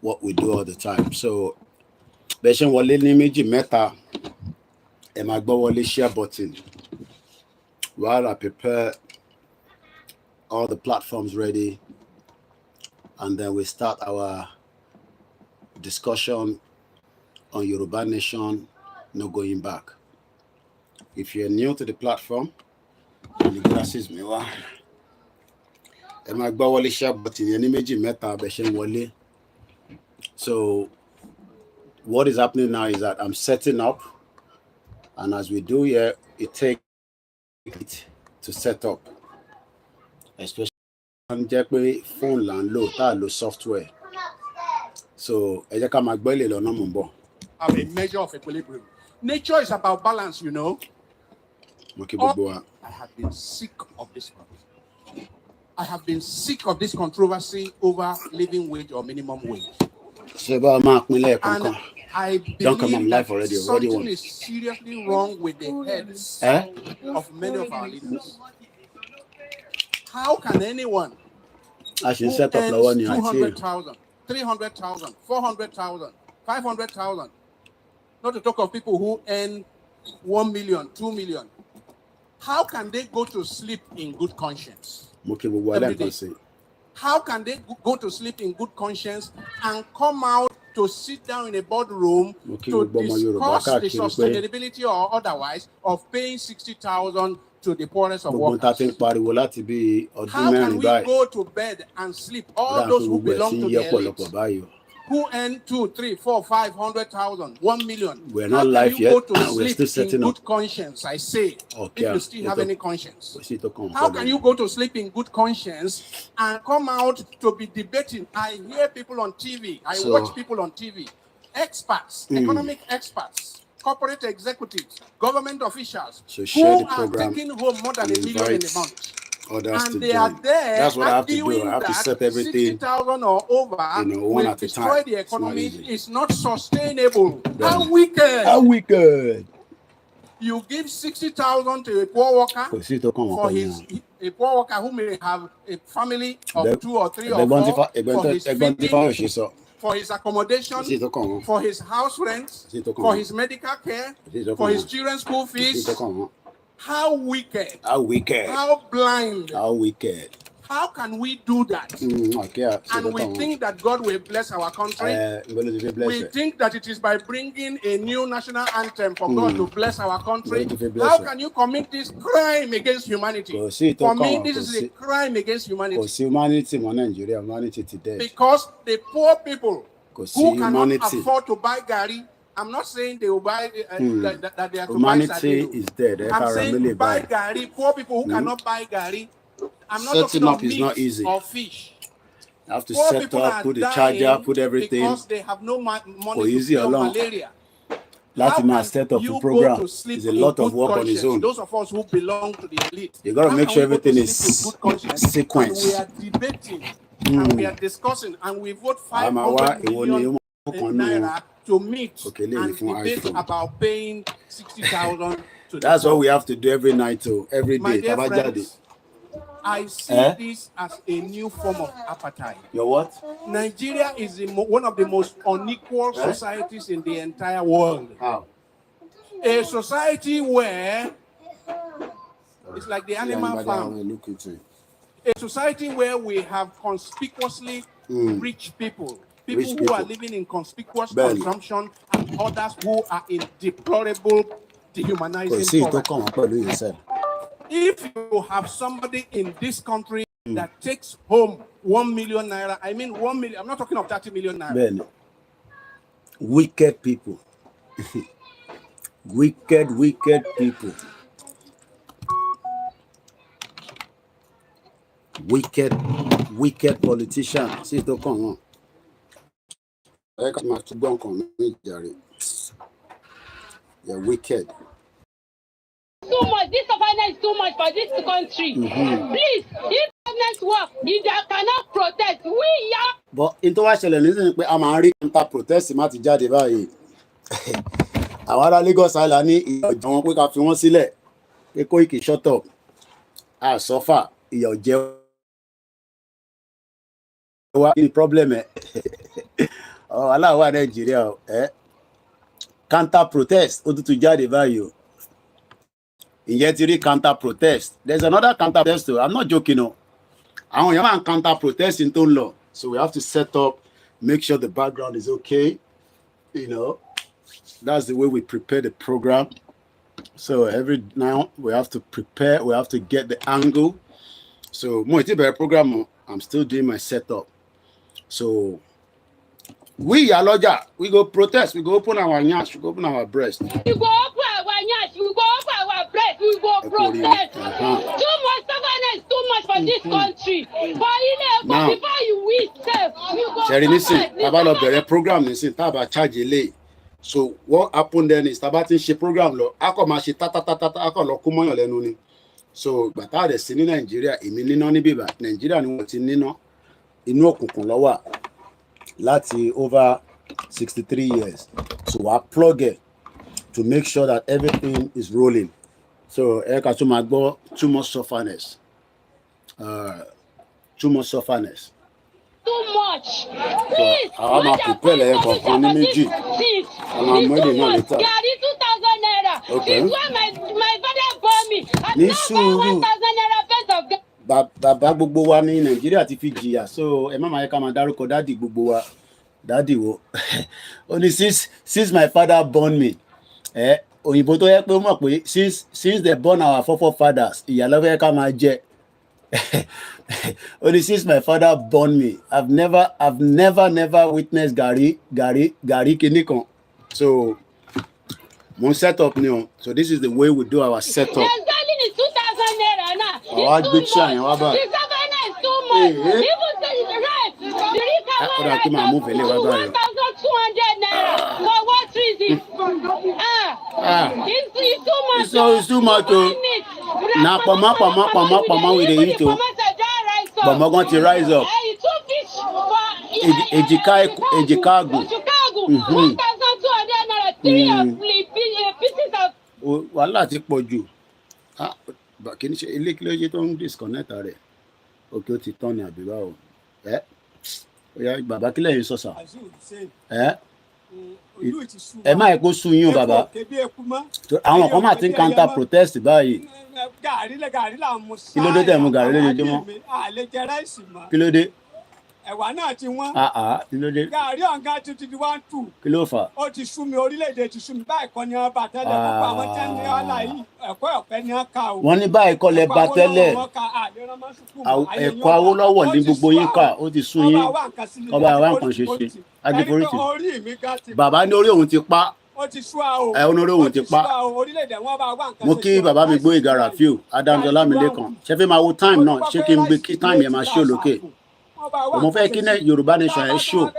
what we do all the time. So, Beshen Wale ni meji meta, Emagbo Wale share button. While I prepare all the platforms ready, and then we start our discussion on Euroban Nation, no going back. If you're new to the platform, the glasses me wa. Emagbo Wale share button, ni meji meta Beshen Wale. So what is happening now is that I'm setting up, and as we do here, it takes it to set up, especially on phone and low software. So I have a measure of equilibrium. Nature is about balance, you know. I have been sick of this one. I have been sick of this controversy over living wage or minimum wage. And I believe that something is seriously wrong with the heads of many of our leaders. How can anyone who earns 200,000, 300,000, 400,000, 500,000, not to talk of people who earn 1 million, 2 million, how can they go to sleep in good conscience? How can they go to sleep in good conscience and come out to sit down in a boardroom to discuss the sustainability or otherwise of paying 60,000 to the poorest of workers? How can we go to bed and sleep, all those who belong to the elite, who earn 2, 3, 4, 500,000, 1 million? We're not live yet. Go to sleep in good conscience, I say, if you still have any conscience. How can you go to sleep in good conscience and come out to be debating? I hear people on TV, I watch people on TV, experts, economic experts, corporate executives, government officials, who are taking home more than $1 million in a month. And they are there. That's what I have to do. I have to set everything 60,000 or over will destroy the economy. It's not sustainable. Then, how wicked! How wicked! You give 60,000 to a poor worker for a poor worker who may have a family of 2 or 3 or 4 for his feeding, for his accommodation, for his house rent, for his medical care, for his children's school fees. How wicked. How wicked. How blind. How wicked. How can we do that? And we think that God will bless our country. We think that it is by bringing a new national anthem for God to bless our country. How can you commit this crime against humanity? For me, this is a crime against humanity. Humanity today. Because the poor people who cannot afford to buy gari, I'm not saying they will buy that they are to humanity buy sardine. Is dead. I'm saying buy gari. Poor people who cannot buy gari. I'm not talking of meat or fish. You have to set up, put the charger, put everything. Because they have no money to cure malaria. How can set up the program is a lot of work on its own. Those of us who belong to the elite, you got to make sure everything is sequenced. We are debating and we are discussing and we vote 500 million naira to meet and debate about paying 60,000 to That's what we have to do every night too, every day. My dear friends, I see this as a new form of apartheid. Your what? Nigeria is one of the most unequal societies in the entire world. How? A society where it's like the animal farm. A society where we have conspicuously rich people. People who are living in conspicuous consumption and others who are in deplorable, dehumanizing poverty. If you have somebody in this country that takes home 1 million naira, I mean 1 million, I'm not talking of 30 million naira. Ben, wicked people. wicked people. Wicked politicians. See, don't come on. You're wicked. Too much. This finance is too much for this country. Please, if finance work, you cannot protest. We are. But into what shall listen, I'm a counter protest. Mati jáde báyìí. Àwọn ará Lagos Island ní ìyà wọn pé ká fi wọ́n sílẹ̀. Pé Koiki shut up. Ah, suffer. Ìyà jẹ wá. Kí ni problem ẹ? aláwọ̀ Nàìjíríà counter protest ó tún jáde báyìí o. Ìyẹn ti rí counter protest. There's another counter protest too. I'm not joking o. Àwọn èèyàn máa ń counter protest in tó ń lọ. So we have to set up, make sure the background is okay. You know, that's the way we prepare the program. So every now we have to prepare, we have to get the angle. So mo ti bẹ̀rẹ̀ program, I'm still doing my setup. So we Aloja, we go protest, we go open our nyash, we go open our breast. We go open our nyash, we go open our breast, we go protest. Too much stubbornness, too much for this country. But before you wish self, you go. Sherry, listen, about the program, listen, taba charge late. So what happened then is taba tin ṣe program lo, ako ma ṣe ta ako lo ku moyan lẹ́nu ni. So gbata de sí ní Nigeria, èmi níná ní bíbá. Nigeria ni wọ́n ti níná. Inú òkùnkùn ló wà. Láti over 63 years. So I plug it to make sure that everything is rolling. So eka tún máa gbọ́ too much sufferness. Too much sufferness. Too much. Please. I'm a prepare for méjì. I'm ready now later. Gari 2,000 naira. Okay. This one my father bought me. Ní sùúrù. 1,000 naira peso of gas. Bàbá gbogbo wa ní Nàìjíríà ti fi jìyà, so ẹ má máa yẹ ká máa dárúkọ dádì gbogbo wa. Dádì wo. Only since my father born me. Òyìnbó tó yẹ pé ó mọ̀ pé since they born our forefathers, ìyà ló fẹ́ ká máa jẹ. Only since my father born me, I've never witnessed Gary kinikan. So mon set up now. So this is the way we do our setup. The selling is 2,000 naira now. It's too much. The governor is too much. People say it's right. The recovery is 1,200 naira. For what reason? It's too much. It's too much. Na pama we dey eat o. But we're going to rise up. Ejika agun. 1,200 naira. 3 pieces of. Wàhálà ti pọ̀ jù. Kì í ṣe ilé kí ló ṣe tó ń disconnect rẹ̀. Òkè ó ti tán ní àbí báwo. Oya bàbá kílẹ̀ yín sọ̀sà. Ẹ má ẹ̀kọ́ sun yín o bàbá. Àwọn kan máa ti ń counter protest báyìí. Kí ló dé tẹ̀ mú gàrí lójoojúmọ́? Kí ló dé? Ẹ̀wà náà ti wọ́n. Kí ló dé? Gàrí ọ̀gá ti di 1-2. Kí ló fà? Ó ti sú mi, orílẹ̀-èdè ti sú mi. Báyìí kọ́ ni wọ́n bá tẹ́lẹ̀. Gbogbo àwọn tí wọ́n ní ọ̀la yìí, ẹ̀kọ́ ọ̀fẹ́ ni wọ́n kà o. Wọ́n ní báyìí kọ́ lẹ bá tẹ́lẹ̀. Ẹ̀kọ́ Awólọ́wọ̀ ní gbogbo yín kà, ó ti sú yín. Ọba àwa nǹkan ṣe ṣe. Adéforíṣi. Bàbá ní orí òun ti pa. Ó ti sú a o. Orí òun ti pa. Orílẹ̀-èdè wọn bá wà nǹkan ṣe. Mo kí bàbá mi Gbóyèga Rafiu, Adams Ọlámilékan. Ṣé fẹ́ máa wo time náà? Ṣé kí n gbé kí time yẹn máa ṣó lókè? Mo fẹ́ kí Yorùbá Nation ẹ̀ ṣó.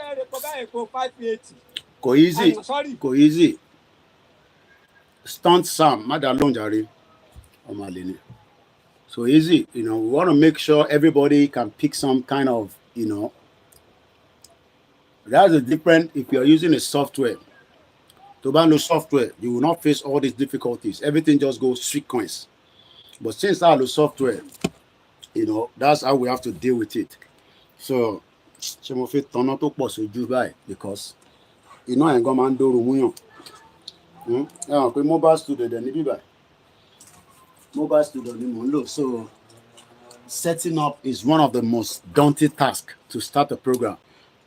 Kò easy. Stunt Sam, má dá lóhùn jàre. Ọmọ àlè ni. So easy, we want to make sure everybody can pick some kind of, that's the difference if you're using a software. To ban the software, you will not face all these difficulties. Everything just goes sequence. But since I lose software, that's how we have to deal with it. So, ṣé mo fi tọ́nà tó pọ̀ sójú báyìí because iná ẹ̀ gan máa ń dóoru múyàn. Ẹ hàn pé mobile studio dẹ̀ níbí báyìí. Mobile studio ni mò ń lò. So, setting up is one of the most daunting tasks to start a program.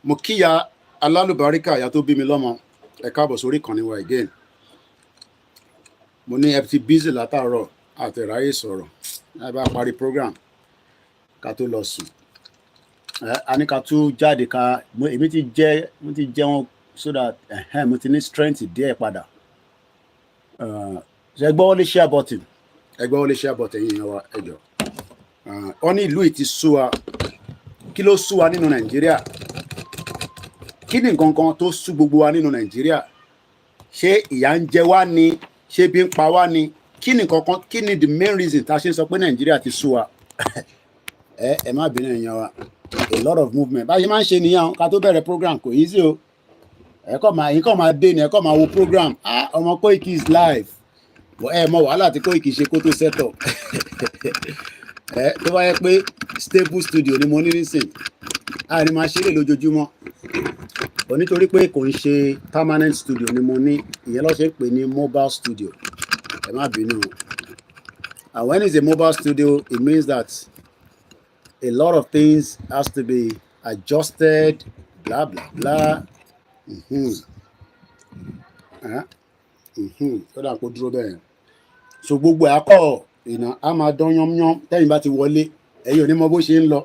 Mo kíya alálùbáríkà ìyá tó bí mi lọ́mọ. Ẹ káàbọ̀ sórí ìkànnì wa again. Mo ní FT busy látàárọ̀ àtẹ̀ráyè sọ̀rọ̀. Ẹ bá parí program ká tó lọ sùn. A ní ká tún jáde ká èmi ti jẹ wọn so that mo ti ní strength díẹ̀ padà. Ṣé gbọ́ wọlé share button? Ẹ gbọ́ wọlé share button yìí wa ẹjọ́. Wọ́n ní ìlú yìí ti sú wa. Kí ló sú wa nínú Nàìjíríà? Kí ni nǹkan kan tó sú gbogbo wa nínú Nàìjíríà? Ṣé ìyà ń jẹ wá ni? Ṣé bí ń pa wá ni? Kí ni the main reason tá a ṣe ń sọ pé Nàìjíríà ti sú wa? Ẹ má bínú ẹ̀yàn wa. A lot of movement. Báyìí máa ń ṣe nìyẹn ká tó bẹ̀rẹ̀ program kò easy o. Yín kàn máa dé ni ẹ kàn máa wo program. Ọmọ Koiki is live. Mọ wàhálà tí Koiki ṣe kó tó set up. Tó bá yẹ pé stable studio ni mo ní nísìn. a ní máa ṣe lè lójoojúmọ́ onítorí pé kò ń ṣe permanent studio ni mo ní ìyẹn ló ṣe pè ní mobile studio ẹ má bínú and when it's a mobile studio it means that a lot of things has to be adjusted blah blah blah ó dà kó dúró bẹ́ẹ̀ so gbogbo akọ ìnà á máa dán yánmyán tẹ́yìn bá ti wọlé ẹ̀yin ò ní mọ bó ṣe ń lọ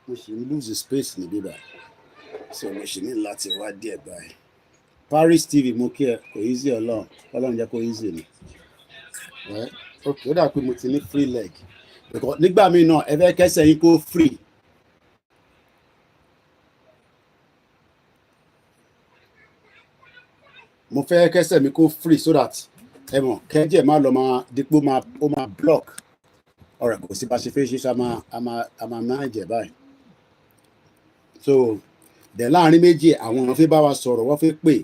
mo ṣì ń lose space níbí báyìí so mo ṣì ní láti wá díẹ̀ báyìí Paris TV mo kí ẹ kò easy Ọlọ́run jẹ́ kó easy ni ok ó dà pé mo ti ní free leg because nígbà míì náà ẹ fẹ́ kẹ́sẹ̀ yín kó free mo fẹ́ kẹ́sẹ̀ mi kó free so that ẹ mọ̀ kẹ́jẹ̀ má lọ máa dípò ó máa block ọ̀rẹ́ kò sí bá ṣe fẹ́ ṣe ṣe a máa manage báyìí so then láàrin méjì àwọn ọ̀rọ̀ fi bá wa sọ̀rọ̀ wọ́n fi pè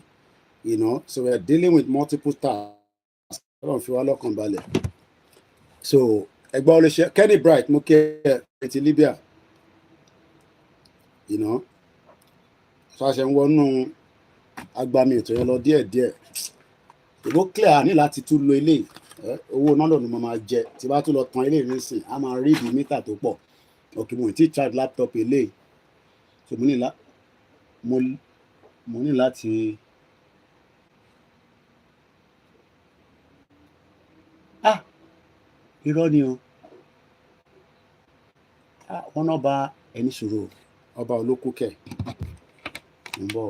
you know so we are dealing with multiple tasks ọlọ́run fi wá lọ́kàn balẹ̀ so ẹgbẹ́ olóṣè Kenny Bright mo kí ẹ ti Libya you know so a ṣe ń wọnú agbami ètò yẹn lọ díẹ̀díẹ̀ ìbò clear ní láti tún lo eléyìí owó náà lòun mo máa jẹ tí bá tún lọ tan eléyìí nísìn a máa rí ibi mítà tó pọ̀ òkè mo ti charge laptop eléyìí so mo ní láti irọ́ ni o wọ́n náà bá ẹni sọ̀rọ̀ ọba olókùn kẹ̀ ń bọ̀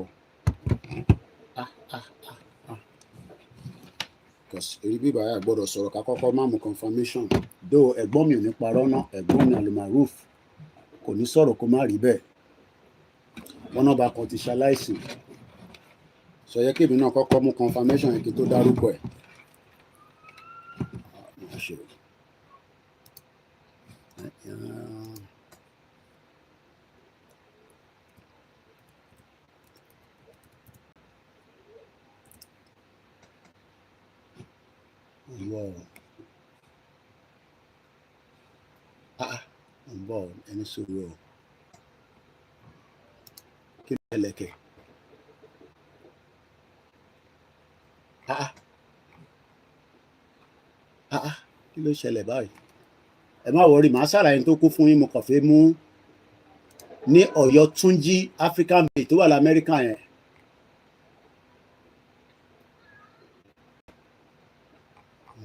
èyí bíbá yà gbọ́dọ̀ sọ̀rọ̀ ká kọ́kọ́ má mú confirmation dó ẹ̀gbọ́n mi ò ní parọ́ náà ẹ̀gbọ́n mi Al-Maroof kò ní sọ̀rọ̀ kó má rí bẹ́ẹ̀ wọ́n náà bá kan ti ṣaláìsì sọ yẹ kébì náà kọ́kọ́ mú confirmation yẹn kí tó dárúkọ ẹ̀ ń bọ̀ ẹni sọ̀rọ̀ kí ló ẹlẹ́kẹ̀ kí ló ṣẹlẹ̀ báyìí ẹ má wọrí màá ṣàlàyé tó kú fún yín mo kàn fẹ́ mú ní Ọ̀yọ́ Túnjí African Bay tó wà lamẹ́ríkà yẹn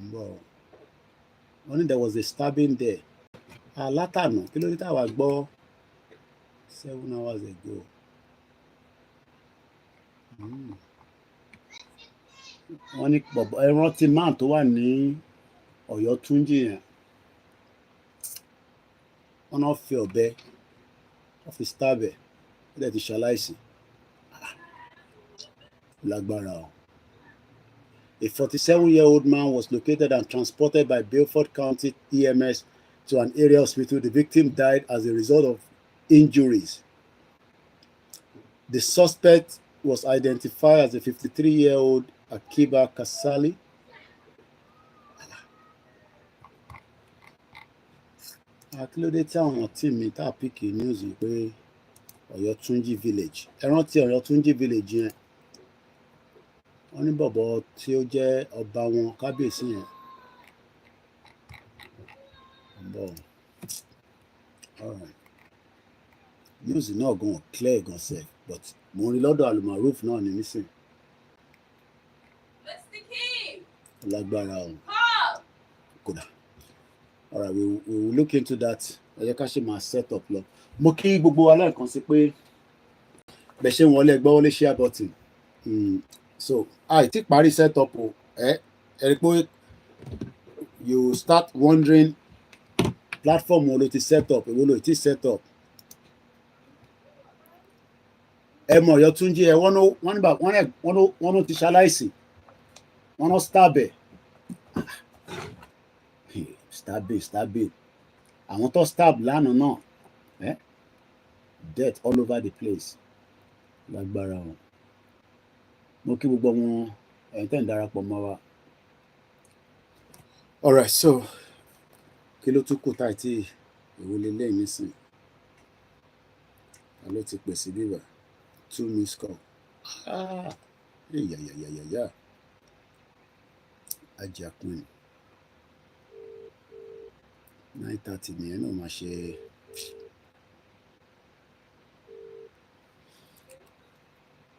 ń bọ̀ wọ́n ní there was a stabbing there látànà kí ló dé táwa gbọ́ 7 hours ago wọ́n ní ẹran tí man tó wà ní Ọ̀yọ́ Túnjí yẹn wọ́n náà fi ọ̀bẹ wọ́n fi stab ẹ̀ ó dẹ̀ ti ṣaláìsí lágbára o. A 47-year-old man was located and transported by Beaufort County EMS to an area hospital. The victim died as a result of injuries. The suspect was identified as a 53-year-old Akiba Kasali. Akílódé tí àwọn tí mi tá píkì news pé Ọ̀yọ́ Túnjí village ẹ rántí Ọ̀yọ́ Túnjí village yẹn wọ́n ní bọ̀bọ̀ tí ó jẹ́ ọba wọn kábíyèsí yẹn bọ̀ alright news náà gan clear gan sef but mo rí lọ́dọ̀ Al-Maroof náà ní nísìn lágbára o kódà alright we will look into that ẹ jẹ́ ká ṣe máa set up lọ mo kí gbogbo wa lẹ́ẹ̀kan sí pé bẹ̀ ṣe wọlé ẹgbẹ́ wọlé share button so àìtí parí set up o ẹ rí pé you start wondering platform wo ló ti set up èwo ló ti set up ẹ mọ̀ Ọ̀yọ́ Túnjí ẹ wọ́n ló ti ṣaláìsí wọ́n ló stab ẹ̀ stab àwọn tó stab lánàá náà death all over the place lágbára wọn mo kí gbogbo wọn ẹ̀yin tẹ́ ń darapọ̀ mọ́ wa alright so kí ló tún kù táì tí ìwò lélẹ̀ nísìn Hello, take the CD. 2 missed call. Yeah. Ajá Queen. 9:30 nìyẹn náà máa ṣe.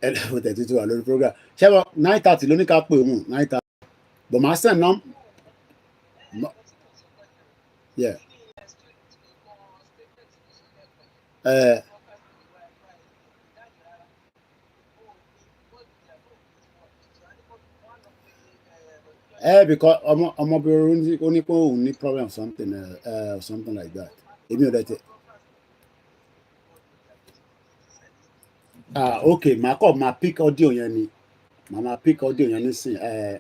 Ẹ̀rọ tẹ̀tí tó wà lórí program. Ṣé 9:30 ló ní ká pè òun 9:30. But màá send num. Yeah. Because ọmọbìnrin ó ní pé òun ní problem something like that. Èmi ò dẹ̀ tẹ̀. Okay, màá pick audio yẹn ni. Màá pick audio yẹn nísìn.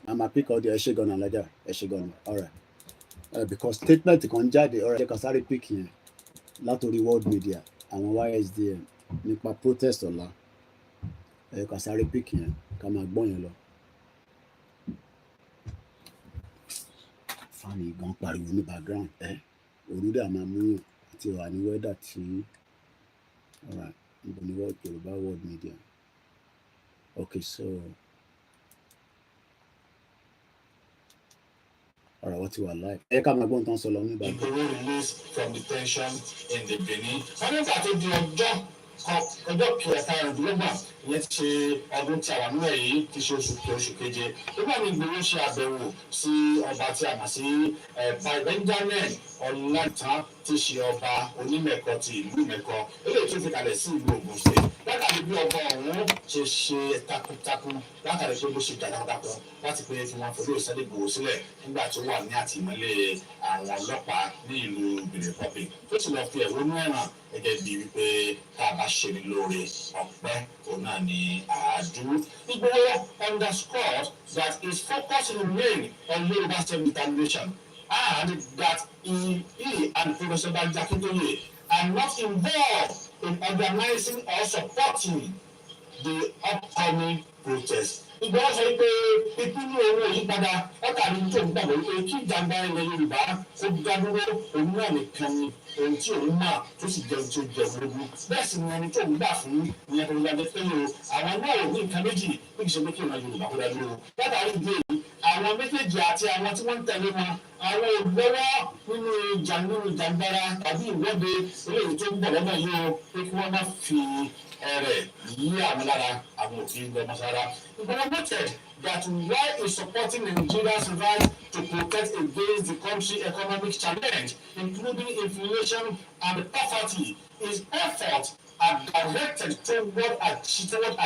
Màá pick audio ẹ ṣe gan-an lọ́jà. Ẹ ṣe gan-an. All right. Because statement kan jáde ọ̀rẹ́ jẹ́ ká sáré pick yẹn látòrí world media àwọn YSDM nípa protest ọ̀la. Ká sáré pick yẹn ká máa gbọ́ yẹn lọ. Fáànì gan pariwo ní background òrùdà máa mú yàn àti wà ní wẹ́dà tí alright níbo ni Yorùbá world media okay so alright wọ́n ti wà live ká máa gbọ́ nǹkan sọ lọ ní background. Igboho released from detention in the Benin. wọ́n nígbà tó di ọjọ́ kẹtàdínlọ́gbọ̀n ìyẹn ti ṣe ọdún tí àwọn nílẹ̀ yìí ti ṣe oṣù keje nígbà ní Igboho ṣe àbẹ̀wò sí ọba tí a mọ̀ sí Benjamin Ọláìtàn ti ṣe ọba onímẹ̀kọ ti ìlú Mẹ̀kọ eléyìí tó fi kalẹ̀ sí ìlú Ògùn State látàrí bí ọba ọ̀hún ṣe ṣe takuntakun látàrí pé bó ṣe takuntakun láti pé kí wọ́n forí Sunday Igboho sílẹ̀ nígbà tó wà ní àtìmọ́lé àwọn ọlọ́pàá ní ìlú Benin Republic tó sì lọ fi ẹ̀hónú ẹ̀ràn gẹ́gẹ́ bí wípé tá a bá ṣe ní lóore ọpẹ́ òun náà ní àádú. Igboho underscored that his focus remained on Yoruba self-determination and that he and Professor Banji Akintoye are not involved in organizing or supporting the upcoming protest. Ìgbọ́n sọ pé ìpínlẹ̀ owó ìyípadà látàrí tó ń gbàgbọ́ pé kí ìjàmbá ilẹ̀ Yorùbá kó dádúró òun náà nìkan ni ohun tí òun náà tó sì jẹun tí ó jẹ ológun. Bẹ́ẹ̀ sì ni ẹni tó ń gbà fún ìyẹn tó ń gbàgbé pé o àwọn náà ò ní nǹkan méjì bí kì í ṣe pé kí ìran Yorùbá kó dádúró. Látàrí ìdí èyí àwọn méjèèjì àti àwọn tí wọ́n ń tẹ̀lé wọn àwọn olówó nínú ìjàngbara tàbí ìwọ́de eléyìí tó ń bọ̀ lọ́nà yìí o pé kí wọ́n má fi ẹ̀rẹ̀ yí àwọn lára àwọn òfin gbọmọ sára. Igboho noted that while he supporting Nigeria's right to protect against the country's economic challenge, including inflation and poverty, his efforts are directed toward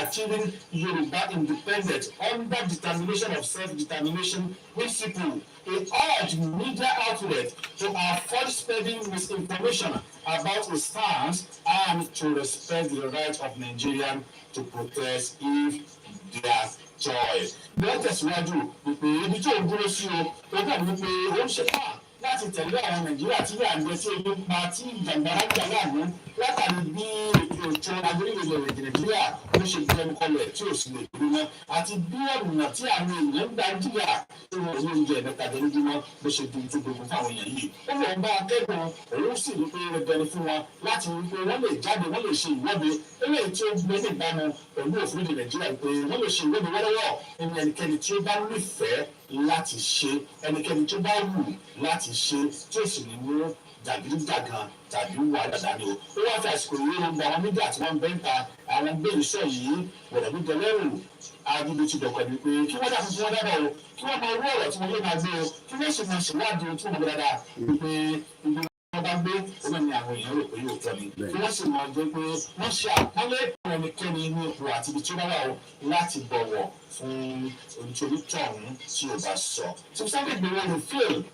achieving Yoruba independence under determination of self-determination principle. He urged media outlets to avoid spreading misinformation about his stance and to respect the right of Nigerians to protest if their choice. Bẹ́ẹ̀ tẹ̀síwájú wípé ibi tó ń dúró sí o, ó dàbí wípé ó ń ṣe fà láti tẹ̀lé àwọn Nàìjíríà tí yà ń gbé sí ebi pa tí ìjàngbara ń jà láàmú látàrí bí ètò agbórílẹ̀-èdè Nàìjíríà ló ṣe gbé ẹnu kọlẹ̀ tí ò sì lè dúró mọ́ àti bí ọ̀nà tí àwọn èèyàn ń gba jìyà tí wọ́n ní oúnjẹ ẹ̀mẹ́ta jẹ lójúmọ́ bó ṣe dùn tó gbogbo fáwọn èèyàn yìí. Ó lọ bá akẹ́kọ̀ọ́ òun sì rí pé rẹpẹrẹ fún wọn láti rí pé wọ́n lè jáde wọ́n lè ṣe ìwọ́de eléyìí tí ó gbé ní ìbámu pẹ̀lú òfin ilẹ̀ Nàìjíríà pé wọ́n lè ṣe ìwọ́de wọ́lọ́wọ́ ẹnikẹ́ni tí ó bá nífẹ̀ẹ́ láti ṣe ẹnikẹ́ni tí ó bá wù láti ṣe tí ó sì ní mú jàgídíjàgan tàbí wàhálà dání o. Ó wá fi àsìkò yìí ó gba àwọn mídíà tí wọ́n ń bẹ́ ń ta àwọn gbé iṣẹ́ yìí gbọ̀dọ̀ bí dẹlẹ́rù agbègbè ti dọ̀kọ̀ ni pé kí wọ́n dàbí kí wọ́n dábàá o kí wọ́n máa rú ọ̀rọ̀ tí wọ́n yóò máa gbé o kí wọ́n sì máa ṣèwádìí tí wọ́n máa dáadáa wípé ibi wọ́n bá gbé ó náà ní àwọn èèyàn rò pé yóò tọ́ ni kí wọ́n sì máa jẹ́ pé wọ́n ṣe àpọ́nlé ẹnikẹ́ni ní ipò àti ibi tí ó bá wà o láti bọ̀wọ̀ fún onítọ̀hún tí ó bá sọ. So Sunday Igboho will feel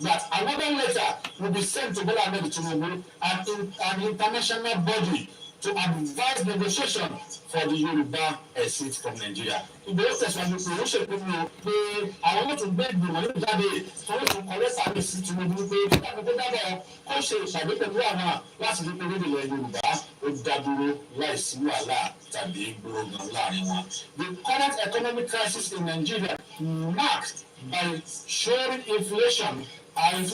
that another letter will be sent to Bola Ahmed Tinubu an international body to advise negotiation for the Yoruba exit from Nigeria. Igboho tẹ̀síwájú pé ó ṣèpinnu pé àwọn yóò tún gbé ìgbìmọ̀ nínú jáde tó yóò tún kọ́lé sáré sí Tinubu pé kí wọ́n tó dábọ̀ kó ṣe ìpàdé pẹ̀lú àwọn láti rí pé lórí ilẹ̀ Yorùbá ó dá dúró láìsí wàhálà tàbí gbòògàn láàrin wọn. The current economic crisis in Nigeria marked by soaring inflation and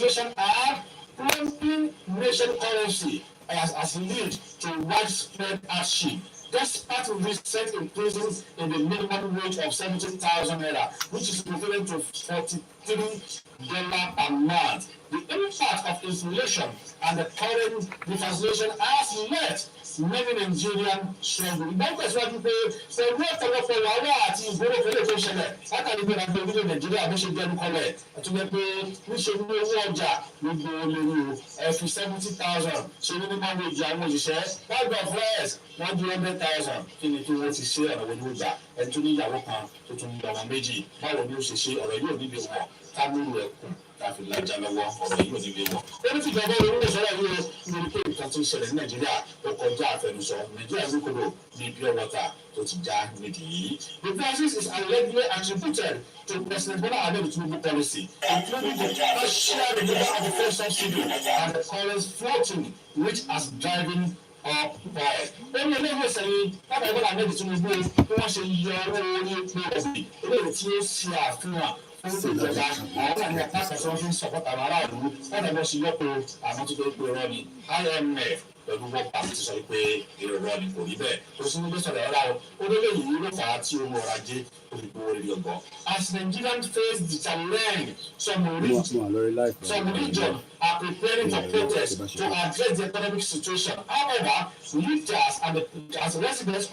plumping nation currency has led to widespread hardship. Despite recent increases in the minimum wage of 70,000 naira, which is equivalent to $43 per month, the impact of inflation and the current deflation has led many Nigerian struggle. Ìgbàgbọ́ ìsíwájú pé pẹ̀lú ọ̀pọ̀lọpọ̀ wàhálà àti ìgboro kẹlẹ́ tó ṣẹlẹ̀ látàrí pé ìrìnàjò orílẹ̀ Nàìjíríà bó ṣe gbẹnu kọlẹ̀ ẹ̀túnbẹ̀ pé níṣẹ́ ní owó ọjà gbogbo olórí o ẹ̀fì 70,000 ṣe ní mímọ́ wage àwọn òṣìṣẹ́ bag of rice wọ́n di 100,000 kí ni kí wọ́n ti ṣe ọ̀rọ̀ wo ni ó gbà ẹni tó ní ìyàwó kan tó tún ní ọmọ méjì báwo ni ó ṣe ṣe ọ̀rọ̀ yóò níbi wọn kámúrú ẹ̀kún káfí lájà lọ́wọ́ ọ̀rọ̀ yóò níbi wọn. ó ní tìjọba orílẹ̀ sọ́ra yìí o nítorí pé nǹkan tó ń ṣẹlẹ̀ ní Nàìjíríà ó kọjá àfẹnusọ Nàìjíríà ní kòdò ní pure water tó ti já nídìí. The crisis is allegedly attributed to President Bola Ahmed Tinubu policy, including the partial removal of the fuel subsidy and the current floating, which has driven up price. Ó ní ilé ìwòsàn yìí lábẹ́ Bola Ahmed Tinubu bí wọ́n ṣe yọ owó orí epo ọ̀gbìn eléyìí tí ó ṣe àfihàn fún ìjọba àwọn àmì àpáṣẹ tí wọ́n fi ń sọ̀pọ̀tà àwọn aráàlú wọ́n dẹ̀ bọ́ sí yọ̀pọ̀ àwọn tó fẹ́ pé irọ́ ni IMF pẹ̀lú World Bank ti sọ pé irọ́ ni kò rí bẹ́ẹ̀ tó sì ní gbé sọ̀rọ̀ ẹ̀rọ ó lélẹ̀ yìí ló fà á tí owó ọrọ̀ ajé olùkọ́ orí ọgbọ́n. As Nigerians face the challenge, some regions are preparing for protest to address the economic situation. However, leaders and as residents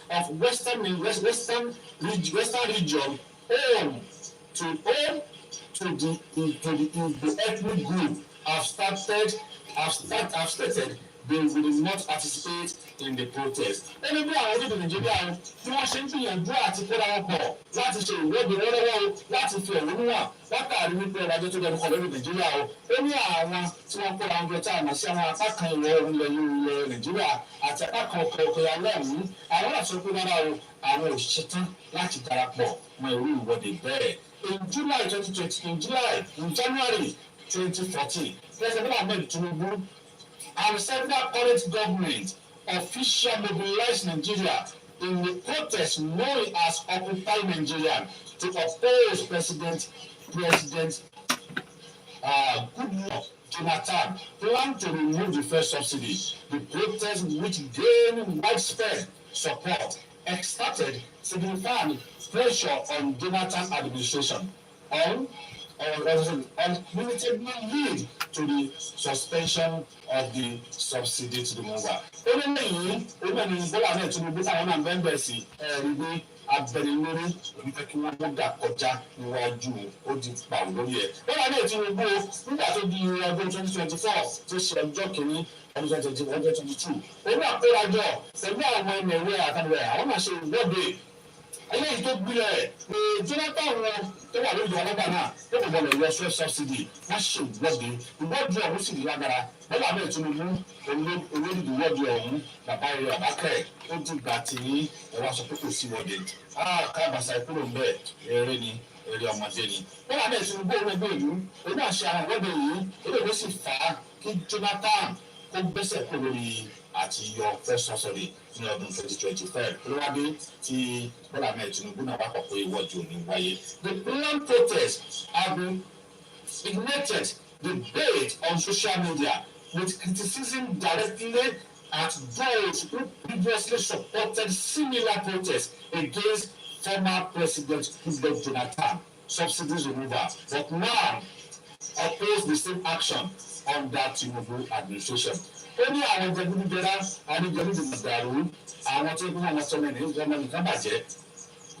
of Western region home to the ethnic group have stated they will not participate in the protest. Ẹni bí àwọn orílẹ̀-èdè Nàìjíríà tí wọ́n ṣe ń gbìyànjú àti kóra wọn pọ̀ láti ṣe ìwọ́de lọ́wọ́ láti fi ẹ̀hónú hàn látàrí wípé ọrọ̀ ajé tó dẹnu kọ lórí Nàìjíríà o. Ó ní àwọn tí wọ́n kóra wọn jọ tá a mọ̀ sí àwọn apá kan ìwọ̀ oòrùn ilẹ̀ Nàìjíríà àti apá kan ọkọ̀ alẹ́ ọ̀hún. Àwọn àti sọ pé rárá o, àwọn ò ṣetán láti darapọ̀ mọ́ irú ìwọ́de bẹ́ẹ̀. In January 2014, President Ahmed Tinubu and several current government officials mobilized Nigeria in the protest known as Occupy Nigeria to oppose President Goodluck Jonathan plan to remove the first subsidy. The protest, which gained widespread support, started signifying pressure on Jonathan administration unlimitedly lead to the suspension of the subsidy to the mover. Ó ní lẹ́yìn onímọ̀ Bọ́lá náà Tinubu táwọn náà bẹ́ẹ̀ bẹ́ẹ̀ sí ẹ̀rí ní abẹnilórí onífẹ́ kí wọ́n mú dà kọjá níwájú ó di pàwọ́ lórí ẹ̀. Bọ́lá náà Tinubu nígbà tó di ọdún 2024 tó ṣe ọjọ́ kìíní ọdún 2022 ó náà kórajọ pẹ̀lú àwọn ẹ̀mẹ̀wé àtàwọn àwọn náà ṣe ìwọ́de eléyìí tó gbilẹ̀ pé Jonathan wọn tó wà lójú ọlọ́gbà náà tó kò gbọdọ̀ yọ fuel subsidy wọ́n ṣe ìwọ́de ọ̀hún sì lágbára Bọ́lá bẹ́ẹ̀ Tinubu olórí ìwọ́de ọ̀hún bàbá rẹ̀ Àbákẹ́ ó dìgbà tí ẹ̀wọ̀n aṣọ pé kò sí ìwọ́de káàbàṣà ìkúrò ń bẹ̀ eré ni eré ọmọdé ni Bọ́lá bẹ́ẹ̀ Tinubu olóògbé ìlú oní àṣẹ àwọn ìwọ́de yìí olóògbé sì fà á kí Jonathan kó gbẹ́sẹ̀ kó lórí àti yọ first subsidy ní ọdún 2025 lówádé tí Bọ́lá Ahmed Tinubu náà wá pọ̀ pé ìwọ́de òní wáyé. The planned protest have been ignited debate on social media with criticism directly at those who previously supported similar protests against former President Goodluck Jonathan subsidies removal but now oppose the same action under Tinubu administration. Ó ní àwọn jẹgúdújẹrá àníjẹgúdú dàrú àwọn tó kún àwọn sọmọ ènìyàn ìjọba nìkan bàjẹ́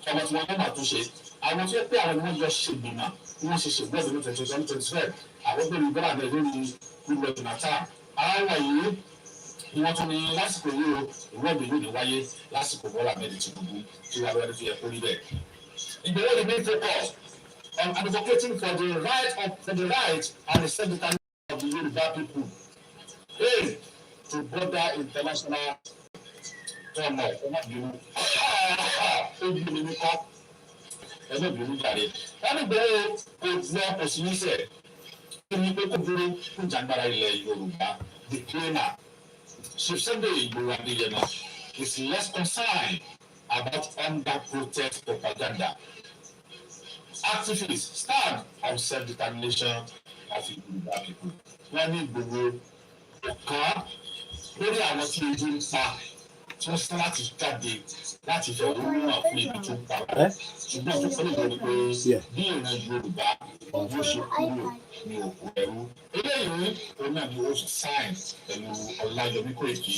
ọmọ tí wọn yóò máa tún ṣe àwọn tó pé àwọn ni wọn jọ ṣe gbìmọ̀ bí wọn ṣe ṣègbọ́dọ̀ ní 2025 àwọn bẹ̀rẹ̀ Bọ́lá Ahmed lórí Goodluck Jonathan àwọn yìí ni wọ́n tún ní lásìkò yìí o ìwọ́de yóò ní wáyé lásìkò Bọ́lá Ahmed Tinubu tí wàá lọ́wọ́ tó yẹ kó rí bẹ́ẹ̀. Ìgbéwò the main focus on advocating for the right and the self-determination of the Yoruba people. To border international turmoil ọmọbìnrin obìnrin nìkan ẹlẹ́bìnrin jáde wọ́n gbọ́ kò lọ kò sí níṣẹ́ tó ní pé kó dúró fún ìjàngbara ilẹ̀ Yorùbá the claimer Chief Sunday Igboho Adeyemo is less concerned about under protest propaganda. Activists stand on self-determination of Yoruba people. Wọ́n ní Igboho kan lórí àwọn tí ebi ń pa tí wọ́n ṣe láti jáde láti fẹ́ owó náà fún ibi tó ń pa wọ́n ṣùgbọ́n tó fẹ́ lè pé bí ìran Yorùbá bó ṣe kúrò ní òkú ẹrú eléyìí òun náà ni ó sáìn pẹ̀lú Ọláyọmí Kóìkì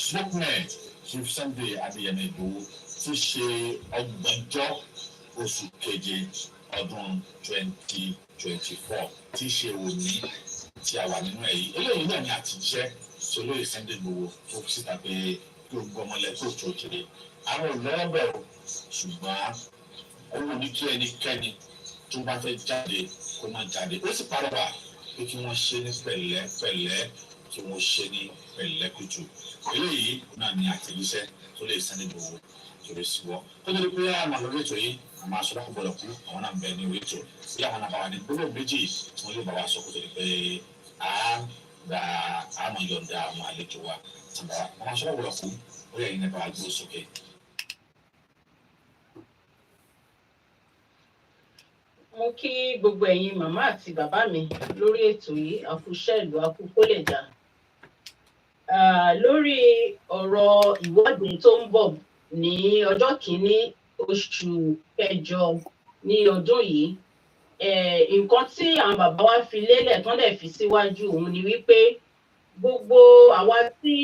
spokesman Chief Sunday Adeyemo Igboho ti ṣe ọgbọ̀njọ́ oṣù keje ọdún 2024 tí ṣe òní tí a wà nínú èyí eléyìí náà ni àtijọ́ tí olóyè Sunday Igboho tó síta pé kí o gbọ́ ọmọlẹ́ tó tó kiri àwọn olóòbẹ̀ o ṣùgbọ́n owó ní kí ẹnikẹ́ni tó bá fẹ́ jáde kó má jáde ó sì pàrọwà pé kí wọ́n ṣe ní pẹ̀lẹ́pẹ̀lẹ́ kí wọ́n ṣe ní pẹ̀lẹ́kùtù eléyìí náà ni àtẹ̀jíṣẹ́ tó lè Sunday Igboho tó lè sí wọ́ tó lè pé àwọn àlọ́ ètò yìí àmọ́ aṣọ lákòó gbọ́dọ̀ kú àwọn náà ń bẹ ní ìwé ètò bí àwọn náà bá wà ní gbọ́dọ̀ méjì tí wọ́n yóò bá wa sọ kó tó di pé àmọ́ yọ̀ǹda àwọn àlejò wa tàbí àwọn aṣọ lákòó gbọ́dọ̀ kú ó yẹ ìyẹn bá wa gbé sókè. Mo kí gbogbo ẹ̀yin màmá àti bàbá mi lórí ètò yìí àkúṣẹ́ ìlú àkúkólẹ̀jà lórí ọ̀rọ̀ ìwọ́de tó ń bọ̀ ní ọjọ́ kìíní oṣù kẹjọ ní ọdún yìí nǹkan tí àwọn bàbá wa fi lélẹ̀ tán dẹ̀ fi síwájú òun ni wípé gbogbo àwa tí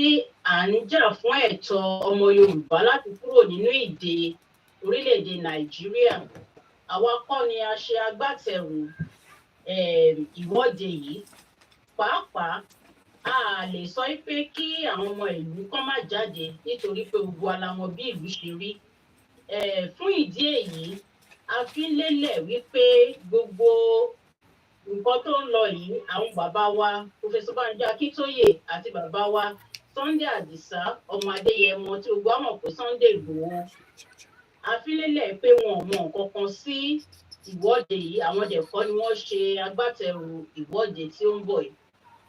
à ń jà fún ẹ̀tọ́ ọmọ Yorùbá láti kúrò nínú ìdè orílẹ̀-èdè Nàìjíríà àwa kọ́ ni a ṣe agbátẹrù ìwọ́de yìí pàápàá a lè sọ pé kí àwọn ọmọ ìlú kán má jáde nítorí pé gbogbo ala mọ̀ bí ìlú ṣe rí fún ìdí èyí a fi lélẹ̀ wípé gbogbo nǹkan tó ń lọ yìí àwọn bàbá wa Professor Banji Akíntóyè àti bàbá wa Sunday Adisa ọmọ Adéyẹmọ tí gbogbo àmọ̀ pé Sunday Igboho a fi lélẹ̀ pé wọn ò mọ nǹkan kan sí ìwọ́de yìí àwọn dẹ̀kọ́ ni wọ́n ṣe agbátẹrù ìwọ́de tí ó ń bọ̀ yìí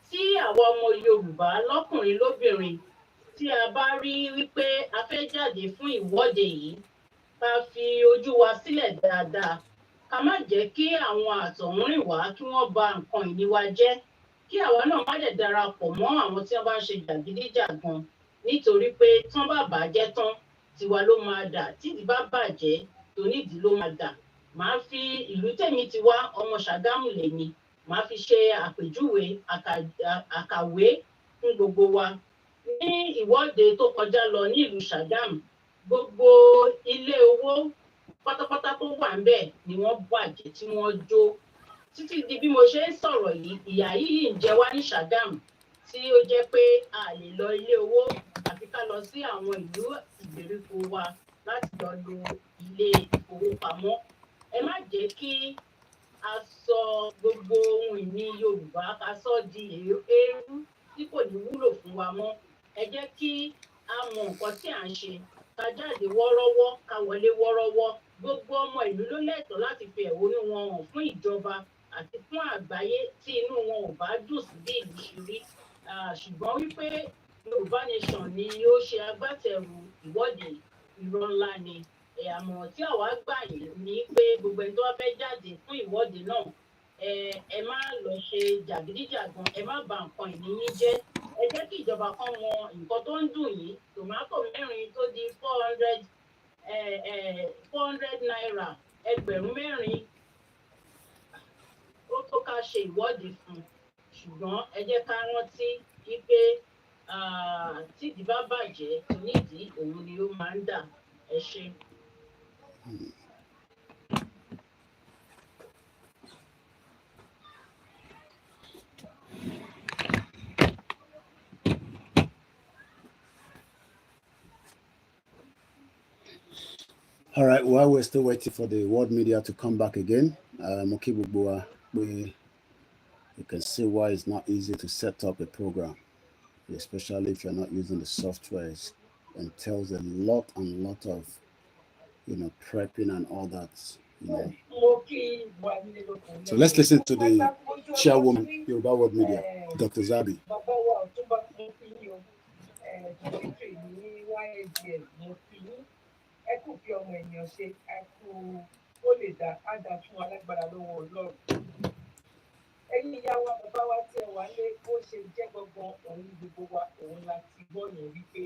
tí àwa ọmọ Yorùbá lọ́kùnrin lóbìnrin tí a bá rí wípé a fẹ́ jáde fún ìwọ́de yìí ká fi ojú wa sílẹ̀ dáadáa ká má jẹ́ kí àwọn àtọ̀húnrìnwá kí wọ́n ba nǹkan ìní wa jẹ́ kí àwa náà má dẹ̀ darapọ̀ mọ́ àwọn tí wọ́n bá ń ṣe jàgídíjàgan nítorí pé tán bá bàjẹ́ tán tiwa ló máa dà tídìí bá bàjẹ́ tónídìí ló máa dà màá fi ìlú tèmi ti wá ọmọ Ṣàgámù lèmi màá fi ṣe àpèjúwe àkàwé fún gbogbo wa ní ìwọ́de tó kọjá lọ ní ìlú Ṣàgámù gbogbo ilé owó pátápátá tó wà ń bẹ̀ ni wọ́n bàjẹ́ tí wọ́n jó títí di bí mo ṣe ń sọ̀rọ̀ yìí ìyà yìí ń jẹ wá ní Ṣàgámù tí ó jẹ́ pé a lè lọ ilé owó àfi ká lọ sí àwọn ìlú ìgbèríko wa láti lọ lo ilé ìfowópamọ́ ẹ má jẹ́ kí a sọ gbogbo ohun ìní Yorùbá ká sọ di eérú tí kò ní wúlò fún wa mọ́ ẹ jẹ́ kí a mọ nǹkan tí à ń ṣe ká jáde wọ́rọ́wọ́ ká wọlé wọ́rọ́wọ́ gbogbo ọmọ ìlú ló lẹ́tọ̀ọ́ láti fi ẹ̀hónú wọn hàn fún ìjọba àti fún àgbáyé tí inú wọn ò bá dùn sí bí ìlú ṣe rí ṣùgbọ́n wípé Euroban Nation ni ó ṣe agbátẹrù ìwọ́de irọ́ ńlá ni àmọ́ tí àwa gbà yìí ni pé gbogbo ẹni tó wá fẹ́ jáde fún ìwọ́de náà ẹ má lọ ṣe jàgídíjàgan ẹ má bà nǹkan ìní yín jẹ́ ẹ jẹ́ kí ìjọba kan mọ nǹkan tó ń dùn yìí tòmátò mẹ́rin tó di 400 naira ẹgbẹ̀rún mẹ́rin ó tó ká ṣe ìwọ́de fún ṣùgbọ́n ẹ jẹ́ ká rántí wípé tídìí bá bàjẹ́ tónídìí òun ni ó máa ń dà ẹ ṣe. All right, while we're still waiting for the world media to come back again, you can see why it's not easy to set up a program, especially if you're not using the softwares. It entails a lot of, prepping and all that. So let's listen to the chairwoman, Yoruba World Media, Dr. Zabi. ẹ kò fi ọmọ ènìyàn ṣe ẹ kò ó lè dá ádá fún alágbára lọ́wọ́ Ọlọ́run ẹ̀yin ìyá wa bàbá wa tí ẹ wà lé bó ṣe jẹ́ gbọ̀ngàn òun gbogbo wa òun la ti gbọ́ yẹn wípé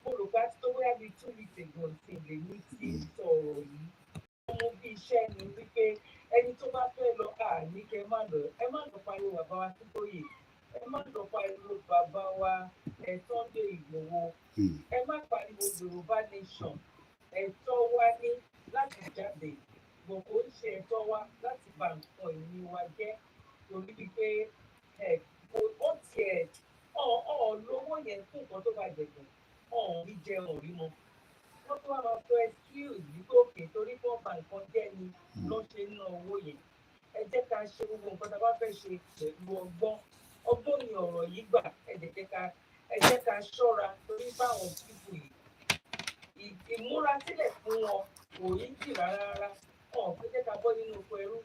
mo rò bá tó bóyá bíi 2 weeks ago tí lèmi ti sọ̀rọ̀ yìí mo bí iṣẹ́ ni wípé ẹni tó bá fẹ́ lọ ní kẹ́ ẹ má lọ pariwo bàbá wa Akíntóyè ẹ má lọ pariwo bàbá wa Sunday Igboho ẹ má pariwo Yorùbá Nation ẹ̀tọ́ wa ní láti jáde bọ̀ kò ń ṣe ẹ̀tọ́ wa láti bà nǹkan ìní wa jẹ́ torí wípé ó tiẹ̀ lówó yẹn fún nǹkan tó bá jẹ̀gbọ́n rí jẹun rí mọ́ wọ́n tún wá máa fọ excuse wípé òkè torí fún ọba nǹkan jẹ́ ni lọ́ ṣe ń ná owó yẹn ẹ jẹ́ ká ṣe gbogbo nǹkan tá a bá fẹ́ ṣe pẹ̀lú ọgbọ́n ni ọ̀rọ̀ yìí gbà ẹ jẹ́ ká ṣọ́ra torí báwọn pípù yìí ìmúrasílẹ̀ fún wọn kò yí jì rárá fẹ́ jẹ́ ká bọ́ nínú oko ẹrú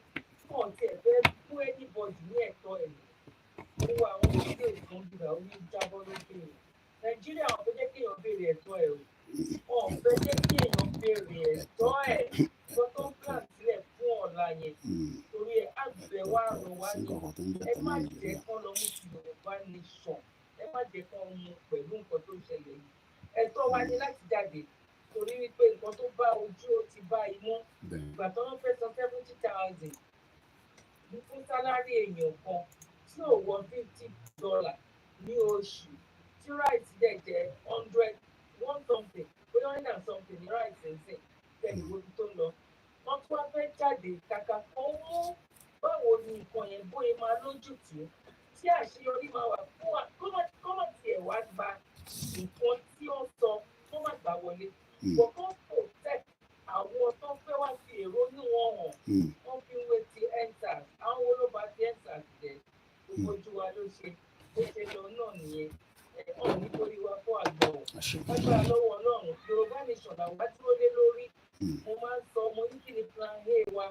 tiẹ̀ fẹ́ fún anybody ní ẹ̀tọ́ ẹ̀ owó àwọn orílẹ̀ èdè tó ń gbìyà ó ní jábọ́ lókè rẹ̀ Nàìjíríà wọn fẹ́ jẹ́ kéèyàn béèrè ẹ̀tọ́ ẹ̀ wọn fẹ́ jẹ́ kéèyàn béèrè ẹ̀tọ́ ẹ̀ tó ń plan sílẹ̀ fún ọ̀la yẹn torí àgbẹ̀ wa rọ̀ wá ní ẹ má jẹ́ kán lọ mú ti Yorùbá Nation ẹ má jẹ́ kán mú pẹ̀lú nǹkan tó ṣẹlẹ̀ yìí ẹ̀tọ́ wa ní láti jáde torí wípé nǹkan tó bá ojú ó ti bá imú ìgbà tó ń fẹ́ san 70,000 fún sálárì èèyàn kan tí ò wọ $50 ní oṣù tí right dẹ̀ jẹ́ 100 something bóyá 100 and something ní right ṣẹ̀ṣẹ̀ tẹ̀lé ojú tó lọ wọ́n tún wá fẹ́ jáde kàkà kan mú báwo ni nǹkan yẹn bóyá máa lójútùú tí àṣeyọrí máa wà fún wa kó má tiẹ̀ wá gba nǹkan tí ó sọ kó má gbà wọlé kókó protect àwọn tó fẹ́ wá fi èrò ní wọn hàn wọ́n fi ń wé ti endsars àwọn olóba ti endsars jẹ́ gbogbo ojú wa ló ṣe lọ náà nìyẹn ọ̀hún nítorí wa fún àgbọ̀ agbára lọ́wọ́ Ọlọ́run Yorùbá Nation làwọn bá dúró lé lórí mo máa ń sọ mo ní kí ni plan A wa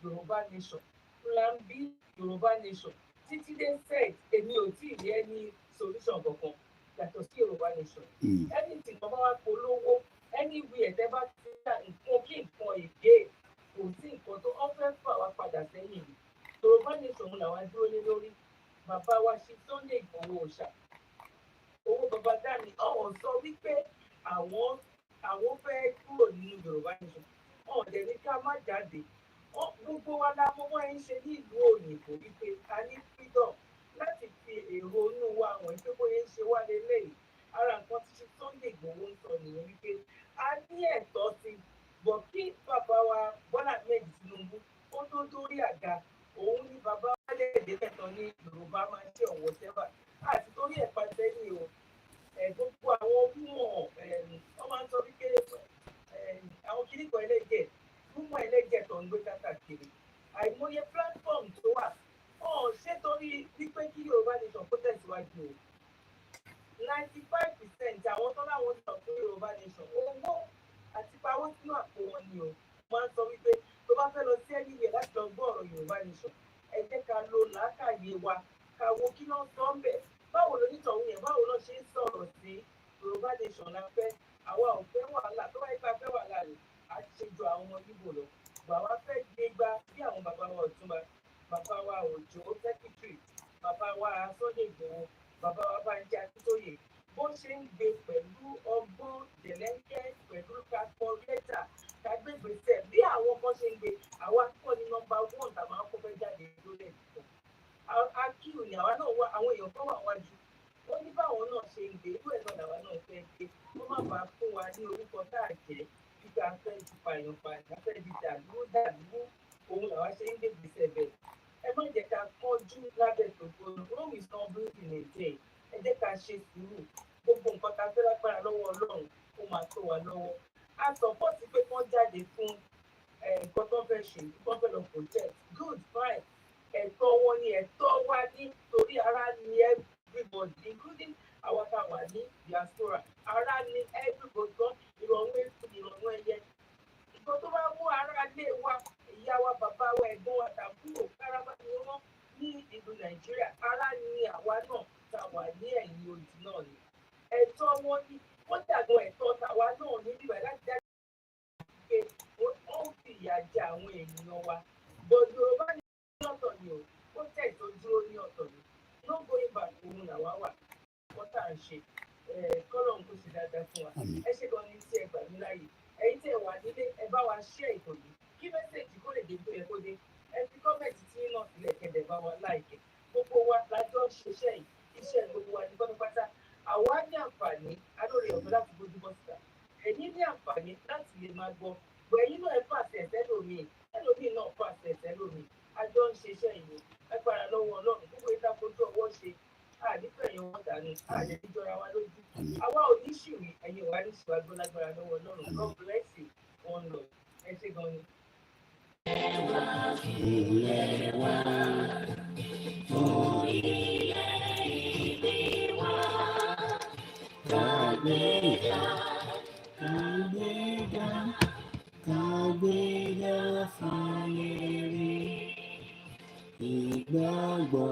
Yorùbá Nation plan B Yorùbá Nation títí dé set èmi ò tí ì rí ẹni solution kankan yàtọ̀ sí Yorùbá Nation anything kan bá wá polówó anywhere tẹ́ bá ti dá nǹkan kí nǹkan èdè kò sí nǹkan tó wọ́n fẹ́ fà wá padà sẹ́yìn Yorùbá Nation làwọn dúró lé lórí bàbá wa ṣe Sunday Igboho òòṣà owó bàbá dání ọ̀hún sọ wípé àwọn fẹ́ kúrò nínú Yorùbá Nation ọ̀dẹ̀ ní ká má jáde gbogbo wa la mọ̀ wọ́n ń ṣe ní ìlú òyìnbó wípé a ní freedom láti fi èrò inú wa àwọn ìpé bóyá ń ṣe wá lélẹ́yìí ara nǹkan tí ṣe Sunday Igboho ń sọ nìyẹn wípé a ní ẹ̀tọ́ sí bọ̀ kí bàbá wa Bọ́lá Ahmed Tinubu ó tó dórí àga òun ní bàbá wa lẹ́ẹ̀dẹ́ mẹ́tàn ní Yorùbá máa ń ṣe ọ̀wọ́ sẹ́fà àti torí ẹ̀ pàṣẹ ní o gbogbo àwọn ojúmọ̀ wọ́n máa ń sọ wípé àwọn kìnnìkan ẹlẹ́jẹ̀ fúnmọ̀ ẹlẹ́jẹ̀ tó ń gbé káàkiri àìmọye platform tó wà ṣé torí wípé kí Yorùbá Nation kó tẹ̀síwájú o 95% àwọn tó láwọn sọ fún Yorùbá Nation owó àti pawó sínú àpò wọn ni o máa ń sọ wípé tó bá fẹ́ lọ sí ẹnìyẹ láti lọ gbọ́ ọ̀rọ̀ Yorùbá Nation ẹ jẹ́ ká lo làákàyè wa ká wo kí náà sọ ń bẹ̀ báwo ló nítọ̀hún yẹn báwo ló ṣe ń sọ̀rọ̀ sí Yorùbá Nation la fẹ́ àwa ò fẹ́ wàhálà tó bá yẹ ká fẹ́ wàhálà rẹ̀ á ṣe ju àwọn ọmọ Ìgbò lọ bàbá fẹ́ gbégbá bí àwọn bàbá wa Ọ̀túnba bàbá wa Òjó secretary bàbá wa Sunday Igboho bàbá wa Bánjí Akíntóyè bó ṣe ń gbé pẹ̀lú ọgbọ́n jẹ̀lẹ́ńkẹ́ pẹ̀lú calculator kàgbégbèsè bí àwọn kan ṣe ń gbé àwa kọ́ ní nọ́mbà 1 tàbí àwọn kọ́ fẹ́ jáde lórí ẹ̀dùn akíù ni àwa náà wá àwọn èèyàn kan wà wájú wọ́n ní báwọn náà ṣe ń gbé irú ẹ̀ náà làwa náà fẹ́ gbé wọ́n má bàa fún wa ní orúkọ káàkiri gbígbà fẹ́ ti pààyàn fẹ́ di dàlúrú òun làwa ṣe ń gbé gbèsè bẹ́ẹ̀ ẹ má jẹ́ ká kánjú lábẹ́ tòkòrò Rome is not built in a day ẹ jẹ́ ká ṣe sùúrù gbogbo nǹkan tá a fẹ́ lágbára lọ́wọ́ Ọlọ́run ó máa tó wa lọ́wọ́ a sọpọ́ọ̀tì pé kán jáde fún nǹkan tó fẹ́ ṣe nǹkan fẹ́ lọ project good fine ẹ̀tọ́ wọn ni ẹ̀tọ́ wa ní torí ara ni everybody including àwọn tá a wà ní diaspora ara ni everybody kan ìrọ̀rùn ètò ìrọ̀rùn ẹyẹ nǹkan tó bá mú ara lé wa ìyá wa bàbá wa ẹ̀gbọ́n wa tàbúrò káràbà ni wọ́n ní ìlú Nàìjíríà ara ni àwa náà tá a wà ní ẹ̀yìn odi náà ni ẹ̀tọ́ wọn ni wọ́n dàgbọ́n ẹ̀tọ́ tàwa náà ní bíbá láti dájú pé wọ́n fi ìyà jẹ àwọn ènìyàn wa gbọ̀dọ̀ Yorùbá ní lọ́tọ̀ ni ó tẹ̀ tó dúró ṣe kọ́lọ́n kò ṣe dáadáa fún wa ẹ ṣe gan ni tí ẹ gbà mí láàyè ẹ̀yin tí ẹ wà nílé ẹ bá wa ṣe ètò yìí kí mẹ́sẹ̀jì kó lè dé tó yẹ kó dé ẹ fi kọ́mẹ̀tì tí náà sílẹ̀ kẹ̀dẹ̀ bá wa láìkẹ́ gbogbo wa lájọ́ ṣiṣẹ́ yìí iṣẹ́ gbogbo wa ní pátápátá àwa ní àǹfààní alóore ọ̀fẹ́ láti gbójú bọ́ síta ẹ̀yin ní àǹfààní láti lè máa gbọ́ bọ̀ ẹ̀yin náà ẹ pàṣẹ ẹ̀sẹ́lómìn ẹlòmíì náà pàṣẹ ẹ̀sẹ́lómìn àjọ ń ṣiṣẹ́ yìí agbára lọ́wọ́ ọlọ́run gbogbo ìdákojú ọwọ́ ṣe àdìpẹ̀yìn wọn dànù àdìjọra wa lójú àwa ò ní ṣìwì ẹ̀yin wà ní ṣìwà gbọ́ lágbára lọ́wọ́ ọlọ́run God bless you one love ẹ ṣe gan ni. Ìgbàgbọ́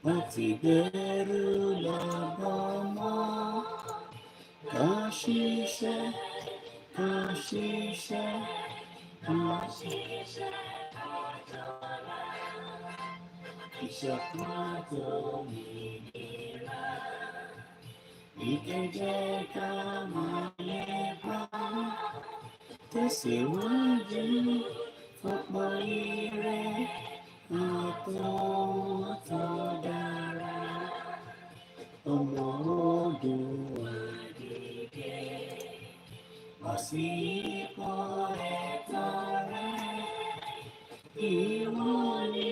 láti bẹ̀rù lọ́gbọ́ mọ́ ká ṣiṣẹ́ ìṣàkóso òmìnira ìkẹjẹ ká máa lè bá tẹ̀síwájú fọ́pọ̀ ire àtọ́ dára ọmọ ogun àdìgẹ wá sí ipò ẹ̀tọ́ rẹ ìwọlé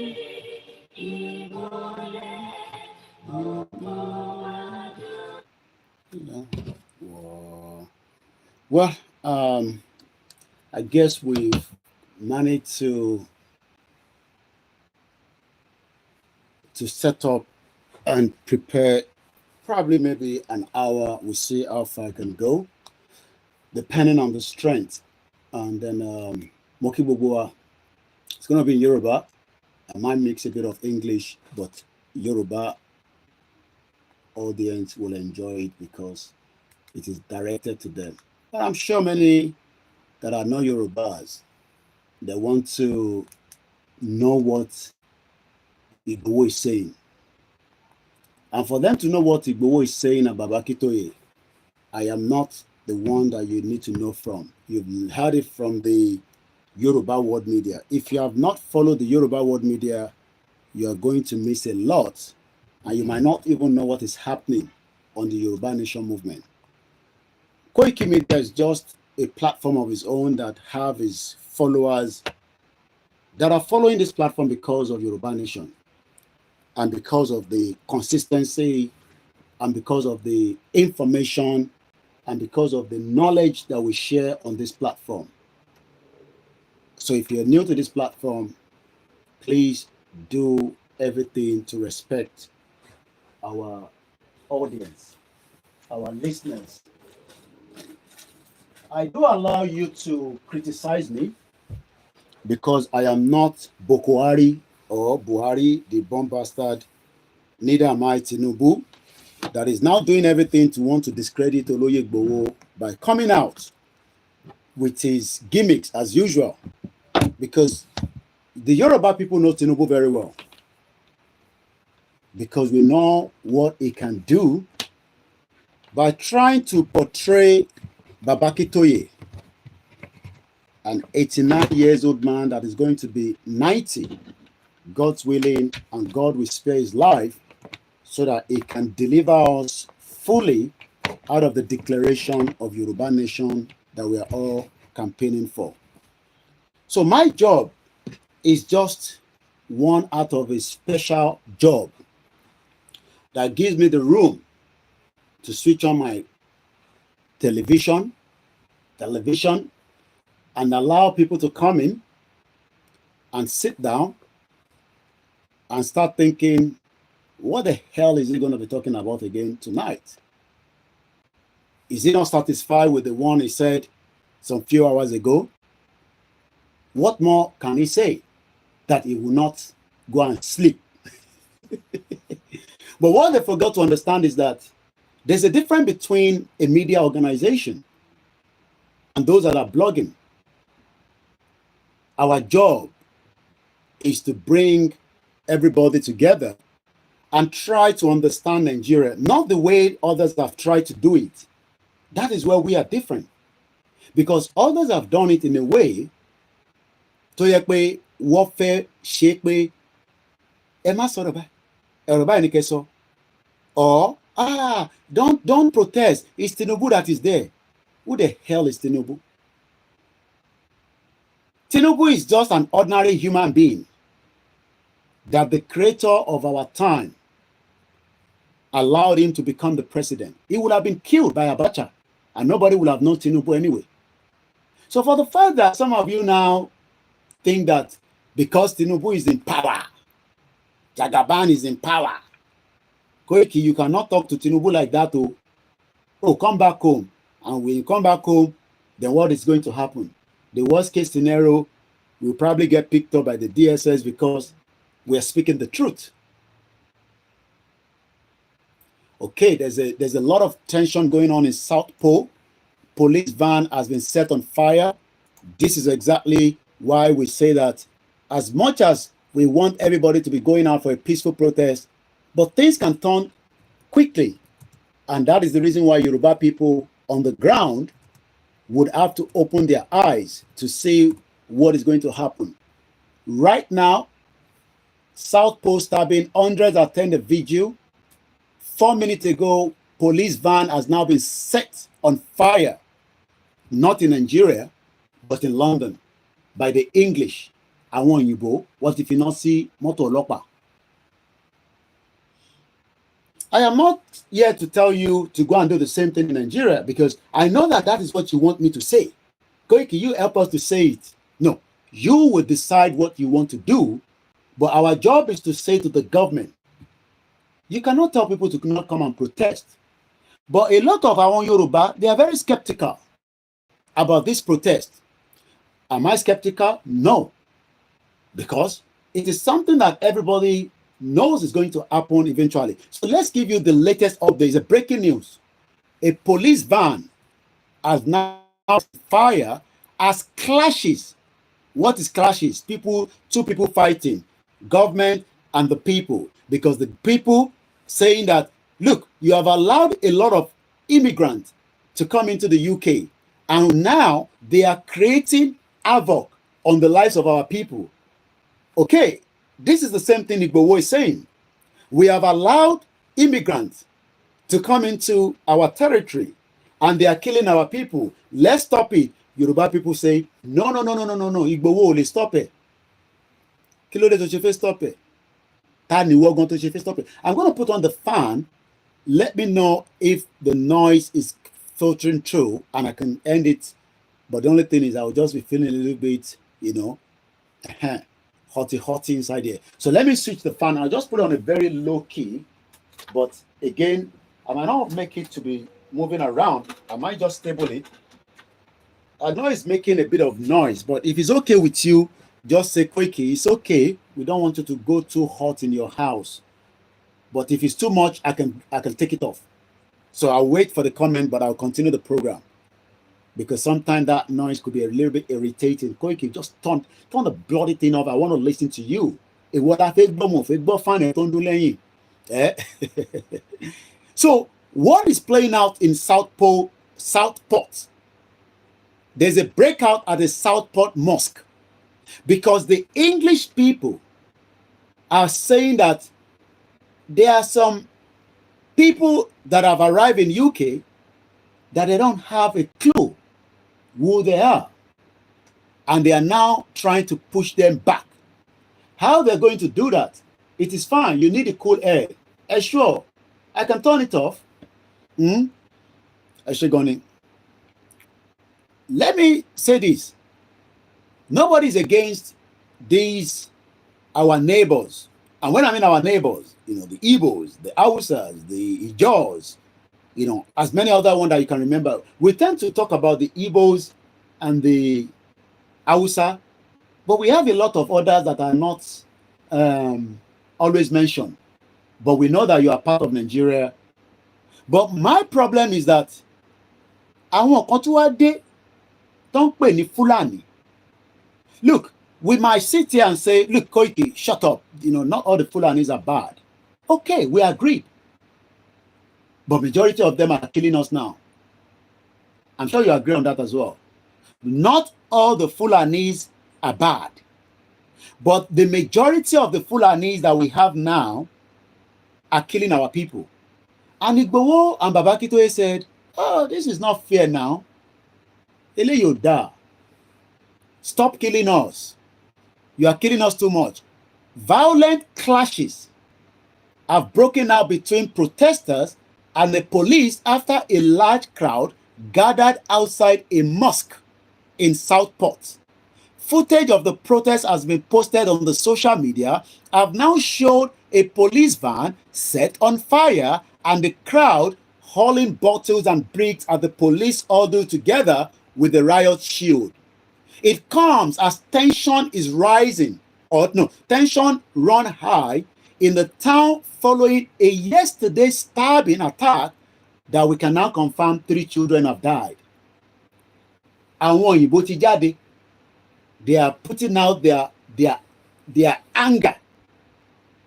well, I guess we've managed to set up and prepare probably maybe an hour. We'll see how far I can go, depending on the strength. And then Moki Boboa, it's going to be in Yoruba. I might mix a bit of English, but Yoruba audience will enjoy it because it is directed to them. But I'm sure many that are not Yorubas, they want to know what Igboho is saying. And for them to know what Igboho is saying about Akitoye, I am not the one that you need to know from. You've heard it from the Yoruba World Media. If you have not followed the Yoruba World Media, you are going to miss a lot, and you might not even know what is happening on the Euroban Nation movement. Koikimedia is just a platform of his own that have his followers that are following this platform because of Euroban Nation and because of the consistency and because of the information and because of the knowledge that we share on this platform. So if you're new to this platform, please do everything to respect our audience, our listeners. I do allow you to criticize me because I am not Boko Haram or Buhari, the bomb bastard, neither am I Tinubu, that is now doing everything to want to discredit Oloye Igboho by coming out with his gimmicks as usual. Because the Yoruba people know Tinubu very well. Because we know what he can do by trying to portray Babakitoye, an 89-year-old man that is going to be 90, God's willing, and God will spare his life so that he can deliver us fully out of the declaration of Euroban Nation that we are all campaigning for. So my job is just one out of a special job that gives me the room to switch on my television, and allow people to come in and sit down and start thinking, what the hell is he going to be talking about again tonight? Is he not satisfied with the one he said some few hours ago? What more can he say that he will not go and sleep? But what they forgot to understand is that there's a difference between a media organization and those that are blogging. Our job is to bring everybody together and try to understand Nigeria, not the way others have tried to do it. That is where we are different. Because others have done it in a way tó yẹ pé wọ́n fẹ́ ṣe pé ẹ má sọ̀rọ̀ báyìí, ẹ̀rọ báyìí ni kẹ́ sọ. Or, don't protest. It's Tinubu that is there. Who the hell is Tinubu? Tinubu is just an ordinary human being that the creator of our time allowed him to become the president. He would have been killed by Abacha, and nobody would have known Tinubu anyway. So for the fact that some of you now think that because Tinubu is in power, Jagaban is in power, Koiki, you cannot talk to Tinubu like that. Oh, come back home. And when you come back home, then what is going to happen? The worst case scenario will probably get picked up by the DSS because we are speaking the truth. Okay, there's a lot of tension going on in South Pole. Police van has been set on fire. This is exactly why we say that as much as we want everybody to be going out for a peaceful protest, but things can turn quickly. And that is the reason why Yoruba people on the ground would have to open their eyes to see what is going to happen. Right now, South Pole stabbing, hundreds attend the vigil. 4 minutes ago, police van has now been set on fire, not in Nigeria, but in London, by the English. I want you, Bo. What if you not see Moto Olopa? I am not here to tell you to go and do the same thing in Nigeria because I know that that is what you want me to say. Koiki, you help us to say it. No, you will decide what you want to do, but our job is to say to the government, you cannot tell people to not come and protest. But a lot of our Yoruba, they are very skeptical about this protest. Am I skeptical? No. Because it is something that everybody knows is going to happen eventually. So let's give you the latest updates. A breaking news. A police van has now fire as clashes. What is clashes? Two people fighting, government and the people, because the people saying that, look, you have allowed a lot of immigrants to come into the UK, and now they are creating havoc on the lives of our people. Okay, this is the same thing Igboho is saying. We have allowed immigrants to come into our territory, and they are killing our people. Let's stop it. Yoruba people say, no, Igboho, let's stop it. Kilo de to stop it. I'm going to put on the fan. Let me know if the noise is filtering through and I can end it. But the only thing is I'll just be feeling a little bit, hotty inside here. So let me switch the fan. I'll just put it on a very low key. But again, I might not make it to be moving around. I might just stable it. I know it's making a bit of noise, but if it's okay with you, just say, Koiki, it's okay. We don't want you to go too hot in your house. But if it's too much, I can take it off. So I'll wait for the comment, but I'll continue the program. Because sometimes that noise could be a little bit irritating. Koiki, just turn the bloody thing off. I want to listen to you. So what is playing out in Southport? There's a breakout at the Southport Mosque because the English people are saying that there are some people that have arrived in UK that they don't have a clue who they are. And they are now trying to push them back. How they're going to do that? It is fine. You need a cool air. Sure, I can turn it off. Let me say this. Nobody's against these, our neighbors. And when I mean our neighbors, the Igbos, the Hausas, the Ijaws, as many other ones that you can remember. We tend to talk about the Igbos and the Hausa, but we have a lot of others that are not always mentioned. But we know that you are part of Nigeria. But my problem is that àwọn kan tó wá dé tó ń pè ní Fulani. Look, we might sit here and say, look, Koiki, shut up. Not all the Fulanis are bad. Okay, we agree. But majority of them are killing us now. I'm sure you agree on that as well. Not all the Fulanis are bad. But the majority of the Fulanis that we have now are killing our people. And Igboho and Babakitoye said, oh, this is not fair now. Ele Yoda, stop killing us. You are killing us too much. Violent clashes have broken out between protesters and the police after a large crowd gathered outside a mosque in Southport. Footage of the protest has been posted on the social media, have now showed a police van set on fire and the crowd hurling bottles and bricks at the police huddled together with the riot shield. It comes as tension is rising, tension run high in the town following a yesterday stabbing attack that we can now confirm 3 children have died. Àwọn òyìnbó ti jáde. They are putting out their anger.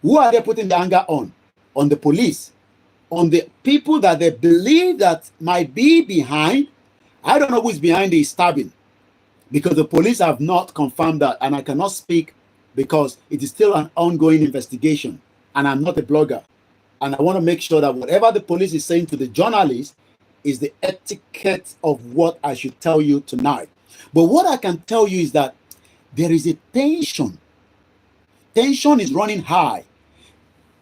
Who are they putting the anger on? On the police, on the people that they believe that might be behind. I don't know who is behind the stabbing because the police have not confirmed that, and I cannot speak because it is still an ongoing investigation, and I'm not a blogger. And I want to make sure that whatever the police is saying to the journalists is the etiquette of what I should tell you tonight. But what I can tell you is that there is a tension. Tension is running high.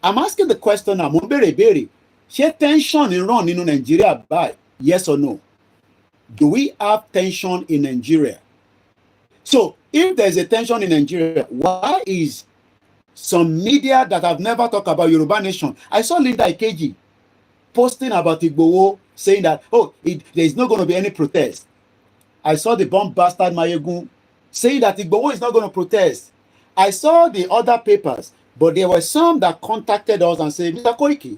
I'm asking the question now. Ṣé tension in run in Nigeria by? Yes or no? Do we have tension in Nigeria? So if there's a tension in Nigeria, why is some media that have never talked about Euroban Nation? I saw Linda Ikeji posting about Igboho saying that, there's not going to be any protest. I saw the bomb bastard Mayegun saying that Igboho is not going to protest. I saw the other papers, but there were some that contacted us and said, Mr. Koiki,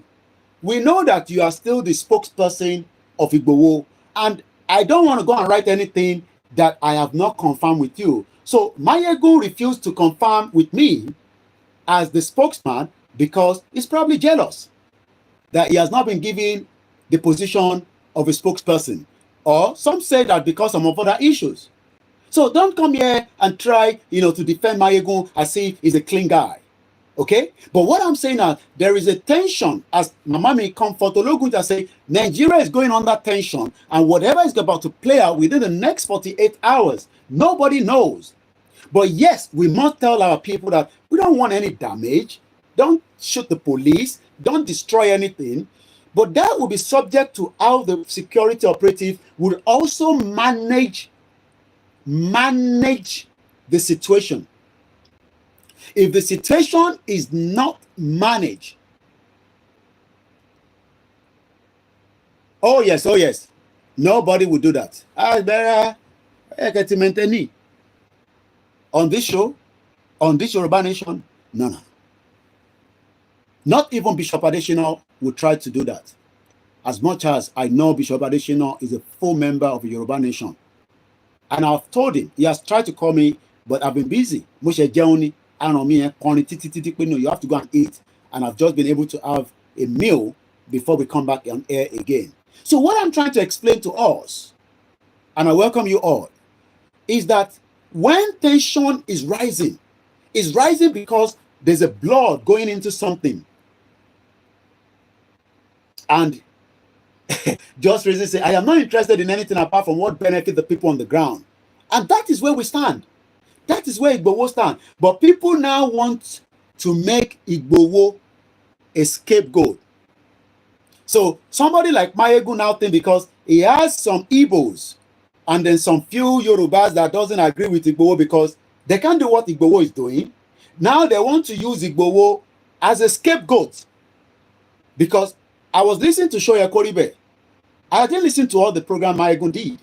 we know that you are still the spokesperson of Igboho, and I don't want to go and write anything that I have not confirmed with you. So Mayegun refused to confirm with me as the spokesman because he's probably jealous that he has not been given the position of a spokesperson. Or some say that because of other issues. So don't come here and try, to defend Mayegun as if he's a clean guy. Okay? But what I'm saying is there is a tension, as Mamami Comfort Ologunja say, Nigeria is going under tension, and whatever is about to play out within the next 48 hours, nobody knows. But yes, we must tell our people that we don't want any damage. Don't shoot the police. Don't destroy anything. But that will be subject to how the security operative will also manage the situation. If the situation is not managed, oh yes, nobody will do that. On this show, on this Euroban Nation, no. Not even Bishop Adeyemo will try to do that. As much as I know Bishop Adeyemo is a full member of the Euroban Nation. And I've told him, he has tried to call me, but I've been busy. You have to go and eat. And I've just been able to have a meal before we come back on air again. So what I'm trying to explain to us, and I welcome you all, is that when tension is rising because there's a blood going into something. And just reason say, I am not interested in anything apart from what benefits the people on the ground. And that is where we stand. That is where Igboho stand. But people now want to make Igboho a scapegoat. So somebody like Mayegun now think because he has some Igbos and then some few Yorubas that doesn't agree with Igboho because they can't do what Igboho is doing. Now they want to use Igboho as a scapegoat. Because I was listening to Shoya Koribe. I didn't listen to all the program Mayegun did.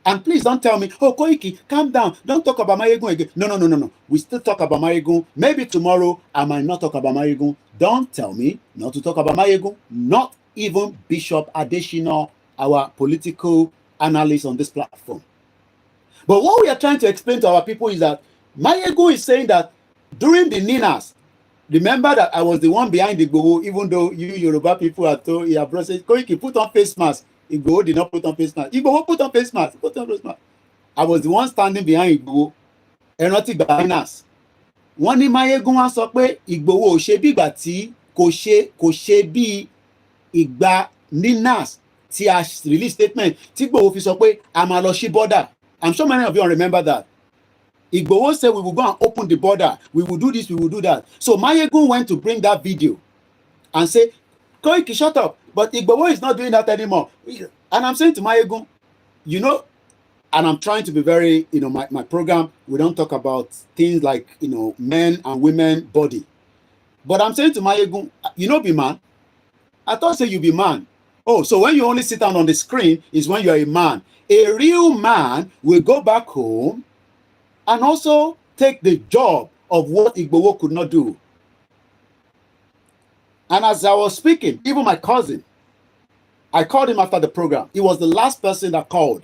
And please don't tell me, oh, Koiki, calm down. Don't talk about Mayegun again. No. We still talk about Mayegun. Maybe tomorrow I might not talk about Mayegun. Don't tell me not to talk about Mayegun. Not even Bishop Adeyemo, our political analyst on this platform. But what we are trying to explain to our people is that Mayegun is saying that during the Ninas, Remember that I was the one behind Igboho, even though you Yoruba people are told, your brother said, Koiki, put on face mask. Igboho did not put on face mask. Igboho put on face mask. Put on face mask. I was the one standing behind Igboho. Ẹrántí Bahinas. Wọ́n ní Máyégún wá sọ pé Ìgbòho ò ṣe bí ìgbà tí kò ṣe bí ìgbà NINAS tí a release statement tí Ìgbòho fi sọ pé a máa lọ sí border. I'm sure many of you remember that. Igboho said we will go and open the border. We will do this, we will do that. So Máyégún went to bring that video and say, Koiki, shut up. But Igboho is not doing that anymore. And I'm saying to Máyégún, you know, and I'm trying to be very, you know, my program, we don't talk about things like, you know, men and women body. But I'm saying to Máyégún, you know, be man. I thought say you be man. Oh, so when you only sit down on the screen is when you're a man. A real man will go back home and also take the job of what Igboho could not do. And as I was speaking, even my cousin, I called him after the program. He was the last person that called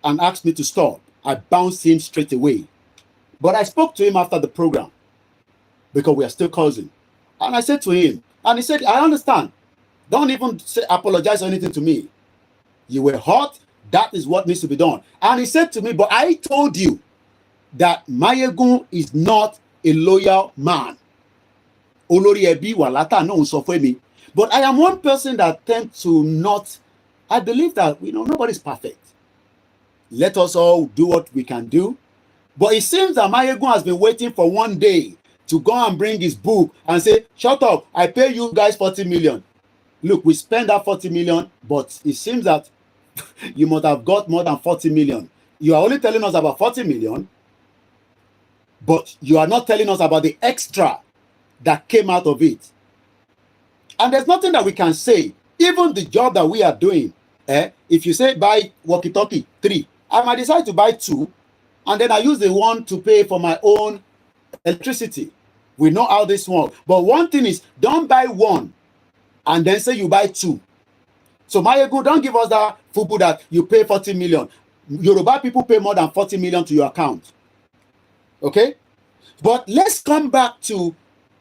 and asked me to stop. I bounced him straight away. But I spoke to him after the program because we are still cousins. And I said to him, and he said, I understand. Don't even say, apologize or anything to me. You were hurt. That is what needs to be done. And he said to me, but I told you that Máyégún is not a loyal man. Olórí ẹbí wàhálà no sọ fún mi. But I am one person that tends to not, I believe that, you know, nobody's perfect. Let us all do what we can do. But it seems that Máyégún has been waiting for one day to go and bring his book and say, shut up, I pay you guys 40 million. Look, we spend that 40 million, but it seems that you must have got more than 40 million. You are only telling us about 40 million, but you are not telling us about the extra that came out of it. And there's nothing that we can say. Even the job that we are doing, if you say buy walkie-talkie 3, I might decide to buy 2, and then I use the 1 to pay for my own electricity. We know how this works. But one thing is, don't buy 1 and then say you buy 2. So Máyégún, don't give us that football that you pay 40 million. Yoruba people pay more than 40 million to your account. Okay? But let's come back to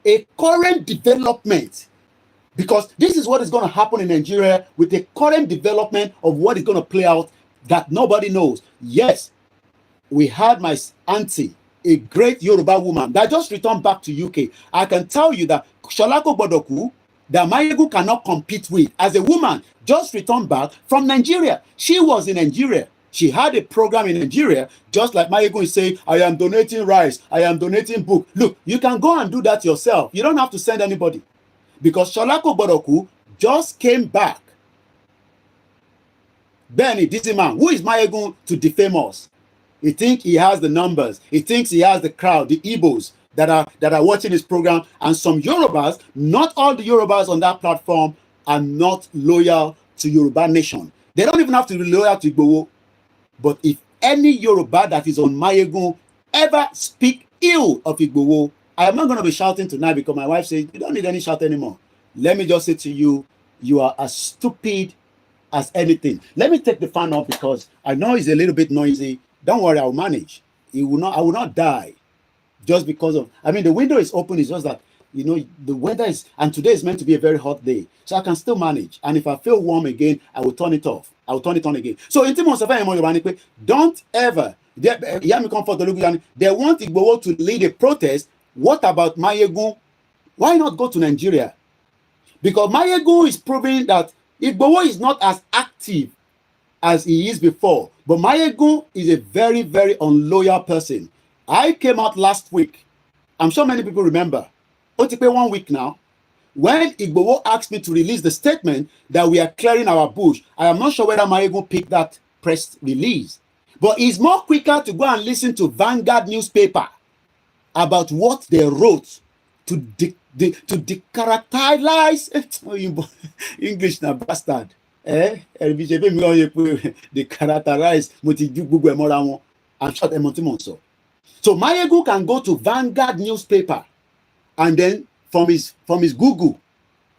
a current development, because this is what is going to happen in Nigeria with the current development of what is going to play out that nobody knows. Yes, we had my auntie, a great Yoruba woman that just returned back to UK. I can tell you that Sholako Bodoku, that Máyégún cannot compete with, as a woman, just returned back from Nigeria. She was in Nigeria. She had a program in Nigeria, just like Máyégún is saying, I am donating rice, I am donating book. Look, you can go and do that yourself. You don't have to send anybody. Because Sholako Bodoku just came back. Benny, this man, who is Máyégún to defame us? He thinks he has the numbers. He thinks he has the crowd, the Igbos that are watching his program. And some Yorubas, not all the Yorubas on that platform are not loyal to Euroban Nation. They don't even have to be loyal to Igboho. But if any Yoruba that is on Máyégún ever speak ill of Igboho, I am not going to be shouting tonight because my wife says, you don't need any shout anymore. Let me just say to you, you are as stupid as anything. Let me take the fan off because I know it's a little bit noisy. Don't worry, I'll manage. I will not die just because of, I mean, the window is open. It's just that, you know, the weather is, and today is meant to be a very hot day. So I can still manage. And if I feel warm again, I will turn it off. I will turn it on again. So don't ever, they want Igboho to lead a protest. What about Máyégún? Why not go to Nigeria? Because Máyégún is proving that Igboho is not as active as he is before. But Máyégún is a very, very unloyal person. I came out last week. I'm sure many people remember. Only 1 week now. When Igboho asked me to release the statement that we are clearing our bush, I am not sure whether Máyégún picked that press release. But it's more quicker to go and listen to Vanguard newspaper about what they wrote to decharacterize English na bastard. They characterize and short emotion. So Máyégún can go to Vanguard newspaper and then from his Google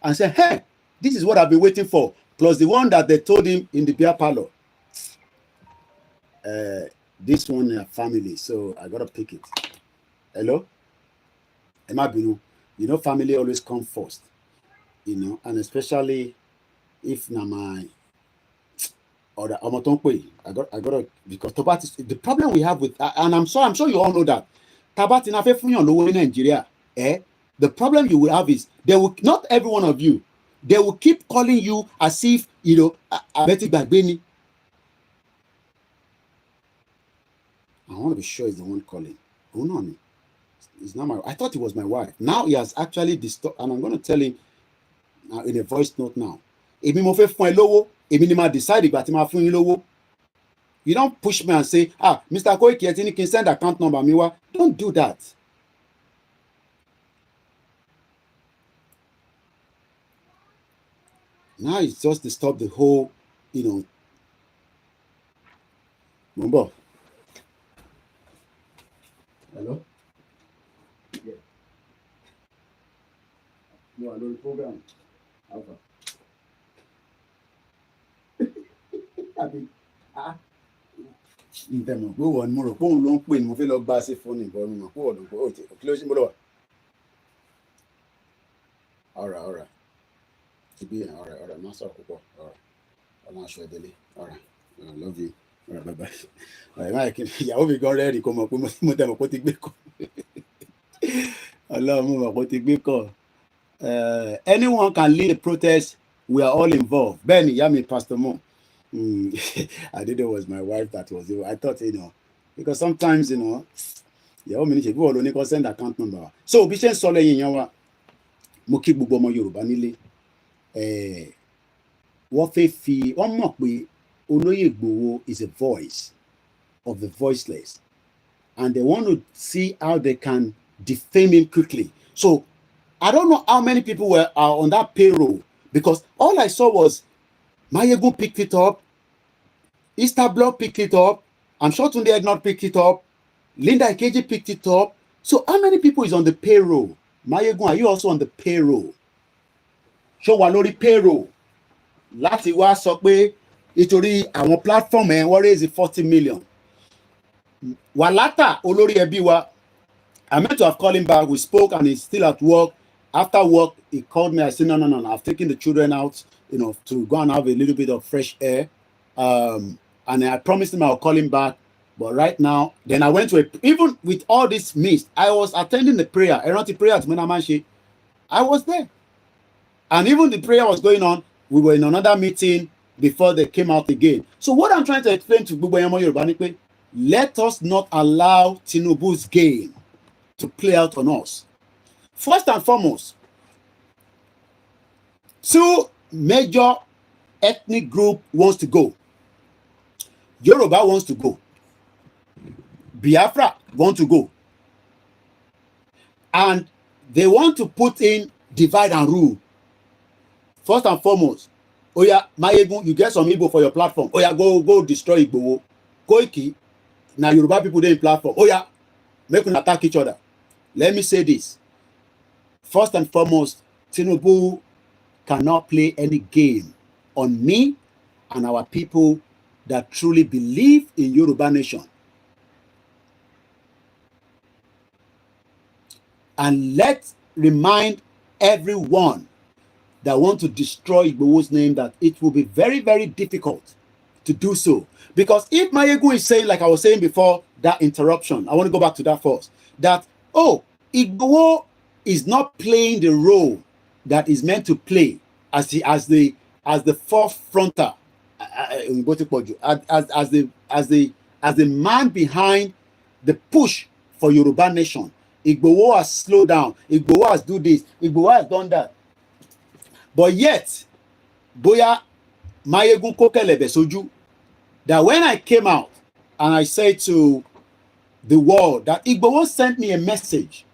and say, hey, this is what I've been waiting for. Plus the one that they told him in the beer parlor. This one is family, so I gotta pick it. Hello? Emma Binu. You know, family always come first, you know, and especially if na my or the I got because the problem we have with and I'm sure you all know that Tabati na fe funyan lowo in Nigeria, the problem you will have is they will not every one of you, they will keep calling you as if you know Abeti Bagbeni. I want to be sure he's the one calling. Oh no, it's not my. I thought it was my wife. Now he has actually disturbed, and I'm going to tell him in a voice note now. Èmi mo fẹ́ fún ẹ lówó, èmi ni máa decide ìgbà tí máa fún yín lówó. You don't push me and say, Mr. Koiki, ẹ ti ní kí n send account number mi wá. Don't do that. Now it's just to stop the whole, you know. Remember? Hello? Yeah. No, I know the program. Alpha. Ntẹ̀mọ̀ pé wọ́n mo rò pé òun ló ń pè ní mo fẹ́ lọ bá ṣe fún ìbọn mi mọ̀ pé wọ́n ló ń pè ó kí ló ṣe mo lọ wà. All right. Ibi yẹn, all right, má sọ̀rọ̀ púpọ̀, all right. Ọlọ́run aṣọ ìdílé, all right, I love you, all right, bye. Ọ̀rẹ́ máa kí ìyàwó mi gan rẹ́rìn kó mọ̀ pé mo tẹ̀mọ̀ pé ó ti gbé kọ́. Ọlọ́run mo mọ̀ pé ó ti gbé kọ́. Anyone can lead a protest, we are all involved. Bẹ́ẹ̀ni, ìyá mi, Pastor Mo. I didn't know it was my wife that was it. I thought, you know, because sometimes, you know, ìyàwó mi ní ṣe bí wọ́n ló ní kó send account number. So bí ṣe ń sọ lẹ́yìn yẹn wa, mo kí gbogbo ọmọ Yorùbá nílé. Wọ́n mọ̀ pé Olóyè Igboho is a voice of the voiceless, and they want to see how they can defame him quickly. So I don't know how many people are on that payroll, because all I saw was Mayegun picked it up, Easter Block picked it up, I'm sure Tunde Egnor picked it up, Linda Ikeji picked it up. So how many people is on the payroll? Mayegun, are you also on the payroll? Ṣó wà lórí payroll láti wá sọ pé nítorí àwọn platform wọ́n raise 40 million. Walata olórí ẹbí wa, I meant to have called him back. We spoke and he's still at work. After work, he called me. I said, no. I've taken the children out, you know, to go and have a little bit of fresh air. And I promised him I'll call him back. But right now, then I went to even with all this mist, I was attending the prayer. Erranti prayer at Menamanshi. I was there. And even the prayer was going on. We were in another meeting before they came out again. So what I'm trying to explain to Adeyemo Igboho, let us not allow Tinubu's game to play out on us. First and foremost, two major ethnic group wants to go. Yoruba wants to go. Biafra want to go. And they want to put in divide and rule. First and foremost, Oya, Mayegun, you get some Igbo for your platform. Oya, go destroy Igboho. Koiki, now Yoruba people dey in platform. Oya, make them attack each other. Let me say this. First and foremost, Tinubu cannot play any game on me and our people that truly believe in Euroban Nation. And let's remind everyone that want to destroy Igboho's name that it will be very, very difficult to do so. Because if Mayegun is saying, like I was saying before that interruption, I want to go back to that first, that, Igboho is not playing the role that is meant to play as the forefronter, as the man behind the push for Euroban Nation. Igboho has slowed down. Igboho has done this. Igboho has done that. But yet, Boya Mayegun Kokelebe Soju, that when I came out and I said to the world that Igboho sent me a message,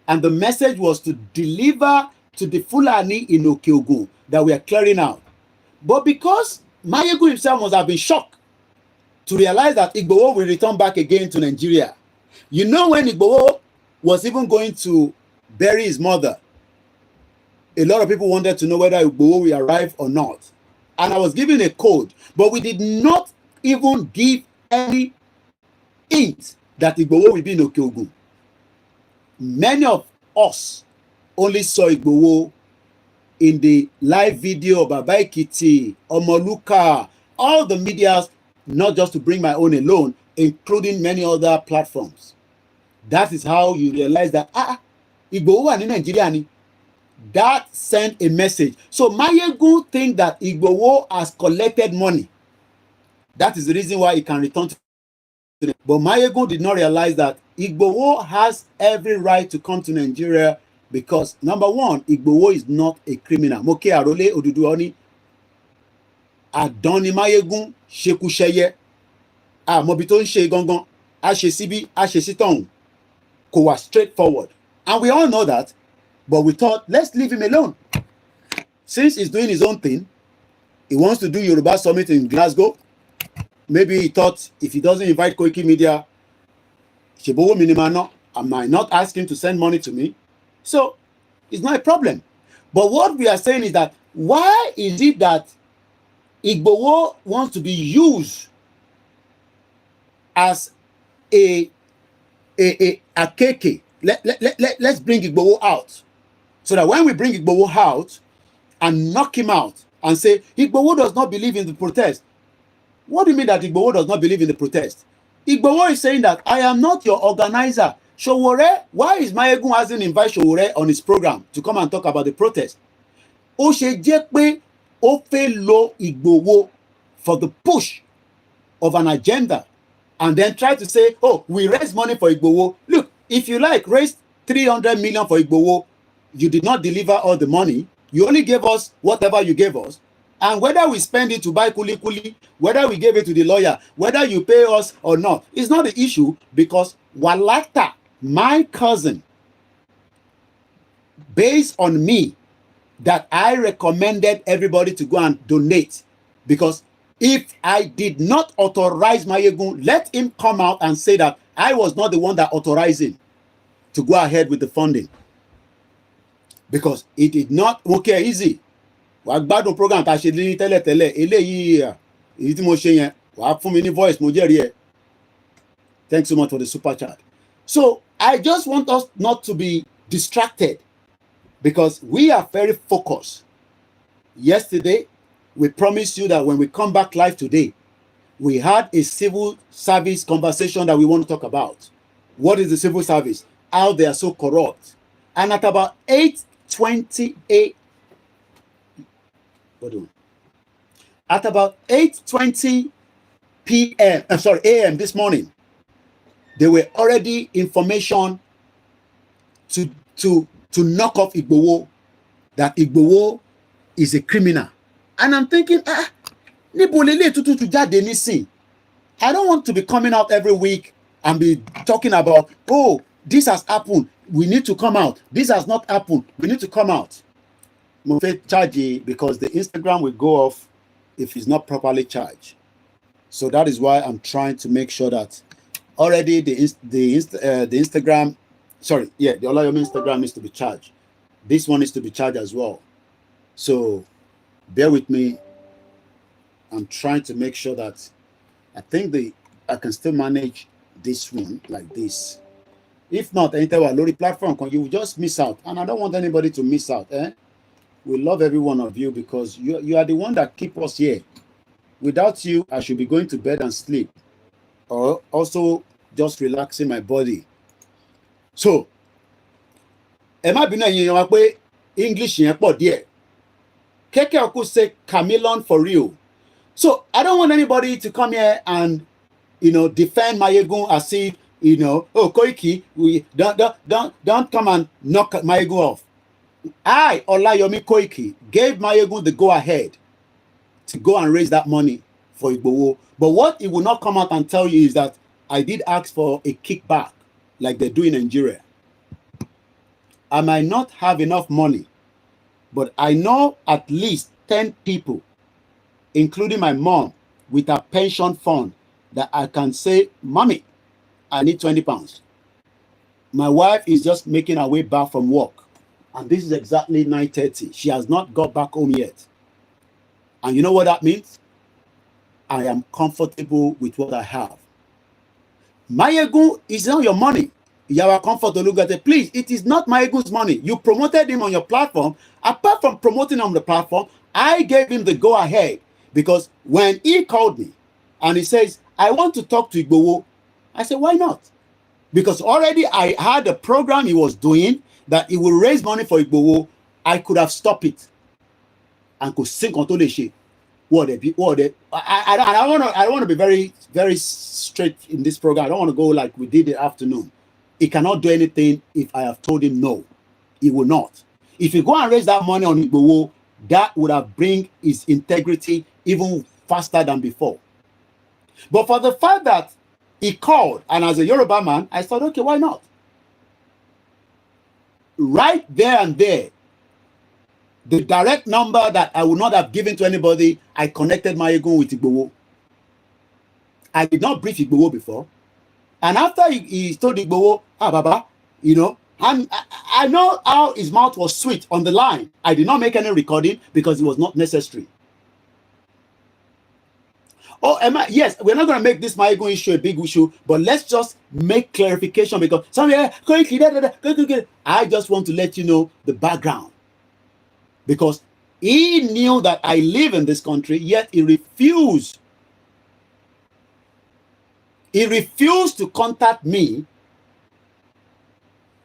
and the message was to deliver to the Fulani in Okeogun that we are clearing out. But because Mayegun himself must have been shocked to realize that Igboho will return back again to Nigeria. You know, when Igboho was even going to bury his mother, a lot of people wanted to know whether Igboho will arrive or not. And I was given a code, but we did not even give any hint that Igboho will be in Okeogun. Many of us only saw Igboho in the live video of Baba Ekiti, Omoluka, all the medias, not just to bring my own alone, including many other platforms. That is how you realize that Igboho wà ní Nigeria ni. That sent a message. So Mayegun think that Igboho has collected money. That is the reason why he can return to it. But Mayegun did not realize that Igboho has every right to come to Nigeria because, number one, Igboho is not a criminal. Moke Arole Oduduwa ni Adoni Mayegun Shekusheye. Mobi tó ń ṣe gangan, a ṣe síbí, a ṣe sí tọ̀hún. Kò wá straightforward. And we all know that, but we thought, let's leave him alone. Since he's doing his own thing, he wants to do Yoruba Summit in Glasgow. Maybe he thought if he doesn't invite Koikimedia, Shebowo Minimano, I might not ask him to send money to me. So it's not a problem. But what we are saying is that why is it that Igboho wants to be used as a keke? Let's bring Igboho out. So that when we bring Igboho out and knock him out and say, Igboho does not believe in the protest. What do you mean that Igboho does not believe in the protest? Igboho is saying that I am not your organizer. Sowore, why is Mayegun hasn't invited Sowore on his program to come and talk about the protest? Ó ṣe jẹ́ pé ó fẹ́ lo Igboho for the push of an agenda and then try to say, oh, we raise money for Igboho. Look, if you like, raise 300 million for Igboho, you did not deliver all the money. You only gave us whatever you gave us. And whether we spend it to buy kuli, whether we gave it to the lawyer, whether you pay us or not, it's not the issue because Walata, my cousin, based on me, that I recommended everybody to go and donate. Because if I did not authorize Mayegun, let him come out and say that I was not the one that authorized him to go ahead with the funding. Because it did not okay easy. Wàá gbádùn program tá a ṣe ní tẹ́lẹ̀tẹ́lẹ̀ eléyìí èyí tí mo ṣe yẹn wàá fún mi ní voice mo jẹ́rìí ẹ̀. Thanks so much for the super chat. So I just want us not to be distracted because we are very focused. Yesterday, we promised you that when we come back live today, we had a civil service conversation that we want to talk about. What is the civil service? How they are so corrupt. And at about 8:28 at about 8:20 p.m. a.m. this morning, there were already information to knock off Igboho, that Igboho is a criminal. And I'm thinking, níbo lélẹ̀ tuntun jáde nísìn. I don't want to be coming out every week and be talking about, oh, this has happened, we need to come out. This has not happened, we need to come out. Mo fẹ́ charge because the Instagram will go off if it's not properly charged. So that is why I'm trying to make sure that already the Instagram, the Olayomi Instagram needs to be charged. This one needs to be charged as well. So bear with me. I'm trying to make sure that I think I can still manage this one like this. If not, anything Lori platform, you will just miss out. And I don't want anybody to miss out. We love every one of you because you are the one that keep us here. Without you, I should be going to bed and sleep. Or also just relaxing my body. So, Emma Bina Pé English yẹn pọ̀ díẹ̀. Keke Oku say chameleon for real. So I don't want anybody to come here and defend Mayegun as if oh Koiki, we don't come and knock Mayegun off. I, Olayomi Koiki, gave Mayegun the go-ahead to go and raise that money for Igboho. But what he will not come out and tell you is that I did ask for a kickback like they do in Nigeria. I might not have enough money, but I know at least 10 people, including my mom, with a pension fund that I can say, Mommy, I need 20 pounds. My wife is just making her way back from work. And this is exactly 9:30. She has not got back home yet. And you know what that means? I am comfortable with what I have. Mayegun is not your money. Yawa Comfort Olugate, please, it is not Mayegun's money. You promoted him on your platform. Apart from promoting him on the platform, I gave him the go-ahead because when he called me and he says, I want to talk to Igboho, I said, why not? Because already I had a program he was doing that he will raise money for Igboho. I could have stopped it and could sink onto the shit. I don't want to be very, very straight in this program. I don't want to go like we did the afternoon. He cannot do anything if I have told him no. He will not. If you go and raise that money on Igboho, that would have bring his integrity even faster than before. But for the fact that he called, and as a Yoruba man, I thought, okay, why not? Right there and there, the direct number that I would not have given to anybody, I connected Mayegun with Igboho. I did not brief Igboho before. And after he told Igboho, Baba, you know, and I know how his mouth was sweet on the line. I did not make any recording because it was not necessary. Oh, yes, we're not going to make this Mayegun issue a big issue, but let's just make clarification because I just want to let you know the background. Because he knew that I live in this country, yet he refused. He refused to contact me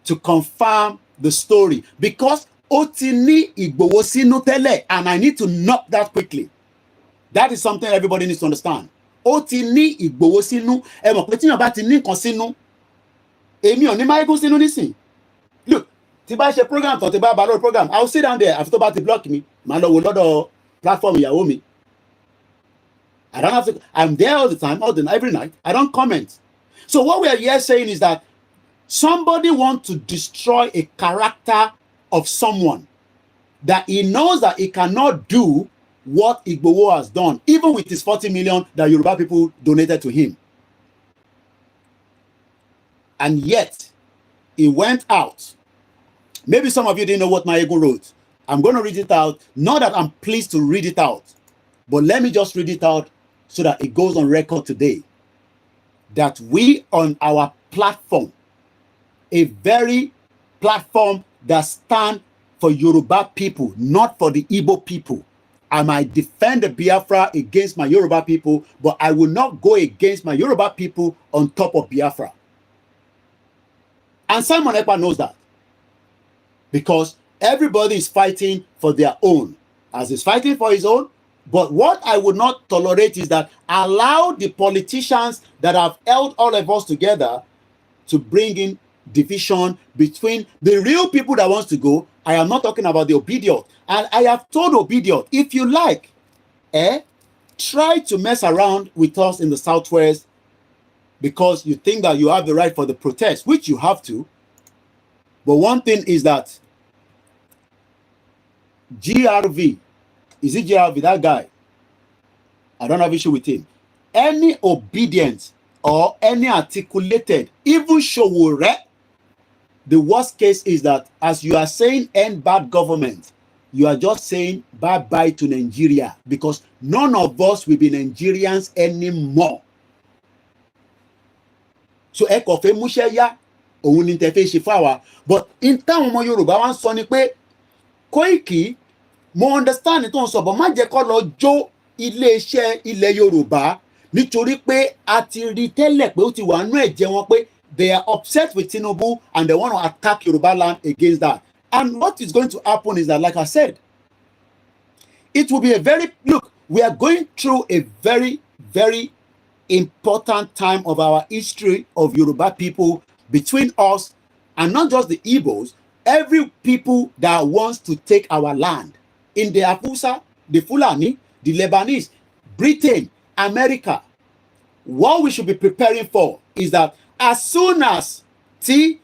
to confirm the story because Otini Igboho sinu tele, and I need to knock that quickly. That is something everybody needs to understand. Otini Igboho sinu, e mo pe ti yan ba ti ni nkan sinu. Èmi ò ní Mayegun sinu nisin. Look, tí bá ṣe program tó tí bá ba lórí program, I'll sit down there after tó bá ti block me. Màá lọ wo lọ́dọ̀ platform ìyàwó mi. I don't have to, I'm there all the time, every night. I don't comment. So what we are here saying is that somebody wants to destroy a character of someone that he knows that he cannot do what Igboho has done, even with his 40 million that Yoruba people donated to him. And yet, he went out. Maybe some of you didn't know what Mayegun wrote. I'm going to read it out. Not that I'm pleased to read it out, but let me just read it out so that it goes on record today. That we on our platform, a very platform that stands for Yoruba people, not for the Igbo people. I might defend the Biafra against my Yoruba people, but I will not go against my Yoruba people on top of Biafra. And Simon Ekpa knows that. Because everybody is fighting for their own. As he's fighting for his own, but what I would not tolerate is that allow the politicians that have held all of us together to bring in division between the real people that wants to go. I am not talking about the obedient. And I have told obedient, if you like, try to mess around with us in the Southwest because you think that you have the right for the protest, which you have to. But one thing is that GRV, is it GRV, that guy? I don't have issue with him. Any obedience or any articulated, even Showore, the worst case is that as you are saying end bad government, you are just saying bye-bye to Nigeria because none of us will be Nigerians anymore. So ekofe musheya ohun ni te fe se fawa, but in town ọmọ Yorùbá wan sọ ni pé Koiki mo understand it on so, but má jẹ́ kó lọ jó ilé-iṣẹ́ ilẹ̀ Yorùbá nítorí pé a ti rí tẹ́lẹ̀ pé ó ti wà nú ẹ̀jẹ̀ wọn pé they are upset with Tinubu and they want to attack Yoruba land against that. And what is going to happen is that, like I said, it will be a very, look, we are going through a very, very important time of our history of Yoruba people between us and not just the Igbos, every people that wants to take our land. In the Afusa, the Fulani, the Lebanese, Britain, America. What we should be preparing for is that as soon as Toba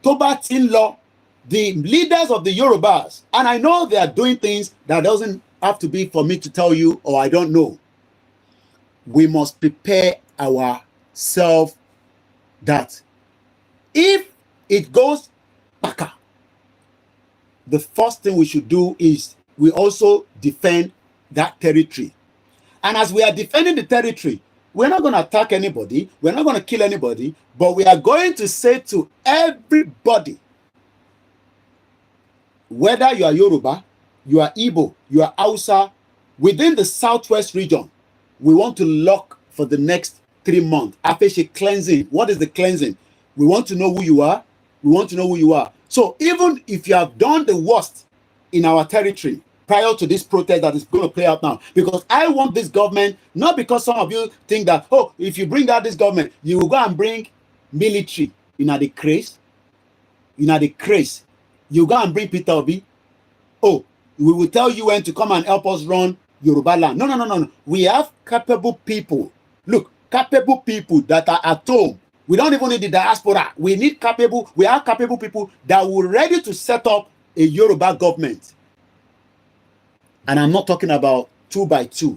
Tinlo, the leaders of the Yorubas, and I know they are doing things that doesn't have to be for me to tell you or I don't know. We must prepare ourselves that if it goes baka, the first thing we should do is we also defend that territory. And as we are defending the territory, we're not going to attack anybody. We're not going to kill anybody. But we are going to say to everybody, whether you are Yoruba, you are Igbo, you are Hausa, within the southwest region, we want to lock for the next 3 months. After cleansing. What is the cleansing? We want to know who you are. We want to know who you are. So even if you have done the worst in our territory prior to this protest that is going to play out now, because I want this government, not because some of you think that, oh, if you bring out this government, you will go and bring military. You know the craze. You know the craze. You go and bring Peter Obi. Oh, we will tell UN to come and help us run Yoruba land. No, no, no, no, no. We have capable people. Look, capable people that are at home. We don't even need the diaspora. We have capable people that were ready to set up a Yoruba government. And I'm not talking about 2 by 2.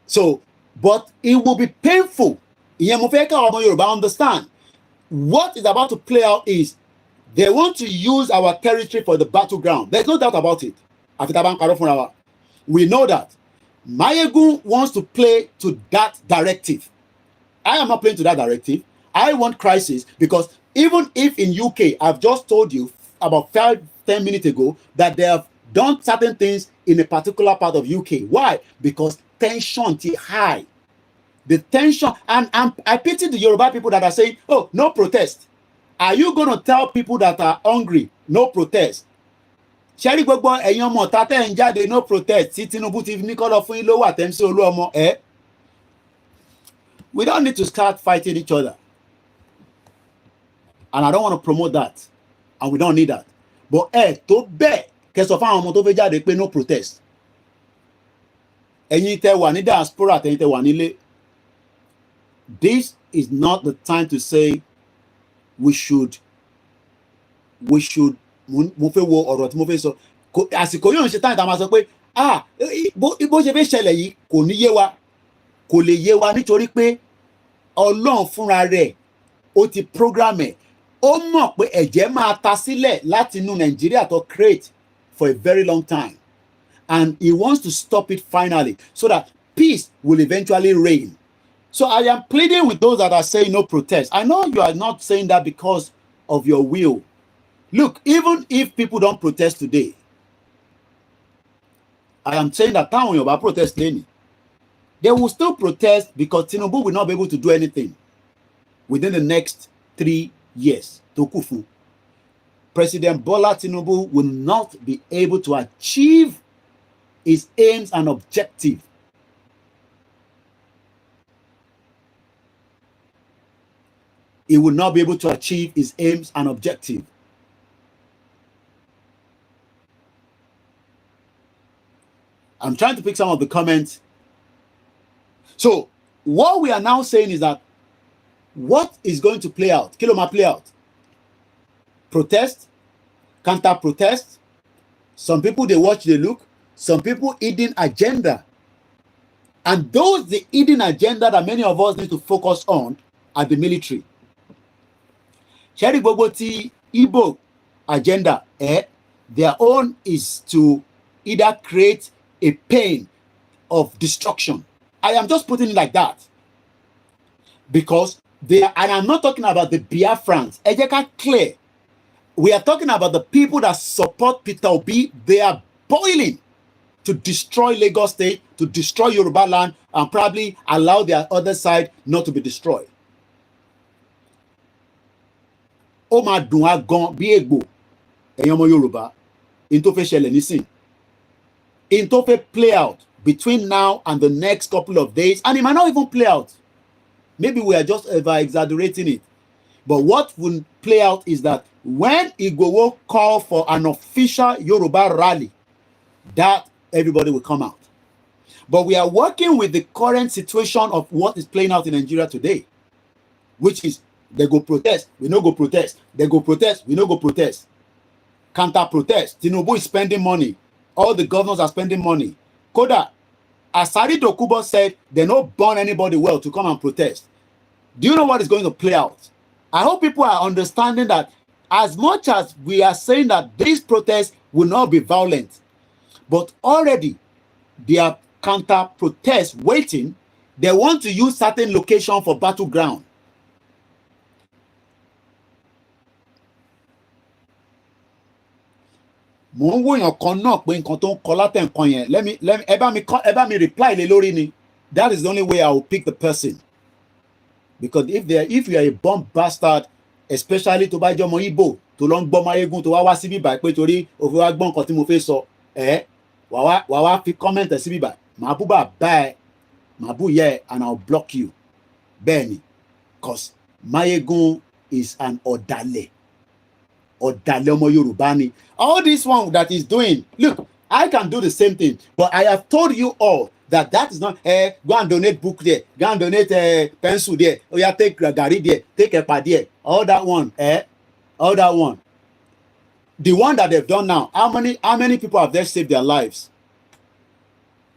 So, but it will be painful. Yoruba understand. What is about to play out is they want to use our territory for the battleground. There's no doubt about it. We know that. Mayegun wants to play to that directive. I am not playing to that directive. I want crisis, because even if in UK, I've just told you about 5-10 minutes ago that they have done certain things in a particular part of UK. Why? Because tension is high. The tension, and I pity the Yoruba people that are saying, oh, no protest. Are you going to tell people that are hungry, no protest? Sherry gbogbo ẹ̀yin ọmọ ta tẹ́ ń jáde no protest. Tí Tinubu ti ní kọ́ lọ fún yín lówó àtẹ̀mísí Olúọmọ ẹ̀. We don't need to start fighting each other. And I don't want to promote that. And we don't need that. But tó bẹ́ẹ̀ kẹsọ̀ fáwọn ọmọ tó fẹ́ jáde pé no protest. Ẹ̀yin tẹ́ wà ní diaspora àtẹ̀yin tẹ́ wà nílé. This is not the time to say we should mo fẹ́ wo ọ̀rọ̀ tí mo fẹ́ sọ. Àsìkò yóò ń ṣe táyà tá a máa sọ pé bó ṣe fẹ́ ṣẹlẹ̀ yìí kò ní yé wa. Kò lè yé wa nítorí pé Ọlọ́run fúnra rẹ̀ ó ti program ẹ̀. Ó mọ̀ pé ẹ̀jẹ̀ máa ta sílẹ̀ láti inú Nàìjíríà tó create for a very long time. And he wants to stop it finally so that peace will eventually reign. So I am pleading with those that are saying no protest. I know you are not saying that because of your will. Look, even if people don't protest today, I am saying that town Yoruba protest leni. They will still protest because Tinubu will not be able to do anything within the next 3 years. Tokufu. President Bola Tinubu will not be able to achieve his aims and objectives. He will not be able to achieve his aims and objectives. I'm trying to pick some of the comments. So, what we are now saying is that what is going to play out? Kiloma play out. Protest, counter-protest. Some people, they watch, they look. Some people, hidden agenda. And those, the hidden agenda that many of us need to focus on are the military. Sherry Boboti Igbo agenda, their own is to either create a pain of destruction. I am just putting it like that. Because they are, and I'm not talking about the Biafrans. Ejeka clear. We are talking about the people that support Peter Obi. They are boiling to destroy Lagos State, to destroy Yoruba land, and probably allow their other side not to be destroyed. Ó máa dùn á gan bí ègbò ẹ̀yin ọmọ Yorùbá in tó fẹ́ ṣẹlẹ̀ nísìn, in tó fẹ́ play out between now and the next couple of days, and it might not even play out. Maybe we are just exaggerating it. But what will play out is that when Igboho call for an official Yoruba rally, that everybody will come out. But we are working with the current situation of what is playing out in Nigeria today, which is they go protest, we no go protest. They go protest, we no go protest. Counter-protest. Tinubu is spending money. All the governors are spending money. Koda, Asari Dokubo said they don't burn anybody well to come and protest. Do you know what is going to play out? I hope people are understanding that as much as we are saying that these protests will not be violent, but already there are counter-protests waiting They want to use certain location for battleground. Mo ń wòyàn kan náà pé nǹkan tó ń kọ látẹ̀ nǹkan yẹn. Let me ẹ bá mi reply lé lórí ni. That is the only way I will pick the person. Because if you are a bomb bastard, especially tó bá jẹ́ ọmọ Igbo tó lọ ń gbọ́ Máyégún tó wá síbí báyìí pé torí o fi wá gbọ́ nǹkan tí mo fẹ́ sọ wà wá fi comment síbí báyìí màá bú bàbá ẹ màá bú yẹ ẹ and I will block you. Bẹ́ẹ̀ni, cause Máyégún is an ọ̀dàlẹ̀ ọmọ Yorùbá ni. All this one that he's doing, look, I can do the same thing, but I have told you all that is not go and donate book there, go and donate pencil there, oh yeah, take gari there, take epa there, all that one, the one that they've done now, how many people have they saved their lives?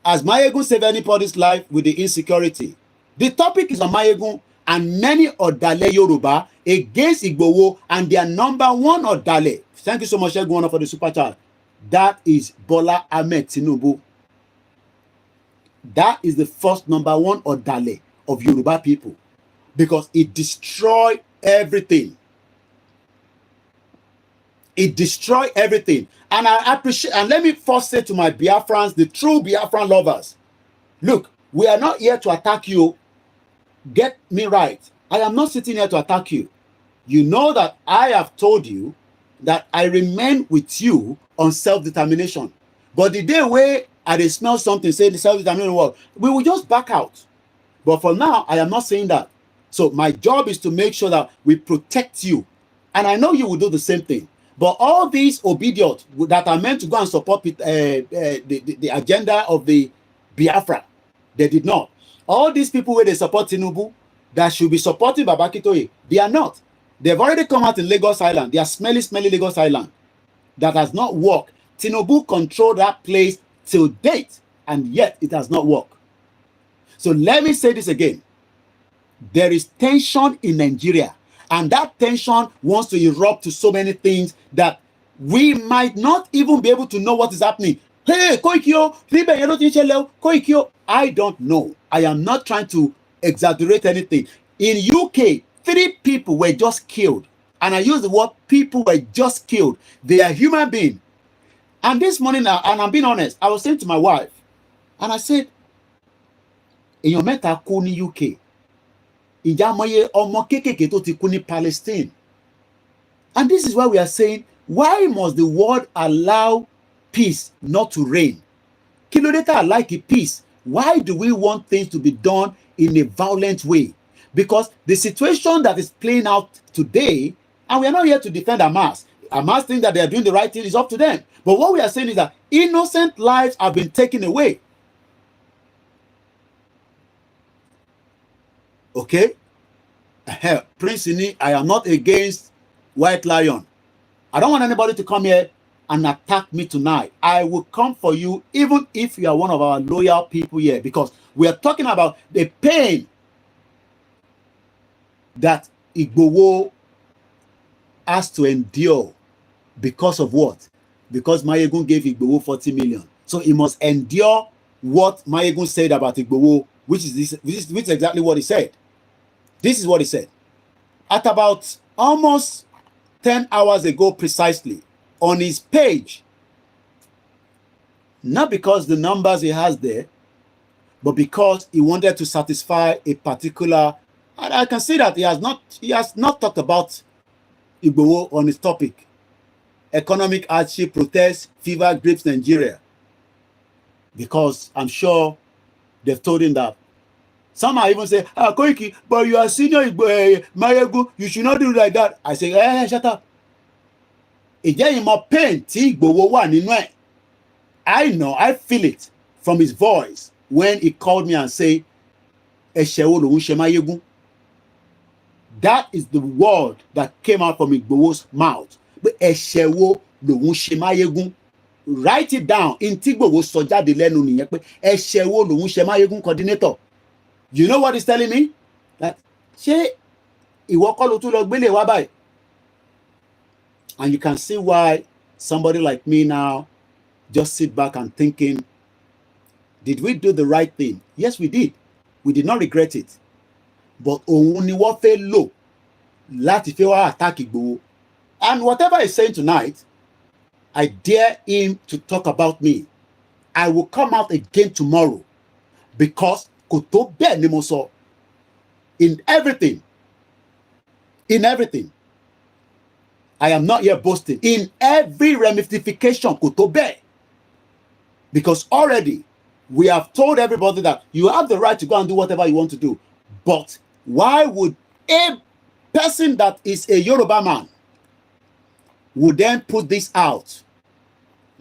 Has Máyégún saved anybody's life with the insecurity? The topic is on Máyégún and many ọ̀dàlẹ̀ Yoruba against Igboho and their number one ọ̀dàlẹ̀. Thank you so much, Shegun, for the super chat. That is Bola Ahmed Tinubu. That is the first number one ọ̀dàlẹ̀ of Yoruba people because it destroyed everything. It destroyed everything. And I appreciate, and let me first say to my Biafrans, the true Biafran lovers, look, we are not here to attack you. Get me right. I am not sitting here to attack you. You know that I have told you that I remain with you on self-determination. But the day where I smell something, say the self-determination world, we will just back out. But for now, I am not saying that. So my job is to make sure that we protect you. And I know you will do the same thing. But all these obedience that are meant to go and support the agenda of the Biafra, they did not. All these people where they support Tinubu, that should be supporting Baba Akintoye, they are not. They've already come out in Lagos Island. They are smelly Lagos Island. That has not worked. Tinubu controlled that place till date, and yet it has not worked. So let me say this again. There is tension in Nigeria, and that tension wants to erupt to so many things that we might not even be able to know what is happening. Hey, Koikio, Koikio. I don't know. I am not trying to exaggerate anything. In UK, 3 people were just killed. And I use the word people were just killed. They are human beings. And this morning, and I'm being honest, I was saying to my wife, and I said, èèyàn mẹ́ta kú ní UK. Ìjà mọye ọmọ kékèké tó ti kú ní Palestine. And this is why we are saying, why must the world allow peace not to reign? Kí ló dé tá like peace? Why do we want things to be done in a violent way? Because the situation that is playing out today, and we are not here to defend Hamas. Hamas think that they are doing the right thing, is up to them. But what we are saying is that innocent lives have been taken away. Okay? Prince Ini, I am not against White Lion. I don't want anybody to come here and attack me tonight. I will come for you even if you are one of our loyal people here, because we are talking about the pain that Igboho has to endure because of what? Because Máyégún gave Igboho 40 million. So he must endure what Máyégún said about Igboho, which is exactly what he said. This is what he said. At about almost 10 hours ago precisely, on his page, not because the numbers he has there, but because he wanted to satisfy a particular, and I can see that he has not talked about Igboho on his topic. Economic hardship, protests, fever grips Nigeria. Because I'm sure they've told him that. Some are even say, Koiki, but you are senior Máyégún, you should not do like that. I say, shut up. Ìjẹ́ ìmọ̀ pain tí Igboho wà nínú ẹ̀. I know, I feel it from his voice when he called me and say, ẹ̀ṣẹ̀ wo lòun ṣe Máyégún. That is the word that came out from Igboho's mouth. But ẹ̀ṣẹ̀ wo lòun ṣe Máyégún. Write it down. In tí Igboho sọ jáde lẹ́nu nìyẹn pé ẹ̀ṣẹ̀ wo lòun ṣe Máyégún, coordinator. You know what he's telling me? That ṣé ìwọ kọ́ ló tún lọ gbélé wá báyìí? And you can see why somebody like me now just sit back and thinking, did we do the right thing? Yes, we did. We did not regret it. But òun ni wọ́n fẹ́ lò láti fẹ́ wá attack Igboho. And whatever he's saying tonight, I dare him to talk about me. I will come out again tomorrow because kò tó bẹ́ẹ̀ ni mo sọ. In everything. In everything. I am not here boasting. In every ramification, kò tó bẹ́ẹ̀. Because already we have told everybody that you have the right to go and do whatever you want to do. But why would a person that is a Yoruba man would then put this out?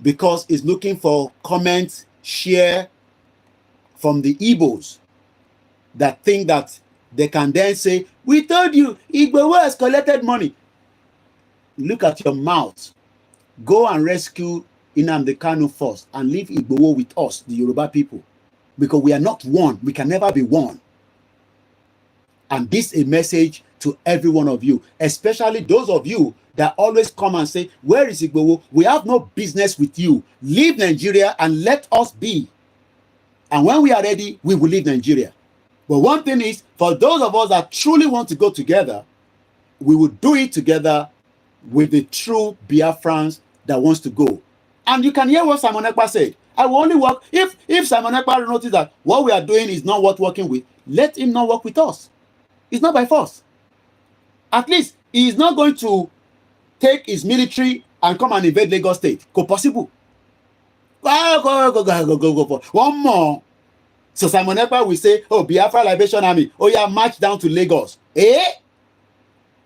Because he's looking for comments, share from the Igbos that think that they can then say, we told you, Igboho has collected money. Look at your mouth. Go and rescue Nnamdi Kanu first and leave Igboho with us, the Yoruba people. Because we are not one. We can never be one. And this is a message to every one of you, especially those of you that always come and say, where is Igboho? We have no business with you. Leave Nigeria and let us be. And when we are ready, we will leave Nigeria. But one thing is, for those of us that truly want to go together, we will do it together with the true Biafrans that wants to go. And you can hear what Simon Ekpa said. I will only work, if Simon Ekpa notices that what we are doing is not worth working with, let him not work with us. It's not by force. At least he is not going to take his military and come and invade Lagos State. Go possible. Go. One more. So Simon Ekpa will say, oh, Biafra Liberation Army, oh yeah, march down to Lagos.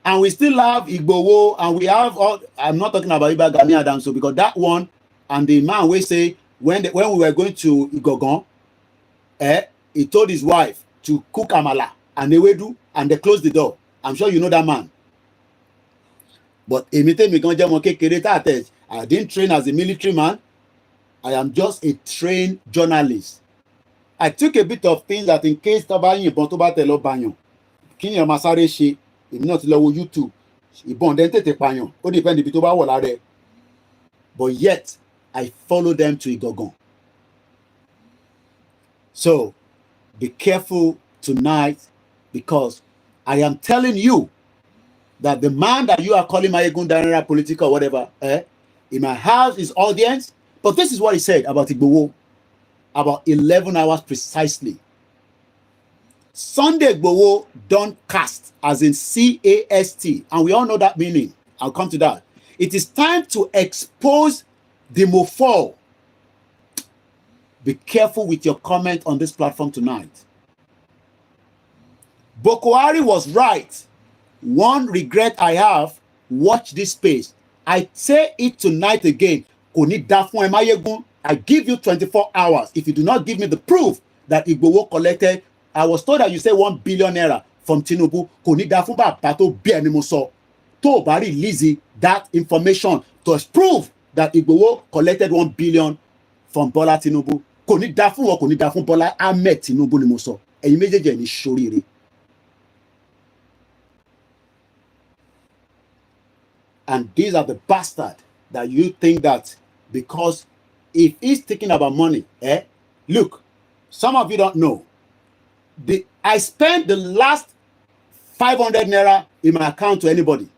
And we still have Igboho, and we have all, I'm not talking about Iba Gani Adams, so because that one, and the man will say, when we were going to Igogon, he told his wife to cook amala and ewedu, and they closed the door. I'm sure you know that man. But I didn't train as a military man. I am just a trained journalist. I took a bit of things that in case Tabayin Bontoba Telo Banyon, King Masare She, if not low YouTube, Ibon Dente Panyon, or depend if Bitoba Walare. But yet, I follow them to Igogon. So, be careful tonight, because I am telling you that the man that you are calling Mayegun Danera political or whatever, he might have his audience, but this is what he said about Igboho, about 11 hours precisely. Sunday Igboho don't cast, as in C-A-S-T, and we all know that meaning. I'll come to that. It is time to expose the mofo. Be careful with your comment on this platform tonight. Boko Haram was right. One regret I have, watch this space. I say it tonight again. I give you 24 hours. If you do not give me the proof that Igboho collected, I was told that you say 1 billion naira from Tinubu. To release that information to prove that Igboho collected 1 billion from Bola Tinubu. Bola Ahmed Tinubu ni mo sọ. Ẹ̀yin méjèèjì ni ṣoríire. And these are the bastards that you think that because if he's thinking about money, look, some of you don't know. I spent the last 500 naira in my account to anybody.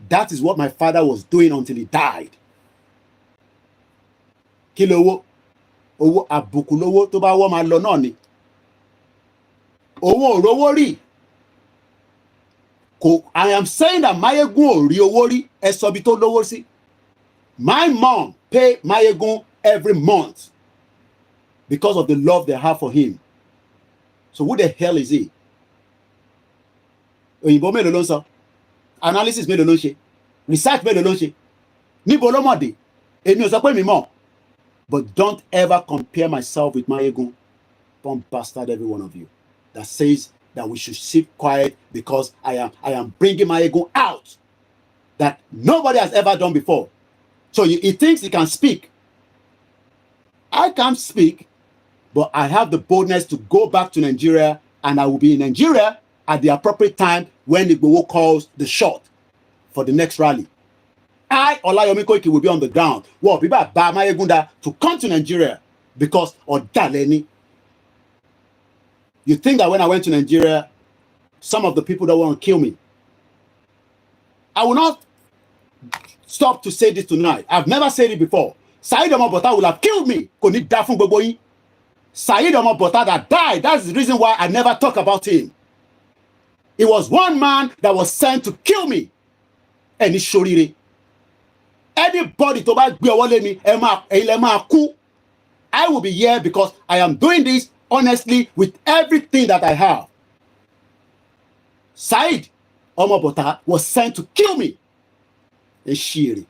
That is what my father was doing until he died. Kilowo, owo abukulowo to ba wo ma lo na ni. Owo orowo ri. I am saying that Mayegun ori owo ri, eso bi to lowo si. My mom pay Mayegun every month because of the love they have for him. So who the hell is he? Oyinbo mélòó ló ń sọ? Analysis mélòó ló ń ṣe? Research mélòó ló ń ṣe? Níbo ló mọ̀ dé? Èmi ò sọ pé mi mọ̀. But don't ever compare myself with Mayegun. Don't bastard every one of you that says that we should sit quiet because I am bringing Mayegun out that nobody has ever done before. So he thinks he can speak. I can't speak, but I have the boldness to go back to Nigeria, and I will be in Nigeria at the appropriate time when Igboho calls the shot for the next rally. OLAYOMI KOIKI, will be on the ground. Well, people are Mayegun to come to Nigeria because Odaleni. You think that when I went to Nigeria, some of the people that want to kill me. I will not stop to say this tonight. I've never said it before. Saheed Omobota will have killed me. Kò ní dá fún gbogbo yín. Saheed Omobota that died. That's the reason why I never talk about him. It was one man that was sent to kill me. Ẹni ṣoríire. Anybody tó bá gbé ọwọ́ lé mi, ẹ̀yin lẹ máa kú. I will be here because I am doing this honestly with everything that I have. Saheed Omobota was sent to kill me. Ẹ ṣìrì.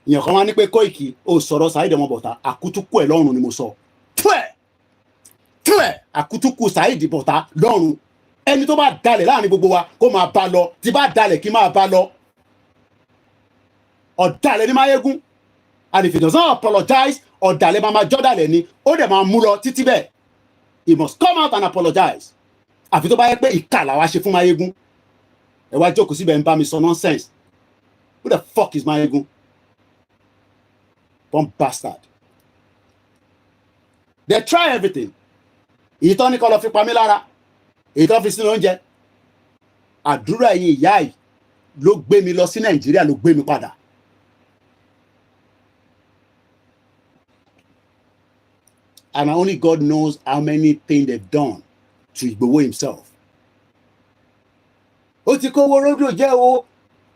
Ìyẹn kan wá ní pé Koiki ó sọ̀rọ̀ Saheed Omobota, àkútúkù ẹ̀ lọ́rùn ni mo sọ. Túẹ̀ àkútúkù Saheed Omobota lọ́rùn. Ẹni tó bá dalẹ̀ láàrin gbogbo wa kó máa bá lọ, tí bá dalẹ̀ kí máa bá lọ. Ọ̀dàlẹ̀ ni Máyégún. And if he does not apologize, ọ̀dàlẹ̀ máa jọ́dàlẹ̀ ni, ó dẹ̀ máa mú lọ títí bẹ́ẹ̀. He must come out and apologize. Àfi tó bá yẹ pé ìkà làwa ṣe fún Máyégún. Ẹ wá jókòó síbẹ̀ ń bá mi sọ nonsense. Who the fuck is Máyégún? One bastard. They try everything. Èyí tó ní kó lọ fi pa mí lára. Èyí tó fi sínú oúnjẹ. Àdúrà ẹ̀yin ìyá yìí ló gbé mi lọ sí Nàìjíríà, ló gbé mi padà. And only God knows how many things they've done to Igboho himself. Ó ti kówó rédíò jẹ́ o,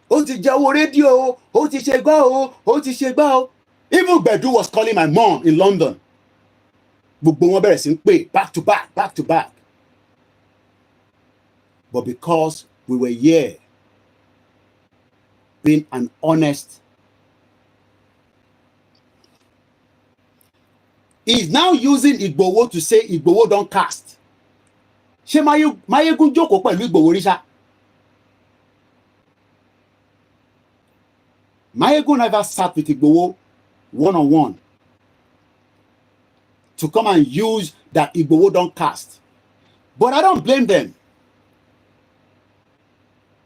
ó ti jẹ owó rédíò o, ó ti ṣe gbá o, ó ti ṣe gbá o. Even Gbedu was calling my mom in London. Gbogbo wọn bẹ̀rẹ̀ sí ń pè back to back, back to back. But because we were here being an honest, he's now using Igboho to say Igboho don't cast. Ṣé Máyégún jókòó pẹ̀lú Igboho rí ṣá? Máyégún never sat with Igboho one-on-one to come and use that Igboho don't cast. But I don't blame them.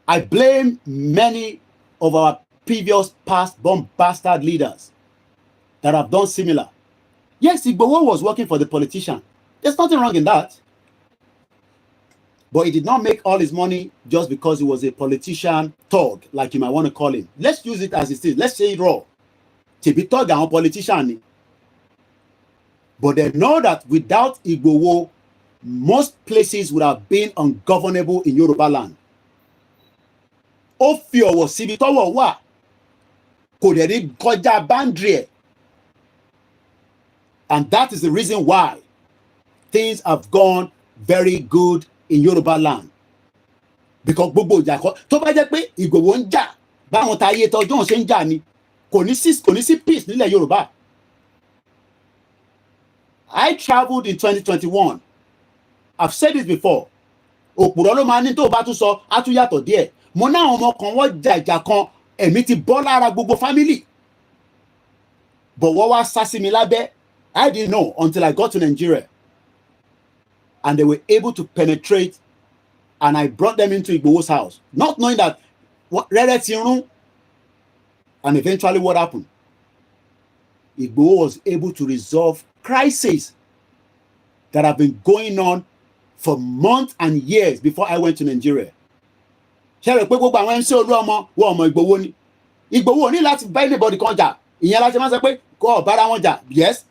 I blame many of our previous past bomb bastard leaders that have done similar. Yes, Igboho was working for the politician. There's nothing wrong in that. But he did not make all his money just because he was a politician thug, like you might want to call him. Let's use it as it is. Let's say it raw. To be thug and politician. But they know that without Igboho, most places would have been ungovernable in Yoruba land. Ó fi ọ̀wọ̀ síbi tọ́wọ̀ wà, kò dẹ̀ ní kọjá boundary ẹ̀. And that is the reason why things have gone very good in Yoruba land. Because gbogbo ìjà kọ́ tó bá jẹ́ pé Igboho ń jà báwọn ta ayé tọjọ́ ṣe ń jà ni kò ní sí peace nílẹ̀ Yorùbá. I traveled in 2021. I've said this before. Òpùrọ́ ló máa ní tó bá tún sọ á tún yàtọ̀ díẹ̀. Mo ná àwọn ọmọ kan wọ́n jà ìjà kan ẹ̀mí ti bọ́ lára gbogbo family. But wọ́n wá sá sí mi lábẹ́. I didn't know until I got to Nigeria. And they were able to penetrate, and I brought them into Igboho's house, not knowing that and eventually what happened? Igboho was able to resolve crises that have been going on for months and years before I went to Nigeria. Ṣé rẹ̀ pé gbogbo àwọn MC Olúọmọ wọ́n ọmọ Igboho ni? Igboho ní láti bá anybody kan jà. Ìyẹn láti máa sọ pé kó bára wọn jà. Yes,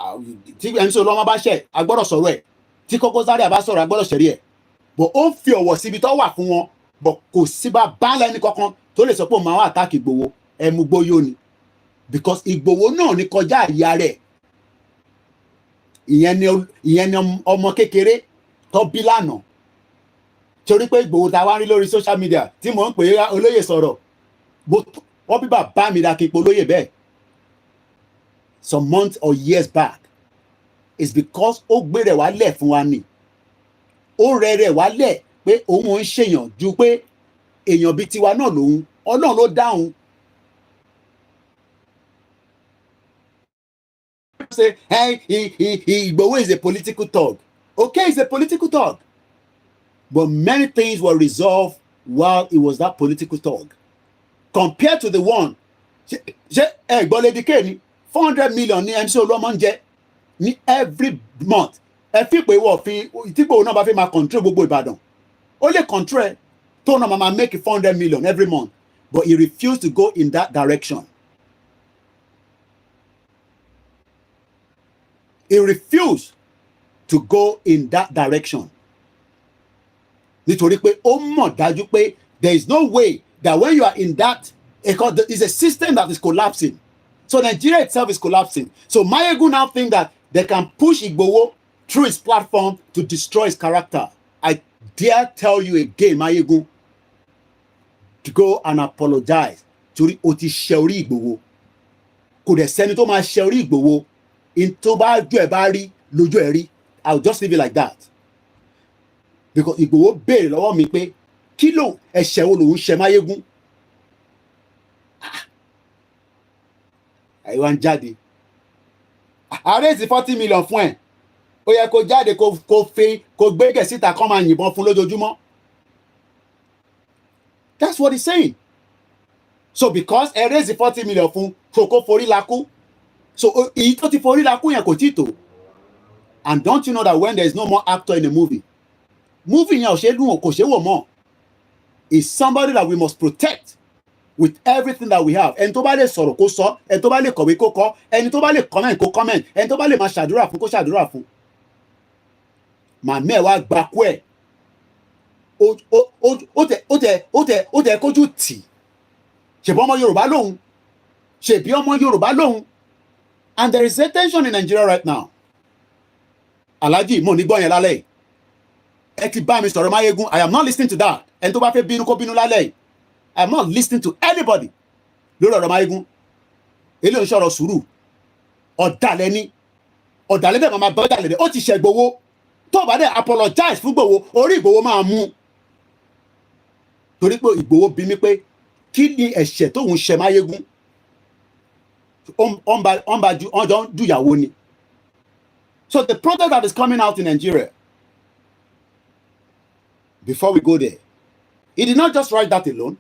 tí MC Olúọmọ bá ṣẹ̀, a gbọ́dọ̀ sọ̀rọ̀ ẹ̀. Tí Koko Zaria bá sọ̀rọ̀, a gbọ́dọ̀ ṣẹ̀rí ẹ̀. But ó fi ọ̀wọ̀ síbi tó wà fún wọn. But kò sí bá lẹ́ni kankan tó lè sọ pé òun máa wá attack Igboho. Ẹmu gbóyó ni. Because Igboho náà ní kọjá àyà rẹ̀. Ìyẹn ni ọmọ kékeré tó bí lánàá. Torí pé Igboho ta wá rí lórí social media tí mò ń pè é olóyè sọ̀rọ̀. Wọ́n bí bàbá mi dá kí n pe olóyè bẹ́ẹ̀. Some months or years back. It's because ó gbé rẹ̀ wálẹ̀ fún wa ni. Ó rẹ̀ wálẹ̀ pé òun ń ṣèyàn ju pé èèyàn bíi tiwa náà lòun. Ọlọ́run ló dáhùn. Say, hey, Igboho is a political thug. Okay, he's a political thug. But many things were resolved while he was that political thug. Compared to the one, 400 million ní MC Olúọmọ ń jẹ ní every month. ẹ fi pé wọ́n fi tí Igboho náà bá fi máa control gbogbo Ìbàdàn ó lè control ẹ tó náà máa make 400 million every month but he refused to go in that direction. He refused to go in that direction. Nítorí pé ó mọ̀ dájú pé there is no way that when you are in that, because it's a system that is collapsing. So Nigeria itself is collapsing. So Mayegun now think that they can push Igboho through his platform to destroy his character. I dare tell you again, Mayegun, to go and apologize torí o ti ṣe orí Igboho. Kò dẹ̀ sẹ́ni tó máa ṣe orí Igboho in tó bá jù ẹ̀ bá rí lójú ẹ̀ rí. I'll just leave it like that. Because Igboho béèrè lọ́wọ́ mi pé kí ló ẹ̀ṣẹ̀ wo lòun ṣe Mayegun? Àìwá ń jáde. Ààrẹ ti 40 million fún ẹ̀. Ó yẹ kó jáde kó gbégẹ̀ síta kán máa yìnbọn fún lójoojúmọ́. That's what he's saying. So because ẹ raise 40 million fún so kó forí lakú. So èyí tó ti forí lakú yẹn kò tí tó. And don't you know that when there is no more actor in a movie yẹn ò ṣe dùn kò ṣe wò mọ́. Is somebody that we must protect with everything that we have. Ẹni tó bá lè sọ̀rọ̀ kó sọ, ẹni tó bá lè kọ̀wé kó kọ, ẹni tó bá lè comment kó comment, ẹni tó bá lè máa ṣàdúrà fún kó ṣàdúrà fún. Màmá ẹ̀ wá gbakú ẹ̀. Ó tẹ̀ kójú tì. Ṣèbí ọmọ Yorùbá lòun. Ṣèbí ọmọ Yorùbá lòun. And there is a tension in Nigeria right now. Alhaji mo ní gbọ́ yẹn lálẹ́ yìí. Ẹ ti bá mi sọ̀rọ̀ Mayegun. I am not listening to that. Ẹni tó bá fẹ́ bínú kó bínú lálẹ́ yìí. I am not listening to anybody lórí ọ̀rọ̀ Mayegun. Eléyìí ń sọ̀rọ̀ sùúrù. Ọ̀dàlẹ̀ ni. Ọ̀dàlẹ̀ bẹ́ẹ̀ máa bá ọ̀dàlẹ̀ dẹ̀. Ó ti ṣe Igboho. Tó bá dẹ̀ apologize fún Igboho, orí Igboho máa mú. Torí pé Igboho bí mi pé kí ni ẹ̀ṣẹ̀ tóun ṣe Mayegun? Ọjọ́ ń dùyàwó ni. So the protest that is coming out in Nigeria, before we go there, he did not just write that alone.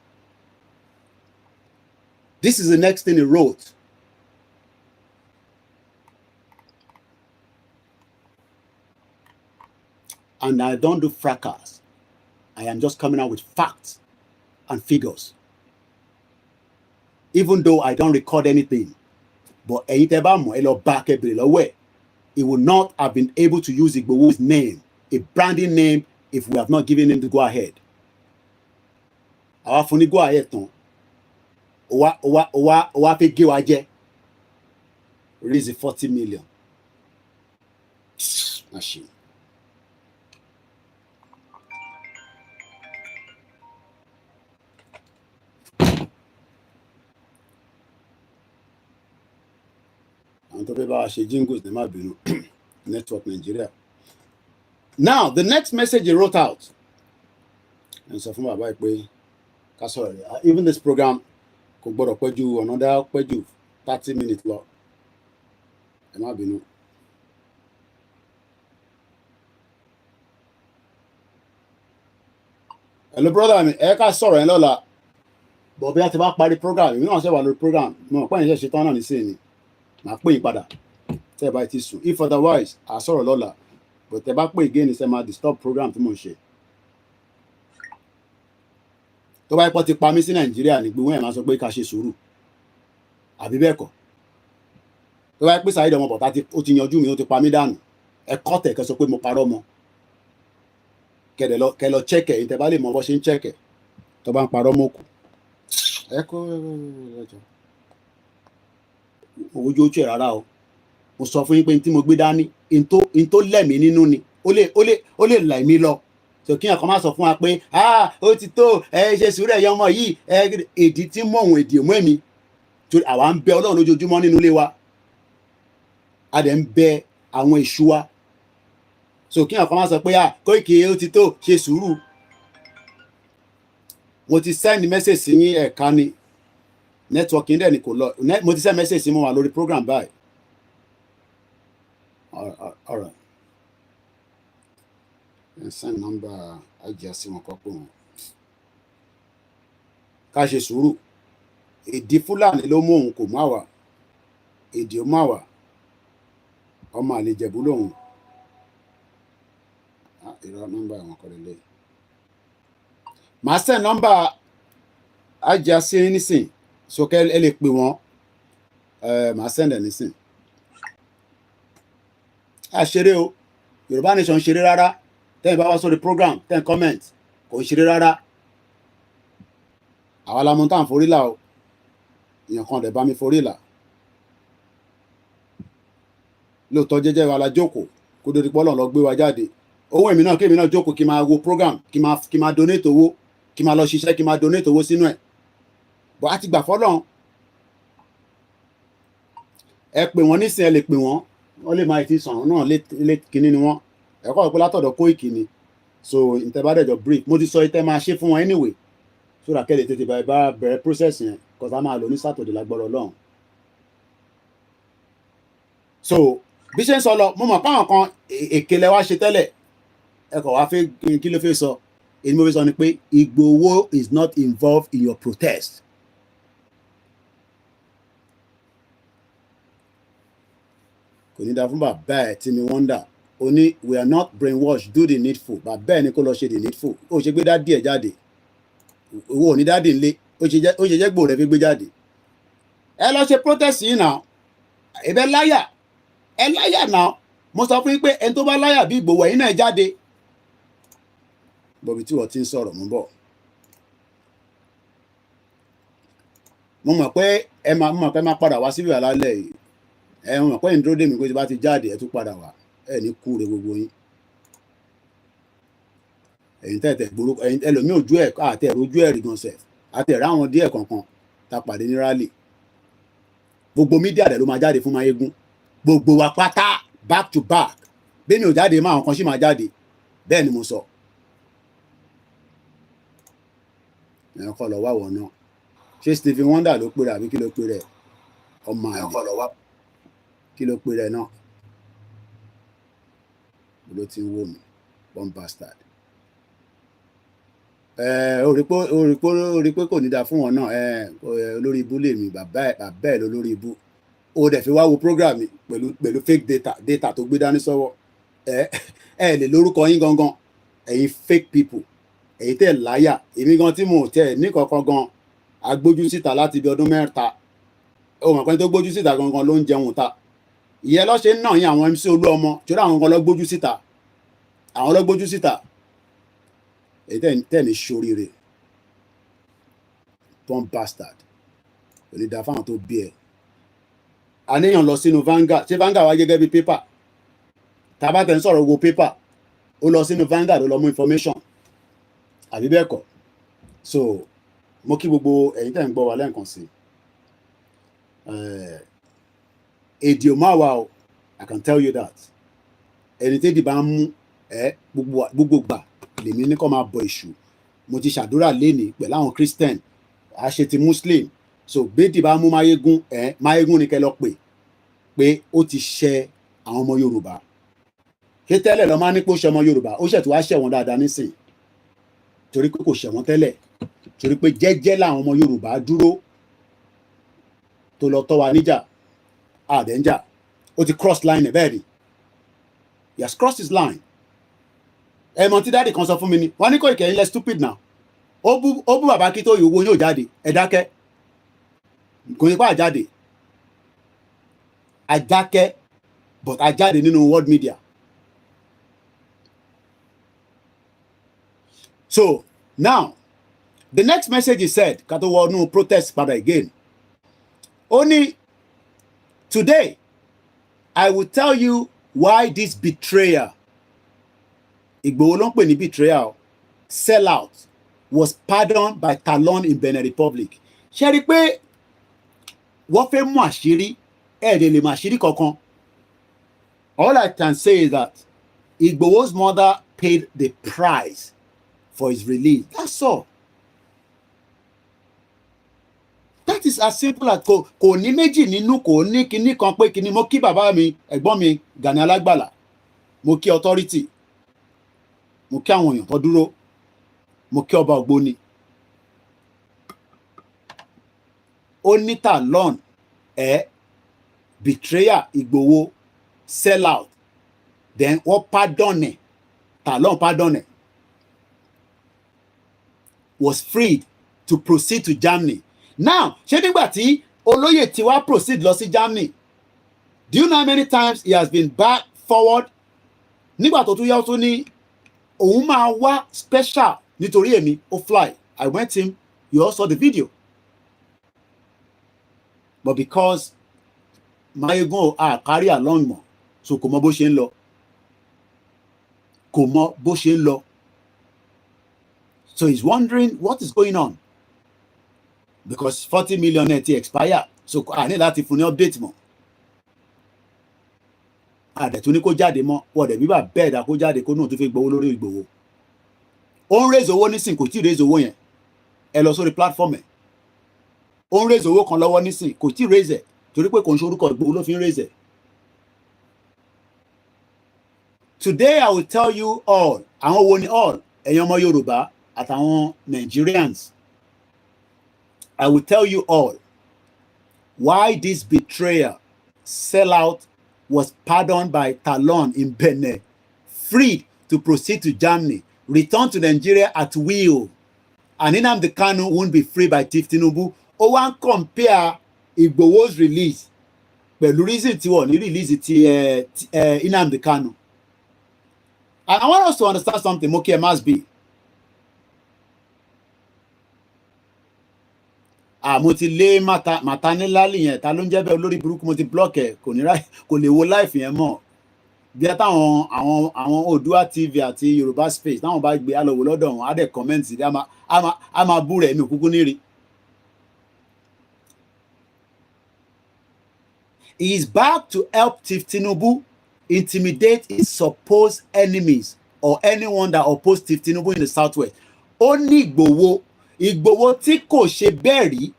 This is the next thing he wrote. And I don't do fracas. I am just coming out with facts and figures. Even though I don't record anything. But ẹ̀yin tẹ́ bá mọ̀ ẹ lọ bá kẹ́bìrì lọ́wọ́ ẹ̀. He would not have been able to use Igboho's name, a branding name, if we have not given him the go ahead. Àwa fún ní go ahead tán. Ó wá fẹ́ gé wa jẹ. Raise 40 million. Machine. Jingles, Network Nigeria. Now, the next message he wrote out. And so from my even this program could another 30 minutes long. Hello, brother. I mean, Eka sorry, Lola. But we have to back by the program. You know, I say about the program. No, when you sit on the scene. Màá pè yín padà tẹ́ ẹ bá ti sùn if otherwise à sọ̀rọ̀ lọ́la but tẹ́ bá pè again ṣe máa disturb program tí mò ń ṣe. Tó bá ipò ti pa mí sí Nàìjíríà ní gbogbo ẹ̀ máa sọ pé ká ṣe sùúrù àbí bẹ́ẹ̀ kọ́. Tó bá pè Saheed ọmọ bọ̀tá ó ti yanjú mi ó ti pa mí dànù ẹ kọ́ tẹ̀ kẹ́ sọ pé mo parọ́ mọ́ kẹ́ lọ chẹ́kẹ̀ yìí tẹ́ bá lè mọ bó ṣe ń chẹ́kẹ̀ tó bá ń parọ́ mọ́ kù ẹ kọ́ ẹjọ́. Ojú ojú ẹ̀ rárá o mo sọ fún yín pé tí mo gbé dání in tó lẹ̀mí nínú ni ó lè là mí lọ so kí ẹ̀kan má sọ fún wa pé ó ti tó ẹ ṣe sùúrù ẹ̀yẹ ọmọ yìí èdè tí mọ̀ òun èdè mọ́ èmi torí àwa ń bẹ Ọlọ́run lójoojúmọ́ nínú ilé wa a dẹ̀ ń bẹ àwọn èṣù wa so kí ẹ̀kan má sọ pé Koiki ó ti tó ṣe sùúrù mo ti send message sí yín ẹ̀ka ni networking dẹ̀ ni kò lọ mo ti send message sí mo wà lórí program báyìí all right send number ajá sí wọn kọ́pọ̀ wọn ká ṣe sùúrù èdè Fúlàní ló mú òun kò má wà èdè ó má wà ọmọ àlejẹ̀bú lòun ìrọ̀ nọ́mbà àwọn kan lélẹ̀. Màá send nọ́mbà ajá sí nísìn sókè ẹ lè pè wọ́n màá send ẹ̀ nísìn. A ṣeré o, Yorùbá Nation ṣeré rárá. Tẹ́yìn bá wá sórí program tẹ́yìn comment kò ń ṣeré rárá. Àwa la mọ̀ tá à ń forí là o, èèyàn kan dẹ̀ bá mi forí là. Lóòótọ́ jẹ́jẹ́ wa la jókòó kó dórí pọ́lọ̀ lọ gbé wa jáde. Owó èmi náà kémi náà jókòó kí n máa wo program kí n máa donate owó kí n máa lọ ṣiṣẹ́ kí n máa donate owó sínú ẹ̀. Bọ́ a ti gbà fọ́lọ́run. Ẹ pè wọ́n nísìnyí ẹ lè pè wọ́n lè máa ti sàn náà lé kínní ni wọ́n. Ẹ̀kọ́ ìpínlẹ̀ látọ̀dọ̀ Koiki ni. So ìtẹ̀bádẹ́jọ brief mo ti sọ ìtẹ́ máa ṣe fún wọn anyway. So that kẹ́lẹ̀ tètè bá bẹ̀rẹ̀ process yẹn because a máa lò ní Saturday lágbọ́rọ̀ Ọlọ́run. So bí ṣe ń sọ lọ mo mọ̀ páwọn kan èkélé wá ṣe tẹ́lẹ̀ ẹ kọ̀ wá fẹ́ kí ló fẹ́ sọ èyí mo fẹ́ sọ ni pé Igboho is not involved in your protest. Kò ní dá fún bàbá ẹ̀ tí mi wonder ó ní we are not brainwashed do the needful bàbá ẹ̀ ní kó lọ ṣe the needful ó ṣe gbé dádì ẹ̀ jáde owó ò ní dádì ńlé ó ṣe jẹ́ gbòòrò rẹ̀ fi gbé jáde ẹ lọ ṣe protest yìí náà ẹ̀bẹ̀ láyà ẹ láyà náà mo sọ fún yín pé ẹni tó bá láyà bí Ìgbòho ẹ̀yin náà jáde bọ̀bí tí wọ́n ti ń sọ̀rọ̀ mú bọ̀ mo mọ̀ pé ẹ máa padà wá síbí àlálẹ̀ yìí ẹ mọ̀ pé ìdúró dèmí pé tí bá ti jáde ẹ tún padà wá ẹ ní kúre gbogbo yín ẹ̀yin tẹ̀tẹ̀ gbòòrò ẹ̀yin ẹlòmíì ojú ẹ̀ àti ẹ̀rọ ojú ẹ̀ rí gan sẹ̀ àti ẹ̀rọ àwọn díẹ̀ kankan tá a pàdé ní rally gbogbo mídíà rẹ̀ ló máa jáde fún Máyégún gbogbo wa pátá back to back bẹ́ẹ̀ ni ò jáde máa àwọn kan sì máa jáde bẹ́ẹ̀ ni mo sọ ẹ̀yàn kọ́ lọ wá wọ̀ náà ṣé Stephen Wonder ló pe rẹ̀ àbí kí ló pe rẹ̀ ọmọ àyè kí ló pe rẹ̀ náà ló ti ń wò mí bomb bastard ó rí pé kò ní dáa fún wọn náà olórí ibú lèmi bàbá ẹ̀ lólórí ibú ó dẹ̀ fi wá wo program mi pẹ̀lú fake data tó gbé dání sọ́wọ́ ẹ lè lórúkọ yín gangan ẹ̀yin fake people èyí tẹ̀ láyà èmi gan tí mo tẹ̀ ní kankan gan agbójú síta láti ibi ọdún mẹ́ta ohun àpẹẹrẹ tó gbójú síta gangan ló ń jẹun ta ìyẹn lọ́ ṣe ń náà yín àwọn MC Olúọmọ tí ó dá àwọn kan lọ gbójú síta àwọn lọ gbójú síta èyí tẹ̀ ní ṣoríire bomb bastard kò ní dáa fáwọn tó bí ẹ àníyàn lọ sínú Vanguard ṣé Vanguard wá gẹ́gẹ́ bí pépà tàbá tẹ̀ ń sọ̀rọ̀ wo pépà ó lọ sínú Vanguard ó lọ mú information àbí bẹ́ẹ̀ kọ́ so mo kí gbogbo ẹ̀yin tẹ̀ ń gbọ́ wa lẹ́ẹ̀kan sí èdè ò máa wà o I can tell you that ẹni tẹ́dì bá ń mú gbogbo gbà lèmi ní kó máa bọ èṣù mo ti ṣàdúrà lénìí pẹ̀lú àwọn Christian àṣẹ ti Muslim so béèdì bá mú Máyégún ni kẹ́ lọ pé ó ti ṣẹ àwọn ọmọ Yorùbá ṣé tẹ́lẹ̀ lọ́ máa ní pé ó ṣẹ ọmọ Yorùbá ó ṣẹ̀ tó wá ṣẹ̀ wọ́n dáadáa nísìn torí pé kò ṣẹ̀ wọ́n tẹ́lẹ̀ torí pé jẹ́jẹ́ làwọn ọmọ Yorùbá dúró tó lọ tọ́ wa níjà àdẹ́njà ó ti cross line ẹ̀ bẹ́ẹ̀ ni he has crossed his line ẹ̀mọ́ tí dáàdì kan sọ fún mi ni wọ́n ní Koiki ẹ̀yin lẹ stupid now ó bú bàbá kí tó yòówó yóò jáde ẹ dákẹ́ kò ní pa àjáde àjákẹ́ but àjáde nínú world media so now the next message he said ká tó wọnú protest padà again ó ní today I will tell you why this betrayal Igboho ló ń pè ní betrayal sellout was pardoned by Talon in Benin Republic ṣe rí i pé wọ́n fẹ́ mú àṣírí ẹ̀ẹ́dẹ̀ lè mú àṣírí kankan all I can say is that Igboho's mother paid the price for his release that's all that is as simple as kò ní méjì nínú kò ní kinní kan pé kinní mo kí bàbá mi ẹ̀gbọ́n mi Gani Alágbàlà mo kí authority mo kí àwọn èèyàn tó dúró mo kí ọba Ògbóni ó ní Talon betrayal Igboho sellout then wọ́n pardon ẹ̀ Talon pardon was freed to proceed to Germany. Now, ṣé nígbà tí olóyè tí wá proceed lọ sí Germany, do you know how many times he has been back forward? Nígbà tó tún yá tó ní òun máa wá special nítorí èmi ó fly. I went him, you all saw the video. But because Mayegun carry along mọ́, so kò mọ bó ṣe ń lọ. Kò mọ bó ṣe ń lọ. So he's wondering what is going on. Because 40 million net expire. So I need láti fún ní update mọ́. Àdẹ̀tún ní kó jáde mọ́. Wọ́n dẹ̀ bíbà bẹ́ẹ̀ dá kó jáde kó náà tó fi gbowó lórí Ìgbòho. Ó ń raise owó nísìn kò tí ì raise owó yẹn. Ẹ lọ sórí platform ẹ̀. Ó ń raise owó kan lọ́wọ́ nísìn kò tí ì raise ẹ̀. Torí pé kò ń ṣe orúkọ Ìgbòho ló fi ń raise ẹ̀. Today I will tell you all, àwọn wo ni all, ẹ̀yin ọmọ Yorùbá àtàwọn Nigerians. I will tell you all why this betrayal, sellout, was pardoned by Talon in Benin, freed to proceed to Germany, returned to Nigeria at will, and Nnamdi Kanu won't be free by Tinubu. Ó wá ń compare Igboho's release pẹ̀lú reason tí wọ́n ní release ti Nnamdi Kanu. And I want us to understand something, Moki must be. Mo ti lé Matanilali yẹn, ta ló ń jẹ́ bẹ́ẹ̀ olórí burúkú, mo ti block ẹ̀, kò lè wo life yẹn mọ́. Bí ẹ táwọn àwọn Oòduà TV àti Yorùbá Space táwọn bá gbé alọ́wọ́ lọ́dọ̀ wọn, á dẹ̀ comment sí, á máa bú rẹ̀ mi kúkú níri. He is back to help Tinubu intimidate his supposed enemies or anyone that oppose Tinubu in the southwest. Ó ní Ìgbòho tí kò ṣe bẹ́ẹ̀ rí.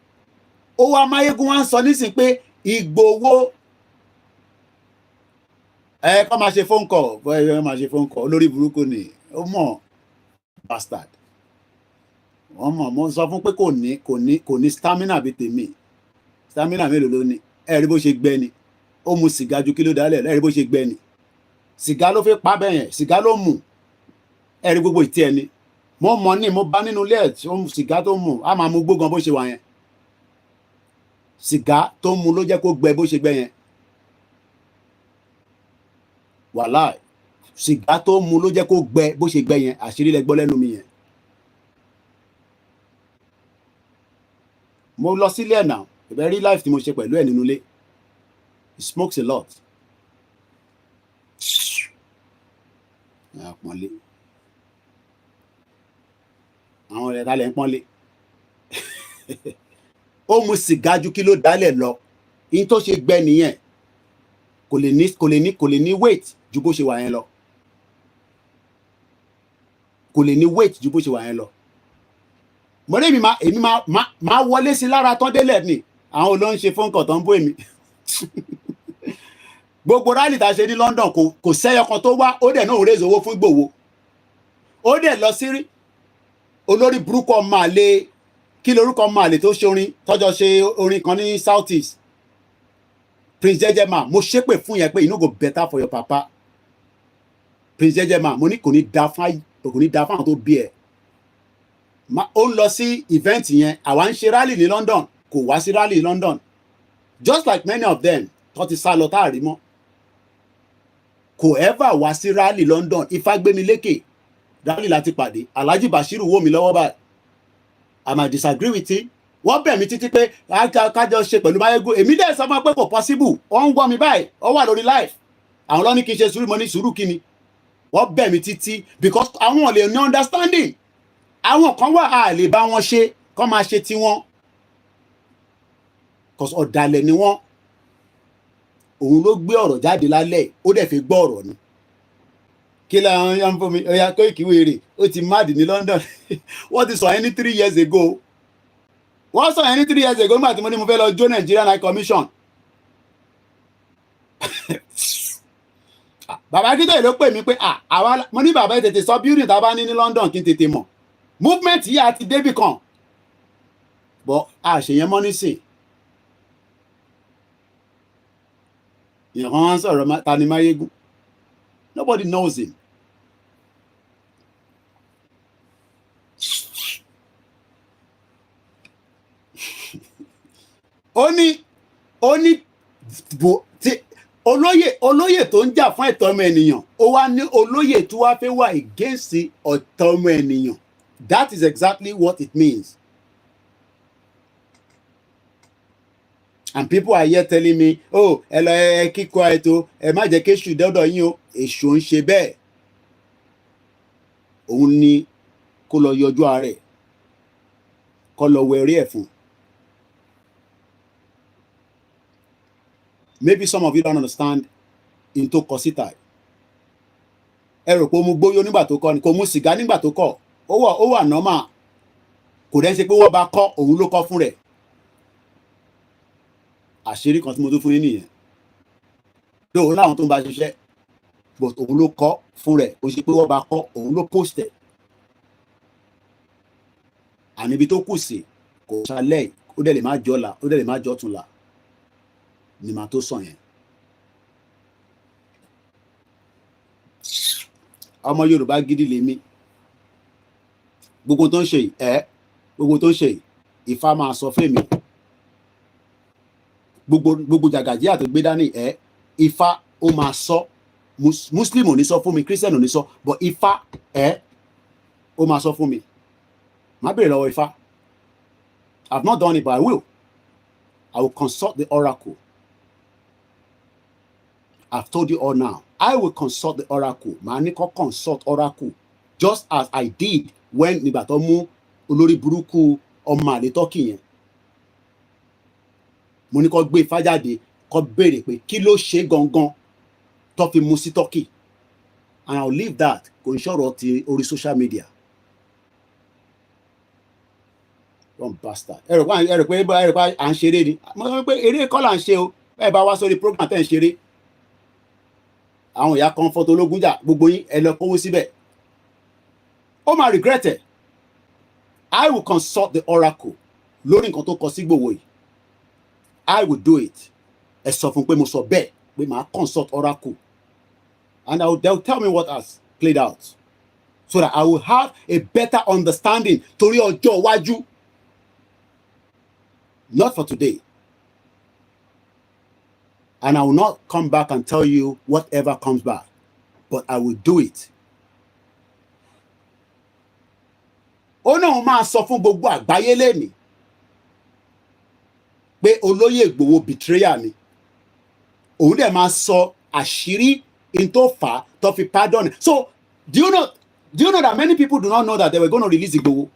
Ó wá Máyégún wá ń sọ nísìn pé Ìgbòho kọ́ máa ṣe phone call, máa ṣe phone call, olórí burúkú ni ó mọ̀ bastard. Wọ́n mọ̀, mo sọ fún pé kò ní stamina bíi tèmi. Stamina mélòó ló ní? Ẹ̀rí bó ṣe gbẹ ni. Ó mu sìgá ju kí ló dálẹ̀, ẹ̀rí bó ṣe gbẹ ni. Sìgá ló fi pa bẹ́ẹ̀ yẹn, sìgá ló mù. Ẹ̀rí gbogbo ìtí ẹni. Mo mọ̀ ní mo bá nínú ilé ẹ̀ tí ó mu sìgá tó mù, á máa mu gbógan bó ṣe wà yẹn. Sìgá tó mu ló jẹ́ kó gbẹ bó ṣe gbẹ yẹn. Wàláì, sìgá tó mu ló jẹ́ kó gbẹ bó ṣe gbẹ yẹn, àṣírí lẹ gbọ́ lẹ́nu mi yẹn. Mo lọ sílé ẹ̀ náà, ìbẹ̀ rí life tí mo ṣe pẹ̀lú ẹ̀ nínú ilé. He smokes a lot. Àpọ́nlé. Àwọn ọ̀rẹ́ ta lẹ̀ ń pọ́nlé. Ó mu sìgá ju kí ló dálẹ̀ lọ. In tó ṣe gbẹ nìyẹn. Kò lè ní weight ju bó ṣe wà yẹn lọ. Kò lè ní weight ju bó ṣe wà yẹn lọ. Mo rí èmi máa wọlé sí lára tán délẹ̀ ni. Àwọn olóhùn ṣe phone call tán ń bó èmi. Gbogbo rally tá ṣe ní London kò sẹ́yọ kan tó wá, ó dẹ̀ náà raise owó fún Ìgbòho. Ó dẹ̀ lọ sí olórí burúkú ọmọ àlè, kí lorúkọ ọmọ àlè tó ṣe orin tọ́jọ́ ṣe orin kan ní South East, Prince Jejema. Mo ṣépè fún yẹn pé you no go better for your papa. Prince Jejema, mo ní kò ní da fún àwọn tó bí ẹ̀. Ó ń lọ sí event yẹn, àwa ń ṣe rally ní London, kò wá sí rally ní London. Just like many of them tó ti sá lọ táàrí mọ́. Kò ever wá sí rally London. Ifágbémilékè rally láti pàdé. Alhaji Bashiru wò mí lọ́wọ́ báyìí. I might disagree with him. Wọ́n bẹ̀ mí títí pé kájọ ṣe pẹ̀lú Máyégún. Èmi dẹ̀ sọ fún pé kò possible. Wọ́n ń gbọ́ mi báyìí. Ó wà lórí live. Àwọn ló ní kí n ṣe sùúrù, mo ní sùúrù kí ni. Wọ́n bẹ̀ mí títí because àwọn ò lè ní understanding. Àwọn kan wà á lè bá wọn ṣe kọ́ máa ṣe tiwọn. Because ọ̀dàlẹ̀ ni wọ́n. Òun ló gbé ọ̀rọ̀ jáde lálẹ́, ó dẹ̀ fi gbọ́ ọ̀rọ̀ ni. Kí la ń fún mi, Ọya Koiki wèrè, ó ti mad ní London. Wọ́n ti sọ ẹni 3 years ago. Wọ́n sọ ẹni 3 years ago nígbà tí mo ní mo fẹ́ lọ jó Nigerian High Commission. Bàbá Akíntóyè ló pè mí pé mo ní bàbá tètè sọ building tá a bá ní London kí n tètè mọ̀. Movement yìí àti débì kan. Bọ́ àṣeyẹn mọ́ nísìn. Ìyẹn kan wá ń sọ̀rọ̀ ta ni Máyégún. Nobody knows him. olóyè tó ń jà fún ẹ̀tọ́ ọmọ ènìyàn ó wá ní olóyè tó wá fẹ́ wà against ọ̀tọ̀ ọmọ ènìyàn. That is exactly what it means. And people are here telling me, oh, ẹ lọ ẹ keep quiet o, ẹ má jẹ́ kí èṣù dọ́dọ̀ yín o. Èṣù ń ṣe bẹ́ẹ̀. Òun ni kó lọ yọjú ara ẹ̀, kó lọ wẹ̀rí ẹ̀ fún. Maybe some of you don't understand in tó kọ síta. Ẹ rò pé ó mu gbóyó nígbà tó kọ ni, kò mu sìgá nígbà tó kọ. Ó wà normal. Kò dẹ́ ṣe pé wọ́n bá kọ́, òun ló kọ́ fún rẹ̀. Àṣírí kan tí mo tún fún yín nìyẹn. Lóòótọ́ láwọn tó ń bá ṣiṣẹ́, but òun ló kọ́ fún rẹ̀. Ó ṣe pé wọ́n bá kọ́, òun ló post ẹ̀. Àníbi tó kù sí kò ṣalẹ̀, ó dẹ̀ lè má jọ́la, ó dẹ̀ lè má jọ́túnla ni màá tó sàn yẹn. Ọmọ Yorùbá gidi lèmi. Gbogbo tó ń ṣe gbogbo tó ń ṣe Ifá máa sọ fún mi. Gbogbo jàgàjí àti gbé dání Ifá ó máa sọ. Muslim ò ní sọ fún mi, Christian ò ní sọ, but Ifá ó máa sọ fún mi. Má bèrè lọ́wọ́ Ifá. I've not done it, but I will. I will consult the oracle. I've told you all now. I will consult the oracle. Màá ní kó consult oracle, just as I did when nígbà tó mú olórí burúkú ọmọ àlè tọ́kì yẹn. Mo ní kó gbé Ifá jáde, kó béèrè pé kí ló ṣe gangan tó fi mú sí tọ́kì. And I'll leave that kò ń ṣọ̀rọ̀ ti orí social media. One bastard. Ẹ rò pé à ń ṣeré ni. Mo sọ pé eré kọ́ là ń ṣe o. Ẹ bá wá sórí program tẹ́ ń ṣeré. Àwọn ìyá kan fọ́tò ológun jà, gbogbo yín ẹ lọ kówó síbẹ̀. Ó máa regret it. I will consult the oracle lórí nǹkan tó kọ sí Igboho yìí. I will do it. Ẹ sọ fún pé mo sọ bẹ́ẹ̀ pé màá consult oracle. And they'll tell me what has played out. So that I will have a better understanding torí ọjọ́ iwájú. Not for today. And I will not come back and tell you whatever comes back. But I will do it. Ó náà máa sọ fún gbogbo àgbáyé lẹ́nìí pé olóyè Igboho betrayal ni. Òun dẹ̀ máa sọ àṣírí in tó fà á tó fi pardon. So, do you know that many people do not know that they were going to release Igboho?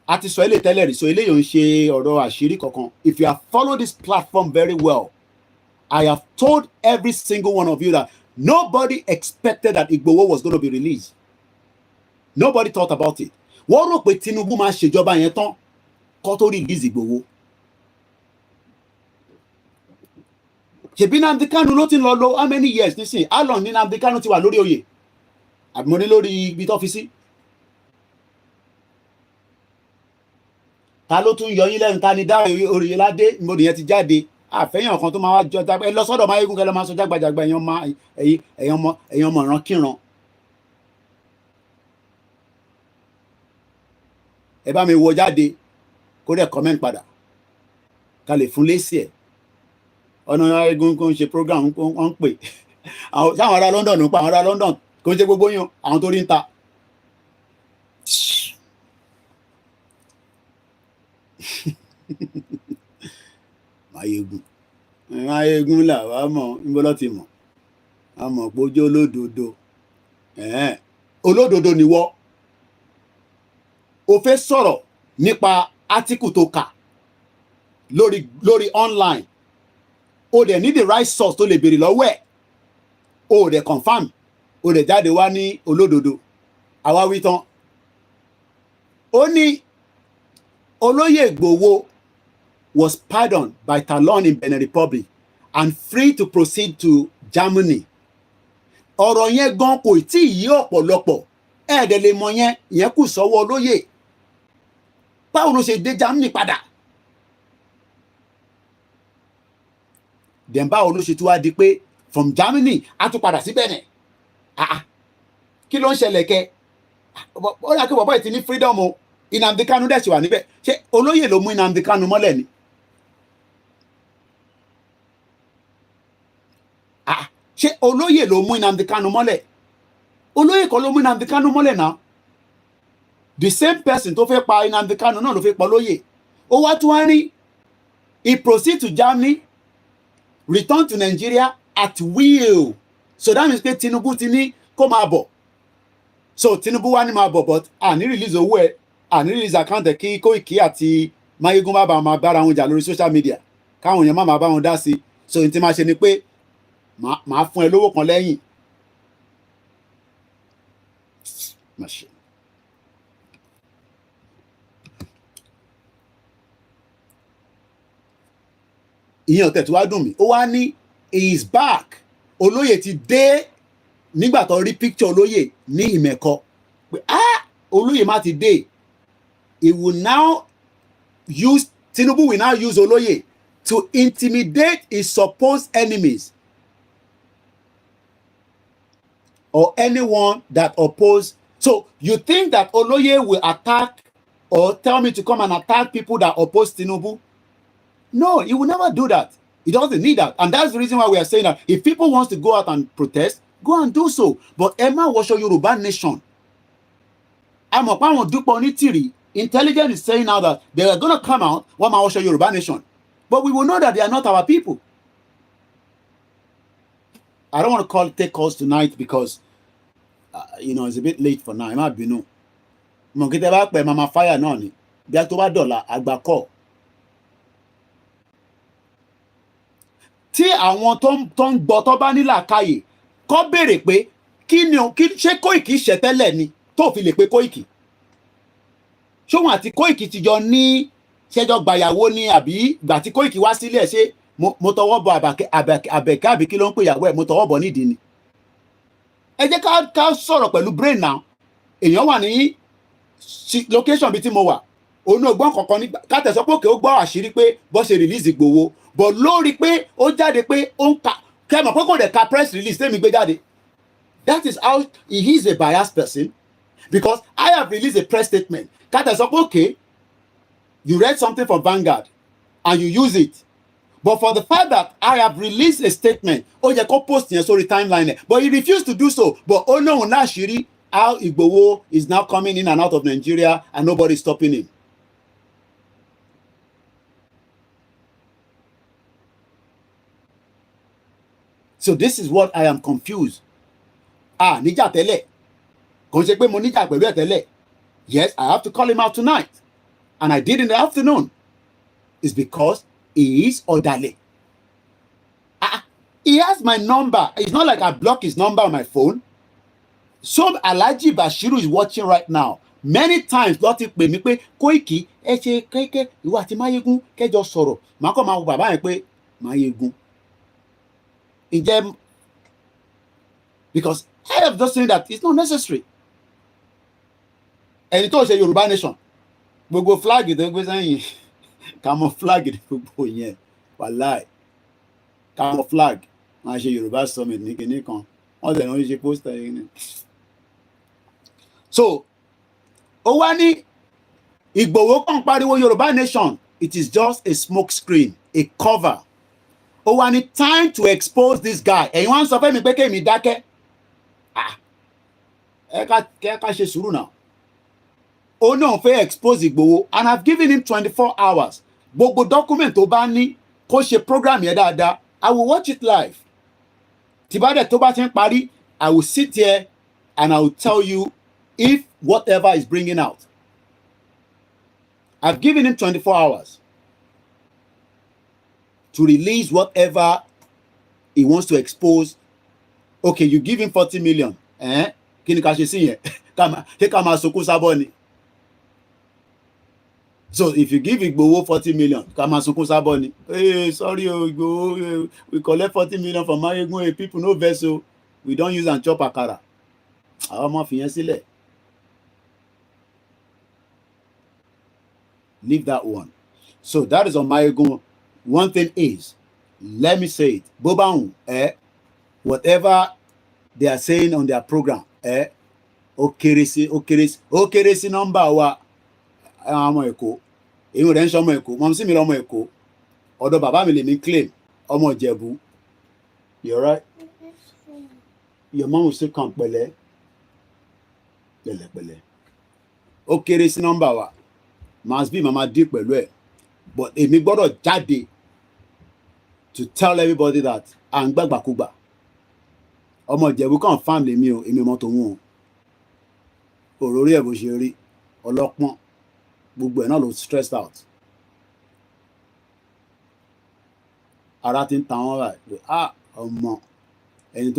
Àti sọ ilé tẹ́lẹ̀ rí, so eléyìí ò ń ṣe ọ̀rọ̀ àṣírí kankan. If you have followed this platform very well, I have told every single one of you that nobody expected that Igboho was going to be released. Nobody thought about it. Wọ́n rò pé Tinubu máa ṣèjọba yẹn tán kó tó release Igboho. Ṣèbí Nnamdi Kanu ló ti lọ lo how many years nísìnyí? How long ni Nnamdi Kanu ti wà lórí oyè? Àbí mo ní lórí ibi tó fi sí? Ta ló tún yọ yín lẹ́nu? Ta ni dá Oyèládé? Mo nìyẹn ti jáde. Àfẹ́yàn kan tó máa wá jọ jágbá. Ẹ lọ sọ́dọ̀ Máyégún kẹ́ lọ máa sọ jágbàjàgbà ẹ̀yàn ọmọ ìran kíran. Ẹ bá mi wo jáde kó dẹ̀ comment padà ká lè fún lésì ẹ̀. Ọ̀nà Máyégún kò ń ṣe program wọ́n ń pè. Sáwọn ará London ń pa àwọn ará London kò ń ṣe gbogbo yín àwọn tó rí ń ta. Máyégún là wá mọ̀ níbo ló ti mọ̀. A mọ̀ pé ojú olódodo. Olódodo ni wọ́. O fẹ́ sọ̀rọ̀ nípa átíkù tó kà lórí online. O dẹ̀ ní the right source tó lè béèrè lọ́wọ́ ẹ̀. O dẹ̀ confirm. O dẹ̀ jáde wá ní olódodo. Àwa wí tán. Ó ní olóyè Igboho was pardoned by Talon in Benin Republic and free to proceed to Germany. Ọ̀rọ̀ yẹn gan kò tí ì yí ọ̀pọ̀lọpọ̀. Ẹ̀ẹ́dẹ̀ lè mọ yẹn kù sọ́wọ́ olóyè. Báwo ló ṣe dé Germany padà? Then báwo ló ṣe tún wá di pé from Germany á tún padà sí Benin? Kí ló ń ṣẹlẹ̀ kẹ́? Ó yà kí bàbá yìí ti ní freedom o. Nnamdi Kanu dẹ̀ ṣì wà níbẹ̀. Ṣé olóyè ló mú Nnamdi Kanu mọ́lẹ̀ ni? Ṣé olóyè ló mú Nnamdi Kanu mọ́lẹ̀? Olóyè kọ́ ló mú Nnamdi Kanu mọ́lẹ̀ náà. The same person tó fẹ́ pa Nnamdi Kanu náà ló fẹ́ pa olóyè. Ó wá tún wá rí, he proceed to Germany, return to Nigeria at will. So that means pé Tinubu ti ní kó máa bọ̀. So Tinubu wá ní máa bọ̀, but àní release owó ẹ̀, àní release account ẹ̀ kí Koiki àti Mayegun bá máa bára wọn jà lórí social media. Káwọn èèyàn má máa bá wọn dá sí. So n tí máa ṣe ni pé màá fún ẹ lówó kan lẹ́yìn. Ìyẹn ọ̀tẹ̀ tí wàá dùn mí. Ó wá ní he is back. Olóyè ti dé nígbà tó rí picture olóyè ní Ìmẹ̀kọ. Pé olóyè má ti dé. He will now use, Tinubu will now use olóyè to intimidate his supposed enemies or anyone that oppose. So you think that olóyè will attack or tell me to come and attack people that oppose Tinubu? No, he will never do that. He doesn't need that. And that's the reason why we are saying that if people want to go out and protest, go and do so. But Emma Washo Euroban Nation. Intelligence is saying now that they are going to come out, Emma Washo Euroban Nation. But we will know that they are not our people. I don't want to take calls tonight because, it's a bit late for now. It might be no. Mama fire noni. Bí a tó bá dọ̀la àgbà call. Tí àwọn tó ń gbọ́ tó bá ní làákàyè kó béèrè pé ṣé Koiki ṣẹ̀tẹ́lẹ̀ ni tó fi lè pe Koiki? Ṣóhun àti Koiki ti jọ ní ṣẹjọ gbàyàwó ni àbí ìgbà tí Koiki wá sílẹ̀ ṣé mo tọwọ́ bọ Àbẹ̀kẹ́ àbí kí ló ń pè ìyàwó ẹ̀ mo tọwọ́ bọ nídìí ni? Ẹ jẹ́ ká sọ̀rọ̀ pẹ̀lú brain now. Èèyàn wà ní location bí tí mo wà. Òun ò gbọ́n kankan nígbà ká tẹ̀sọ́ pé òkè ó gbọ́ àṣírí pé bó ṣe release Igboho. But lórí pé ó jáde pé ó ń ka kẹ́mọ̀ pé kò dẹ̀ ka press release tẹ́mi gbé jáde. That is how he is a biased person, because I have released a press statement. Ká tẹ̀sọ́ pé okay, you read something from Vanguard and you use it. But for the fact that I have released a statement, ó yẹ kó post yẹn sórí timeline. But he refused to do so. But ó náà láṣìírí how Igboho is now coming in and out of Nigeria and nobody is stopping him. So this is what I am confused. Níjà tẹ́lẹ̀. Kò ṣe pé mo níjà pẹ̀lú ẹ̀ tẹ́lẹ̀. Yes, I have to call him out tonight. And I did in the afternoon. It's because he is ọ̀dàlẹ̀. He has my number. It's not like I block his number on my phone. So Alhaji Bashiru is watching right now. Many times ló ti pè mí pé Koiki ẹ ṣe kéèké ìwọ àti Mayegun kẹjọ sọ̀rọ̀. Màá kọ́ máa wo bàbá yẹn pé Mayegun. Because I have just saying that it's not necessary. Ẹni tó ṣe Yorùbá Nation gbogbo flag tó gbé sẹ́yìn camouflage gbogbo yẹn wàláì camouflage máa ṣe Yorùbá summit ní kinní kan wọ́n tẹ̀lé wọ́n ṣe poster yìí ni. So ó wá ní Ìgbòho kan pariwo Yorùbá Nation, it is just a smoke screen, a cover. Ó wá ní time to expose this guy. Ẹ̀yin wá ń sọ fẹ́ mi pé kémi dákẹ́. Ẹ ká ṣe sùúrù náà. Ó náà fẹ́ expose Ìgbòho and I've given him 24 hours. Gbogbo document tó bá ní kó ṣe program yẹn dáadáa. I will watch it live. Tìbádẹ̀ tó bá ti ń parí, I will sit here and I will tell you if whatever is bringing out. I've given him 24 hours to release whatever he wants to expose. Okay, you give him 40 million. Kí ni ká ṣe sí yẹn? Ṣé ká máa sọkún sábọ̀ ni? So if you give Igboho 40 million, ká máa sọkún sábọ̀ ni? Hey, sorry Igboho, we collect 40 million from Mayegun. Hey, people no vex o. We don't use and chop akara. Àwọn ọmọ fi yẹn sílẹ̀. Leave that one. So that is on Mayegun. One thing is, let me say it, Bobahun, whatever they are saying on their program, okeresi number wa ọmọ Èkó èyí rẹ̀ ń ṣe ọmọ Èkó mọ̀ sí mi lọ́mọ Èkó ọ̀dọ̀ bàbá mi lèmi claim ọmọ Ìjẹ̀bú. You're right. Your mom will still come pẹ̀lẹ́ pẹ̀lẹ́pẹ̀lẹ́. Ó kéré sí nọ́mbà wa must be mama dí pẹ̀lú ẹ̀ but èmi gbọ́dọ̀ jáde to tell everybody that à ń gbàgbàkúgbà ọmọ Ìjẹ̀bú kan fam lèmi o èmi ọmọ tòun o òrórí ẹ̀ bó ṣe rí ọlọ́pọ́n gbogbo ẹ̀ náà ló stressed out ara ti ń ta wọn rà ọmọ ẹni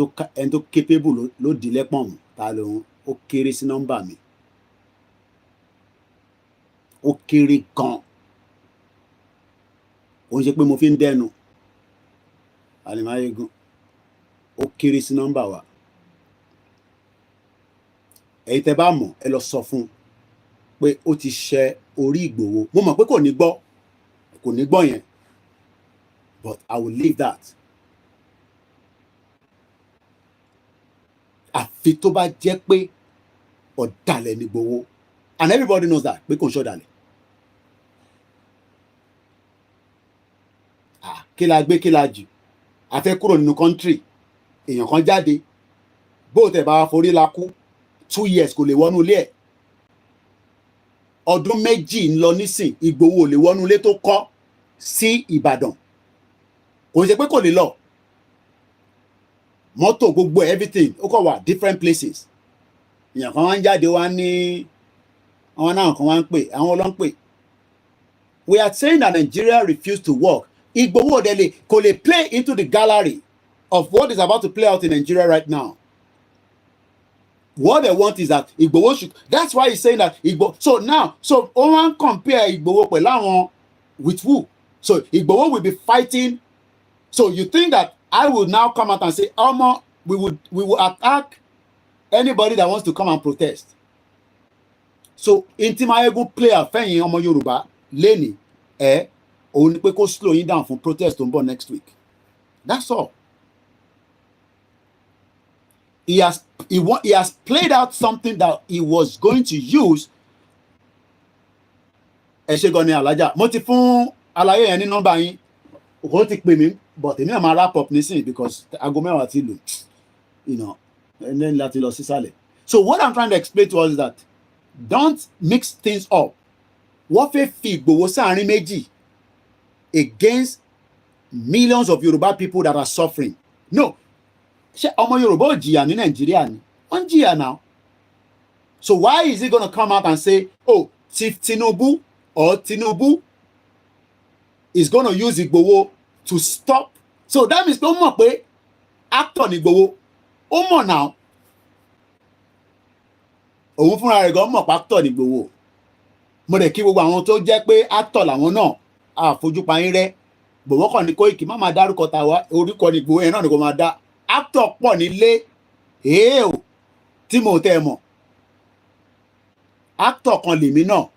tó capable ló di lẹ́pọ̀n mu ta lóhun ó kéré sí nọ́mbà mi ó kéré gan ó ń ṣe pé mo fi ń dẹnu Àlìmáyégún ó kéré sí nọ́mbà wa ẹ̀yin tẹ́ bá mọ̀ ẹ lọ sọ fún pé ó ti ṣe orí Ìgbòho mo mọ̀ pé kò ní gbọ́ yẹn but I will leave that àfi tó bá jẹ́ pé ọ̀dàlẹ̀ ní Ìgbòho and everybody knows that pé kò ń ṣọ̀dàlẹ̀ kí la gbé kí la jù a fẹ́ kúrò nínú country èèyàn kan jáde bó tẹ̀ bá forí la kú 2 years kò lè wọnú ilé ẹ̀ ọdún méjì ń lọ nísìn Ìgbòho ò lè wọnú ilé tó kọ́ sí Ìbàdàn kò ń ṣe pé kò lè lọ mọ́tò gbogbo everything ó kọ̀ wà different places èèyàn kan wá ń jáde wá ní àwọn náà kan wá ń pè àwọn ọlọ́ ń pè we are saying that Nigeria refused to work Igboho Odele kò lè play into the gallery of what is about to play out in Nigeria right now. What they want is that Igboho should. That's why he's saying that Igboho. So now, so one compare Igboho pẹ̀lú àwọn with who? So Igboho will be fighting. So you think that I will now come out and say, Omo, we will attack anybody that wants to come and protest. So Intimayegun play àfẹ́yìn ọmọ Yorùbá lẹ́ni òun ni pé kó slow yín down fún protest tó ń bọ̀ next week. That's all. He has played out something that he was going to use. Ẹ ṣé gan ni Alájà mo ti fún àlàyé yẹn ní nọ́mbà yín òkò ti pè mí but èmi náà máa wrap up nísìnyí because aago mẹ́wàá ti lù and then láti lọ sísàlẹ̀. So what I'm trying to explain to us is that don't mix things up. Wọ́n fẹ́ fi Ìgbòho sáàrin méjì against millions of Yoruba people that are suffering. No. Ṣé ọmọ Yorùbá ò jìyà ní Nàìjíríà ni? Wọ́n jìyà now. So why is he gonna come out and say, oh, Tinubu is gonna use Igboho to stop? So that means ó mọ̀ pé actor ni Igboho. Ó mọ̀ now. Òun fúnra rẹ̀ gan mọ̀ pé actor ni Igboho. Mo dẹ̀ kí gbogbo àwọn tó jẹ́ pé actor làwọn náà àfojúpa yín rẹ́. Bọ̀wọ́ kàn ní Koiki má máa dárúkọ tàwa orúkọ ni Igboho yẹn náà ni kò máa dá. Actor pọ̀ nílé o tí mo tẹ́ ẹ mọ̀. Actor kan lèmi náà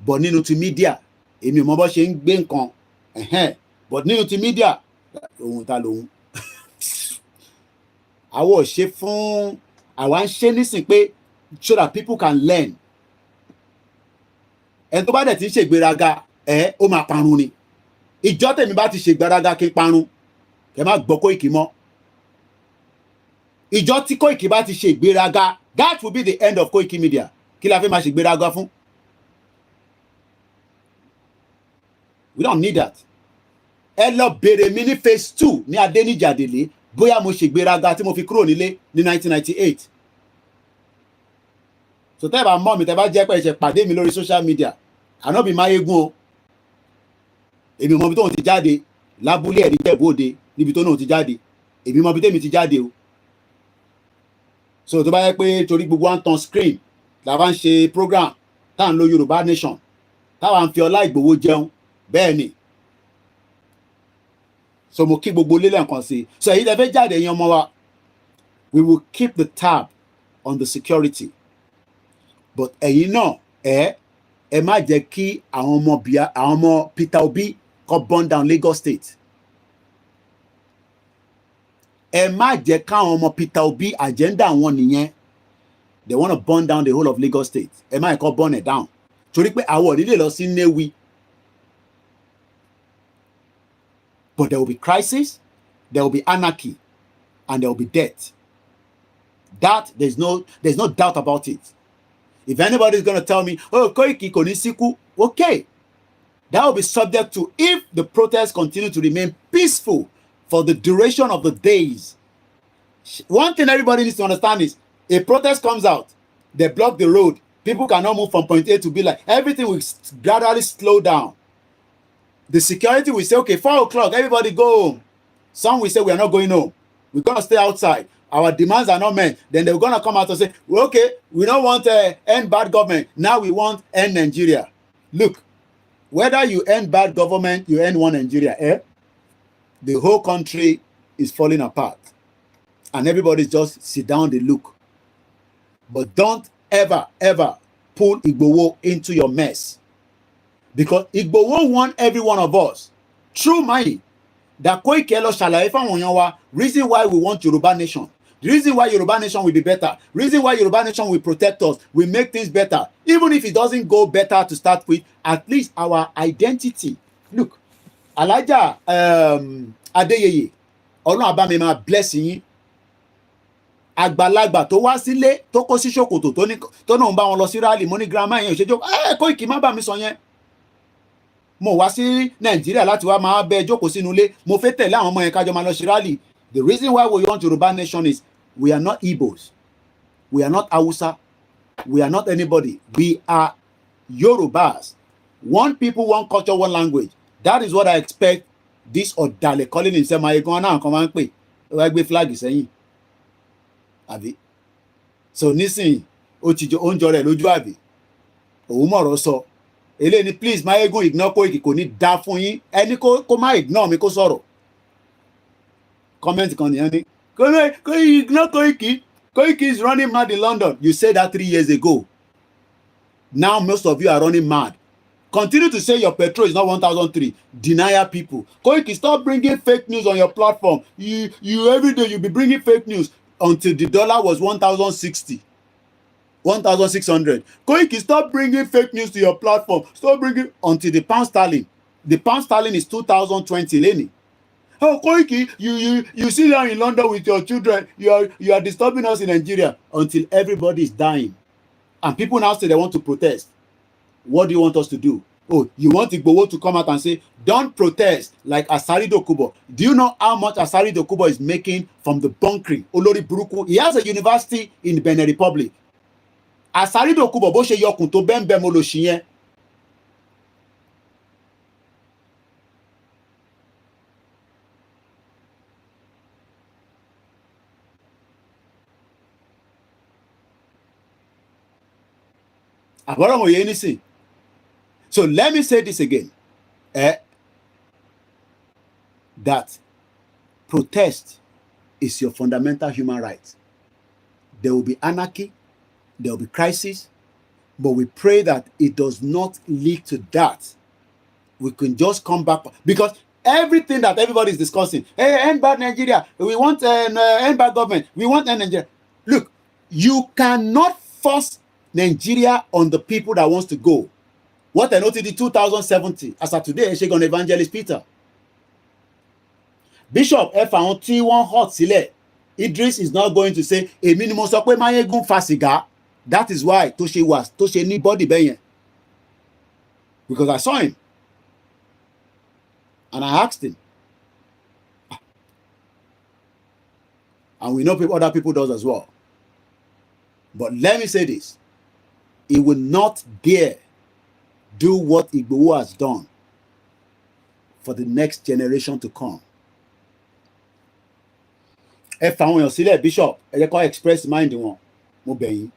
bọ̀ nínú ti media èmi ò mọ bó ṣe ń gbé nǹkan but nínú ti media òun ta lòun. Àwa ò ṣe fún àwa ń ṣe nísìn pé so that people can learn. Ẹni tó bá dẹ̀ ti ń ṣègbéraga ó máa parun ni. Ìjọ́ tèmi bá ti ṣègbéraga kí n parun kẹ má gbọ́ Koiki mọ́. Ìjọ́ tí Koiki bá ti ṣègbéraga that will be the end of Koikimedia. Kí la fẹ́ máa ṣègbéraga fún? We don't need that. Ẹ lọ bèrè mi ní phase 2 ní Adéníjì Àdèlé bóyá mo ṣègbéraga tí mo fi kúrò nílé ní 1998. So tẹ́ bá mọ̀ mi tẹ́ bá jẹ́ pé ẹ ṣe pàdé mi lórí social media Ànábì Máyégún o. Èmi mọ̀ bí tóun ti jáde lábúlé ẹ̀rí Jẹ̀bú Òde níbi tó náà ti jáde. Èmi mọ̀ bí tèmi ti jáde o. So tó bá yẹ pé torí gbogbo wa ń tan screen la bá ń ṣe program tá à ń lo Euroban Nation táwa ń fi ọlá Ìgbòho jẹun bẹ́ẹ̀ ni. So mo kí gbogbo lélẹ̀ nǹkan sí. So èyí tẹ́ fẹ́ jáde ẹ̀yin ọmọ wa we will keep the tab on the security but ẹ̀yin náà ẹ má jẹ́ kí àwọn ọmọ Peter Obi kó burn down Lagos State. Ẹ má jẹ́ káwọn ọmọ Peter Obi agenda wọn nìyẹn. They want to burn down the whole of Lagos State. Ẹ má kó burn it down. torí pé àwọn nílé lọ sí Nnewi. But there will be crisis, there will be anarchy, and there will be death. That there's no doubt about it. If anybody is going to tell me, oh, Koiki kò ní síkú, okay, that will be subject to if the protests continue to remain peaceful for the duration of the days. One thing everybody needs to understand is a protest comes out, they block the road, people cannot move from point A to B. Like everything will gradually slow down. The security will say, okay, 4 o'clock, everybody go home. Some will say, we are not going home. We're going to stay outside. Our demands are not met. Then they're going to come out and say, well, okay, we don't want to end bad government. Now we want end Nigeria. Look, whether you end bad government, you end one Nigeria, the whole country is falling apart. And everybody just sit down, they look. But don't ever, ever pull Igboho into your mess. Because Igboho want every one of us, through money, that Koiki lọ ṣàlàyé fáwọn èèyàn wa, reason why we want Yoruba Nation, the reason why Yoruba Nation will be better, reason why Yoruba Nation will protect us, will make things better. Even if it doesn't go better to start with, at least our identity. Look, Alhaja Adeyeye, Ọlọ́run bá mi máa bless yín. Àgbàlagbà tó wá sílé tó kó sí ṣòkòtò tó náà ń bá wọn lọ sí rally, mo ní grandma yẹn ò ṣe jókòó, Koiki má bá mi sọ yẹn. Mo wá sí Nàìjíríà láti wá máa bẹ jókòó sínú ilé, mo fẹ́ tẹ̀lé àwọn ọmọ yẹn kájọ máa lọ sí rally. The reason why we want Yoruba Nation is we are not Igbos, we are not Hausa, we are not anybody. We are Yorubas. One people, one culture, one language. That is what I expect this ọ̀dàlẹ̀ calling himself Mayegun náà kan máa ń pè wá gbé flag sẹ́yìn. Àbí? So nísìnyí ó ti jọ oúnjẹ rẹ̀ lójú àbí? Òun mọ̀rọ̀ sọ. Eléyìí ni please Mayegun ignore Koiki, kò ní dá fún yín. Ẹni kó má ignore mi kó sọ̀rọ̀. Comment kan nìyẹn ni. Koiki ignore Koiki. Koiki is running mad in London. You said that 3 years ago. Now most of you are running mad. Continue to say your petrol is not 1,003. Denial people. Koiki, stop bringing fake news on your platform. You every day you be bringing fake news until the dollar was 1,060. 1,600. Koiki, stop bringing fake news to your platform. Stop bringing until the pound sterling. The pound sterling is 2,020, Lenny. Oh, Koiki, you sit down in London with your children. You are disturbing us in Nigeria until everybody is dying. And people now say they want to protest. What do you want us to do? Oh, you want Igboho to come out and say, don't protest like Asari Dokubo. Do you know how much Asari Dokubo is making from the bunkering? Olori Buruku. He has a university in the Benin Republic. Asari Dokubo bó ṣe yọkùn tó bẹ́ẹ̀ mo lò ṣì yẹn. Àbọ̀rọ̀ mo yé nísìn. So let me say this again. That protest is your fundamental human right. There will be anarchy, there will be crisis, but we pray that it does not lead to that. We can just come back because everything that everybody is discussing, hey, end bad Nigeria, we want end bad government, we want end Nigeria. Look, you cannot force Nigeria on the people that wants to go. What I noted in 2070, as of today, Shegon Evangelist Peter. Bishop F.A.O.N. T1 hot sílẹ̀. Idris is not going to say, èmi ni mo sọ pé Mayegun fa sìgá. That is why tó ṣe ní body bẹ́yẹn. Because I saw him. And I asked him. And we know other people does as well. But let me say this. He will not dare do what Igboho has done for the next generation to come. Ẹ fà àwọn èèyàn sílẹ̀ Bishop, ẹ jẹ́ kó express mind wọn, mo bẹ̀ yín.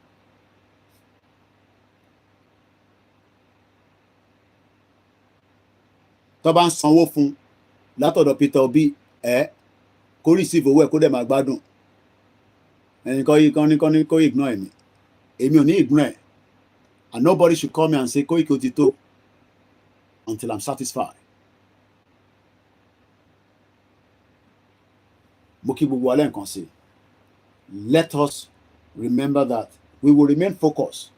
Tó bá ń sanwó fún látọ̀dọ̀ Peter Obi, kó receive owó ẹ̀ kó dẹ̀ máa gbádùn. Ẹni kọ́ ignore mi. Èmi ò ní ignore ẹ̀. And nobody should come here and say, Koiki Otito, until I'm satisfied. Let us remember that we will remain focused.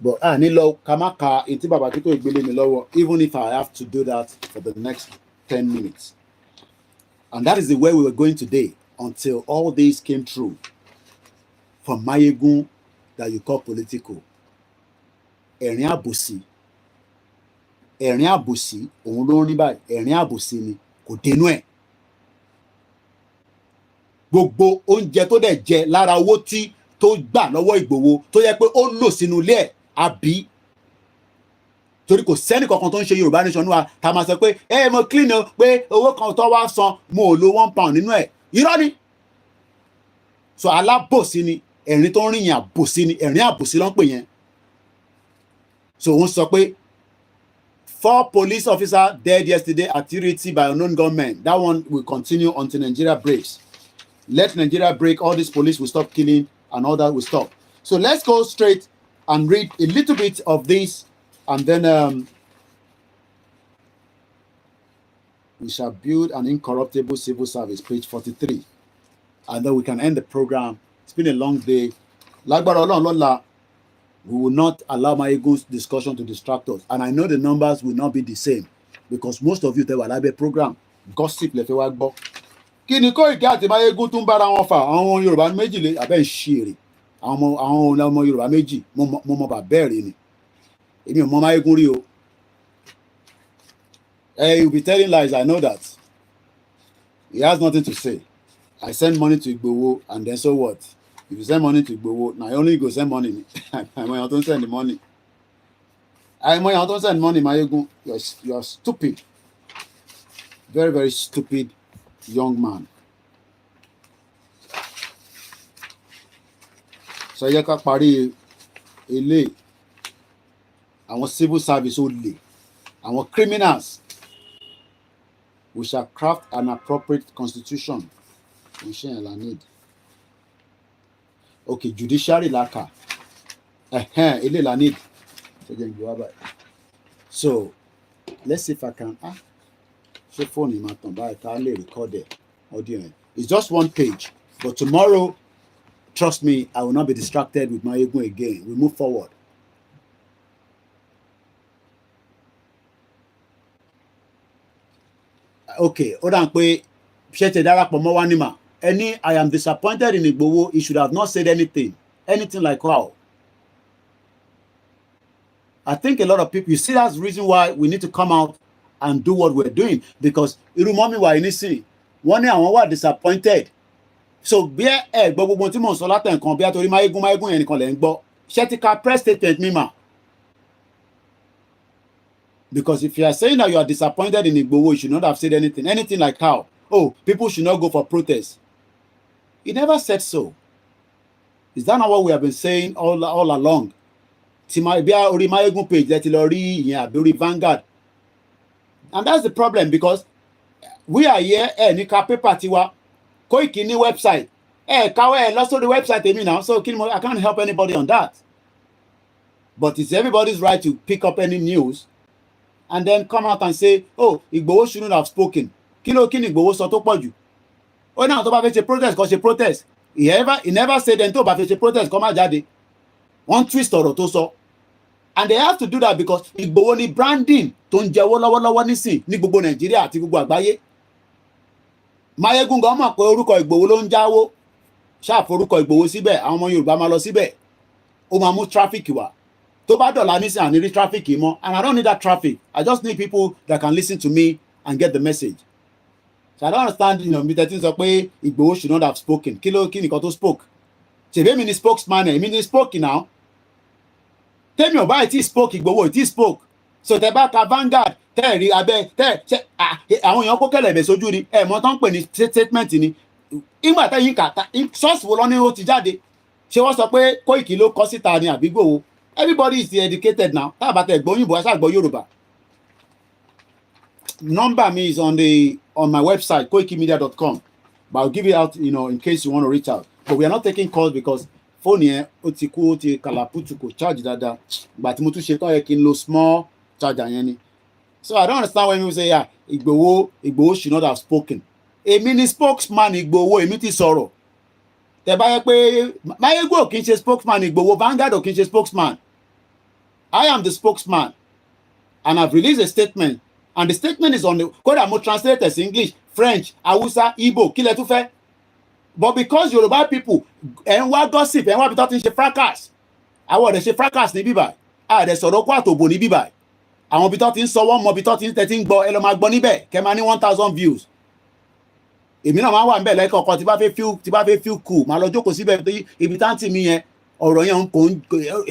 But Nilo Kamaka Inti Baba Kito Igbele mi lọ́wọ́, even if I have to do that for the next 10 minutes. And that is the way we were going today until all this came true from Mayegun that you call political. Ẹ̀rín àbòsí. Ẹ̀rín àbòsí, òun ló ń rí báyìí, ẹ̀rín àbòsí ni, kò dénú ẹ̀. Gbogbo oúnjẹ tó dẹ̀ jẹ lára owó tí tó gbà lọ́wọ́ Ìgbòho tó yẹ pé ó lò sínú ilé ẹ̀ àbí. Torí kò sẹ́ni kankan tó ń ṣe Yorùbá Nation wa tá a máa sọ pé mo clean o pé owó kan tó wá san mo ò lo £1 nínú ẹ̀. Irọ́ ni. So alábòsí ni, ẹ̀rín tó ń rìn yẹn àbòsí ni, ẹ̀rín àbòsí ló ń pè yẹn. So òun sọ pé 4 police officers dead yesterday at Tiriti by unknown gunmen. That one will continue until Nigeria breaks. Let Nigeria break, all these police will stop killing and all that will stop. So let's go straight and read a little bit of this, and then we shall build an incorruptible civil service, page 43. And then we can end the program. It's been a long day. Lágbára Ọlọ́run lọ́la, we will not allow Mayegun's discussion to distract us. And I know the numbers will not be the same because most of you tẹ́ wà lábẹ́ program gossip lẹ fẹ́ wá gbọ́. Kí ni Koiki àti Mayegun tún bára wọn fà? Àwọn Yorùbá méjì lé abẹ́ ń ṣeré. Àwọn ọmọ Yorùbá méjì mo mọ bàbá ẹ̀ ni. Èmi ò mọ Mayegun rí o. You'll be telling lies, I know that. He has nothing to say. I send money to Igboho and then so what? If you send money to Igboho, now only go send money. I don't send the money. I don't send money, Mayegun. You're stupid. Very, very stupid young man. So yẹ ká parí ilé àwọn civil service ó lè àwọn criminals. We shall craft an appropriate constitution. Inshallah need. Okay, judiciary laka. Ilé la need. So let's see if I can ṣe phone in my phone, but I can't record it. Audio. It's just one page. But tomorrow, trust me, I will not be distracted with Mayegun again. We move forward. Okay, hold on, I am disappointed in Igboho. He should have not said anything like how. I think a lot of people, you see, that's the reason why we need to come out and do what we're doing, because irú mọ́mí wa ní sí wọ́n ní àwọn wà disappointed. So bí gbogbo tí mò ń sọ látẹ̀ nǹkan bí àtòrí Mayegun yẹn nìkan lẹ̀ ń gbọ́ ṣé ti ka press statement mi mà. Because if you are saying that you are disappointed in Igboho, you should not have said anything like how, oh, people should not go for protest. He never said so. Is that not what we have been saying all along? Tí bí orí Mayegun page lẹ́tí lọ rí ìyẹn àbí orí Vanguard. And that's the problem, because we are here, ní ka paper tiwa, Koiki ní website. Káwé lọ sórí website èmi now, so I can't help anybody on that. But it's everybody's right to pick up any news and then come out and say, oh, Igboho shouldn't have spoken. Kí ni Igboho sọ tó pọ̀ jù? Ó náà tó bá fẹ́ ṣe protest kó ṣe protest. He never said ẹni tó bá fẹ́ ṣe protest kó má jáde. Wọ́n twist ọ̀rọ̀ tó sọ. And they have to do that because Igboho ni branding tó ń jẹ́wọ́ lọ́wọ́lọ́wọ́ nísìn ní gbogbo Nàìjíríà àti gbogbo àgbáyé. Mayegun gan mọ̀ pé orúkọ Igboho ló ń jáwó. Ṣáà forúkọ Igboho síbẹ̀, àwọn ọmọ Yorùbá máa lọ síbẹ̀. Ó máa mú traffic wá. Tó bá dọ̀la nísìn àní rí traffic mọ́. And I don't need that traffic. I just need people that can listen to me and get the message. So I don't understand, mi tẹ́tí sọ pé Igboho should not have spoken. Kí nìkan tó spoke? Ṣèbí mi ni spokesman ẹ̀, mi ni spoke now. Tẹ́mi ò báyìí tí spoke Igboho tí spoke. So tẹ bá ka Vanguard tẹ́ẹ̀rí abẹ́ àwọn èèyàn kó kẹ̀lẹ̀bẹ̀ sójú ni mọ́ tán pè ní statement ni. Ìgbà tẹ́yìn kàtà source wo lọ ní ó ti jáde. Ṣé wọ́n sọ pé Koiki ló kọ síta ni àbí Igboho? Everybody is educated now. Tá a bá tẹ̀ gbọ́ òyìnbó ẹ ṣáà gbọ́ Yorùbá. Number me is on my website koikimedia.com, but I'll give it out in case you want to reach out. But we are not taking calls because phone yẹn ó ti kú ó ti kàlàpùtù kò charge dáadáa. Ìgbà tí mo tún ṣe tán yẹ kí n lo small charger yẹn ni. So I don't understand when people say Igboho should not have spoken. Èmi ni spokesman Igboho, èmi ti sọ̀rọ̀. Tẹ́ bá yẹ pé Mayegun ò kì í ṣe spokesman Igboho, Vanguard ò kì í ṣe spokesman. I am the spokesman, and I've released a statement, and the statement is on the kódà mo translate as English, French, Hausa, Igbo, kí lẹ tún fẹ́. But because Yoruba people ẹ̀ ń wá gossip, ẹ̀ ń wá bí tó ti ń ṣe fracas, àwọn ọ̀dẹ̀ ṣe fracas ní bíbá, àdẹ̀ sọ̀rọ̀ kó àtòbò ní bíbá, àwọn bí tó ti ń sọ wọ́n mọ bí tó ti ń tẹ́tí ń gbọ́, ẹ lọ máa gbọ́ níbẹ̀ kẹ́ máa ní 1,000 views. Èmi náà máa wà níbẹ̀ lẹ́kọ̀ọ̀kan tí bá fẹ́ feel cool máa lọ jókòó síbẹ̀ tó ibi táǹtì mi yẹn ọ̀rọ̀ yẹn kò ń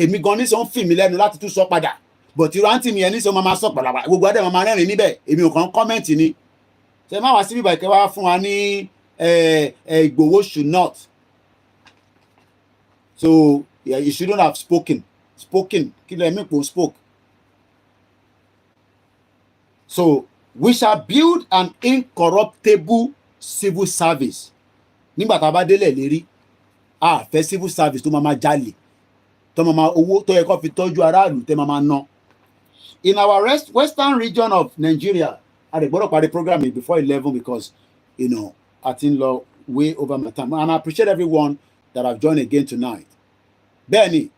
èmi gan ní sọ ń fì mí lẹ́nu láti tún sọ padà, but irú àǹtì mi yẹn ní sọ máa sọ pàlàpà gbogbo adé máa rẹ́rìn níbẹ̀, èmi ò kàn kọ́mẹ̀ntì ni. Ṣé má wá sí bíbá ìkẹ́ wá fún wa ní Igboho should not, so yeah, you shouldn't have spoken kí ló ẹ̀mí kò spoke. So we shall build an incorruptible civil service. Nígbà tá a bá délẹ̀ lérí a fẹ́ civil service tó máa jalè, tó máa owó tó yẹ kó fi tọ́jú aráàlú tẹ́ máa ná. In our western region of Nigeria, a lè gbọ́dọ̀ parí program before 11 because you know I think law way over my time, and I appreciate everyone that have joined again tonight. Bẹ́ẹ̀ni